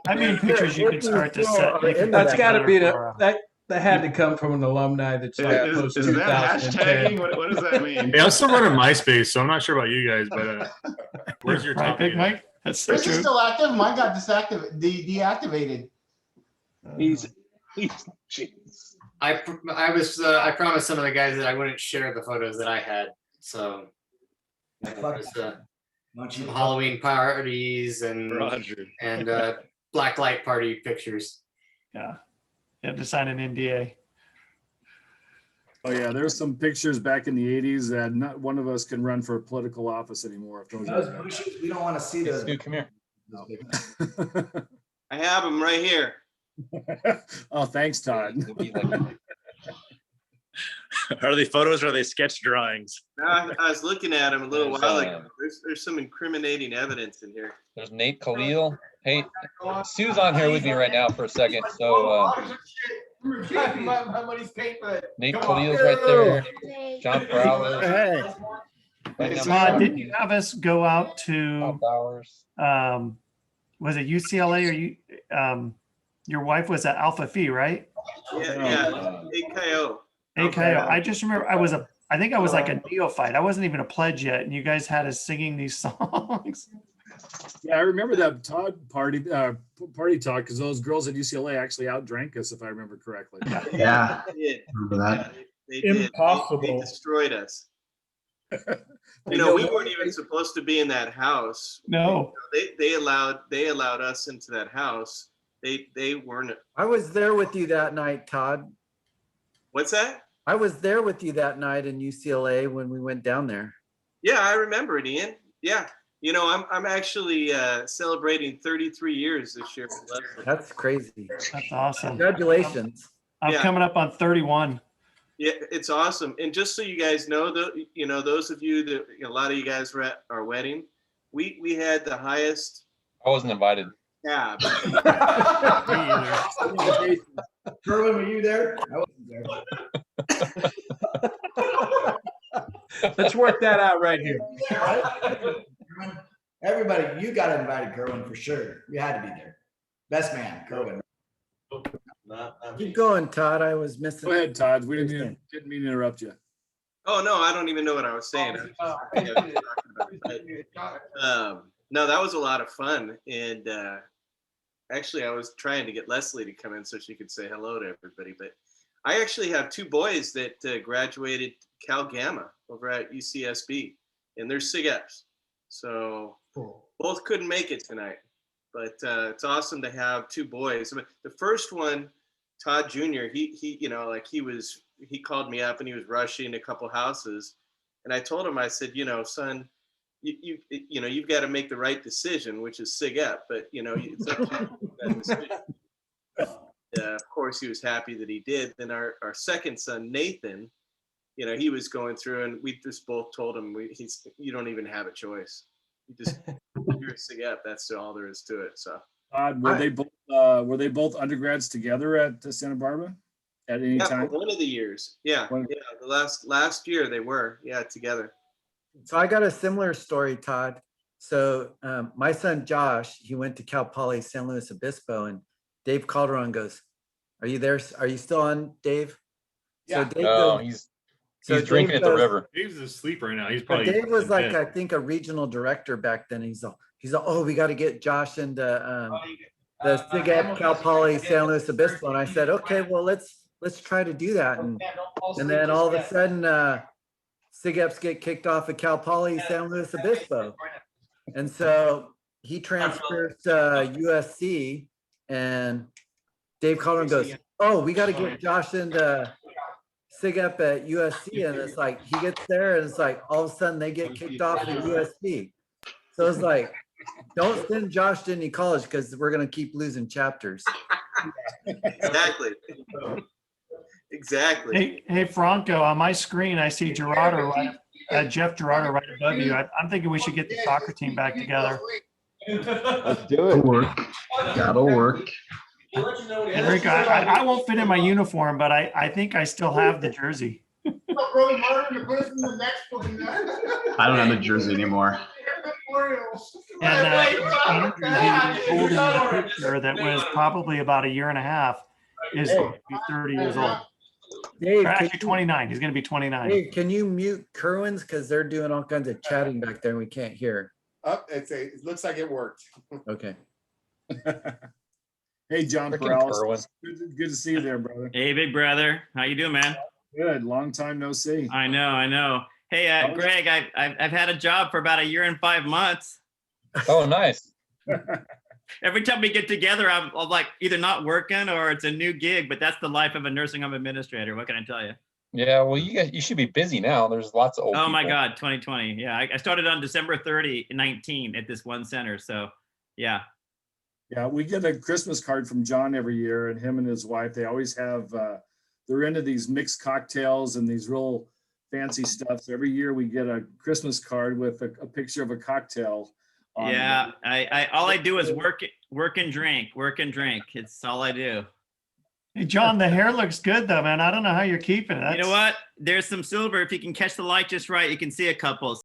I mean, pictures you can start to set. That's got to be that had to come from an alumni that's like Is post that 2010. hashtagging? What does that mean? Yeah, I'm still running MySpace, so I'm not sure about you guys, but where's your Right, top? Big Mike? That's so This is true. still active. Mine got deactivated. I promised some of the guys that I wouldn't share the photos that I had. So there was, some Halloween parties and black light party pictures. Yeah. You have to sign an NDA. Oh yeah, there's some pictures back in the 80s that not one of us can run for a political office anymore. If those We don't want to see those. Dude, come here. I have them right here. Oh, thanks, Todd. Are they photos or are they sketch drawings? No, I was looking at them a little There's, while ago. There's some incriminating evidence in here. There's Nate Khalil. Hey, Sue's on here with me right now for a second. So My money's paid for it. Nate Khalil's right there. John Fowler. Hey. Didn't you have us go out to was it UCLA or you your wife was at Alpha Phi, right? Yeah, AKO. AKO. I just remember I think I was like a neophyte. I wasn't even a pledge yet, and you guys had us singing these songs. Yeah, I remember that Todd party talk because those girls at UCLA actually outdrank us, if I remember correctly. Yeah. They did. Remember that? They did. Impossible. They destroyed us. We weren't even supposed to be in that house. No. They allowed us into that house, They weren't. I was there with you that night, Todd. What's that? I was there with you that night in UCLA when we went down there. Yeah, I remember it, Ian. Yeah. You know, I'm actually celebrating 33 years this year. That's crazy. That's awesome. Congratulations. I'm Yeah. coming up on 31. Yeah, it's awesome. And just so you guys know, you know, those of you that, a lot of you guys were at our wedding, we had the highest I wasn't invited. cab. Kerwin, were you there? I wasn't there. Let's work that out right here. Everybody, you got invited, Kerwin, for sure. You had to be there. Best man, Kerwin. Keep going, Todd. I was missing. Go ahead, Todd. We didn't mean to interrupt you. Oh no, I don't even know what I was saying. No, that was a lot of fun, and actually, I was trying to get Leslie to come in so she could say hello to everybody. But I actually have two boys that graduated Cal Gamma over at UCSB, and they're SIG-Eps. So both couldn't make it tonight, but it's awesome to have two boys. I mean, the first one, Todd Jr., he you know, like he called me up and he was rushing a couple houses, and I told him, I said, you know, son, you know, you've got to make the right decision, which is SIG-Ep, but you know, it's up to you that decision. Of course, he was happy that he did. Then our second son, Nathan, you know, he was going through, and we just both told him, you don't even have a choice. You just, you're a SIG-Ep. That's all there is to it. So, were they both undergrads together at Santa Barbara at any time? One of the years, yeah, the last year they were, together. So I got a similar story, Todd. So my son Josh, he went to Cal Poly San Luis Obispo, and Dave Calderon goes, "Are you there? Are you still on, Dave?" Yeah. So Dave No, goes, he's drinking at the river. Dave's asleep right now. He's probably. Dave was in like, bed. I think, a regional director back then. He's all, oh, we got to get Josh into the SIG-Ep Cal Poly San Luis Obispo. And I said, okay, well, let's try to do that. And then all of a sudden, SIG-Eps get kicked off at Cal Poly San Luis Obispo. And so he transfers to USC, and Dave Calderon goes, oh, we got to get Josh into SIG-Ep at USC. And it's like, he gets there and it's like, all of a sudden they get kicked off at USC. So it's like, don't send Josh to any college because we're going to keep losing chapters. Exactly. Hey, Franco, on my screen, I see Gerardo, Jeff Gerardo right above you. I'm thinking we should get the soccer team back together. Let's do it. That'll work. Enrico, I won't fit in my uniform, but I think I still have the jersey. I don't have the jersey anymore. And Andrew, who was holding the picture that was probably about a year and a half, is going to be 30 years old. Dave, actually 29. He's going to be 29. Hey, can you mute Kerwin's? Because they're doing all kinds of chatting back there and we can't hear. Oh, it looks like it worked. Okay. Hey, John Perales. Good to see you there, brother. Hey, big brother. How you doing, man? Good. Long time no see. I know. Hey, Greg, I've had a job for about a year and 5 months. Oh, nice. Every time we get together, I'm like either not working or it's a new gig, but that's the life of a nursing home administrator. What can I tell you? Yeah, well, you should be busy now. There's lots of old Oh my people. God, 2020. Yeah, I started on December 30, 19 at this one center. So, yeah. Yeah, we get a Christmas card from John every year, and him and his wife, they always have, they're into these mixed cocktails and these real fancy stuff. So every year we get a Christmas card with a picture of a cocktail. Yeah, I all I do is work and drink. It's all I do. Hey, John, the hair looks good though, man. I don't know how you're keeping it. You know what? There's some silver. If you can catch the light just right, you can see a couple.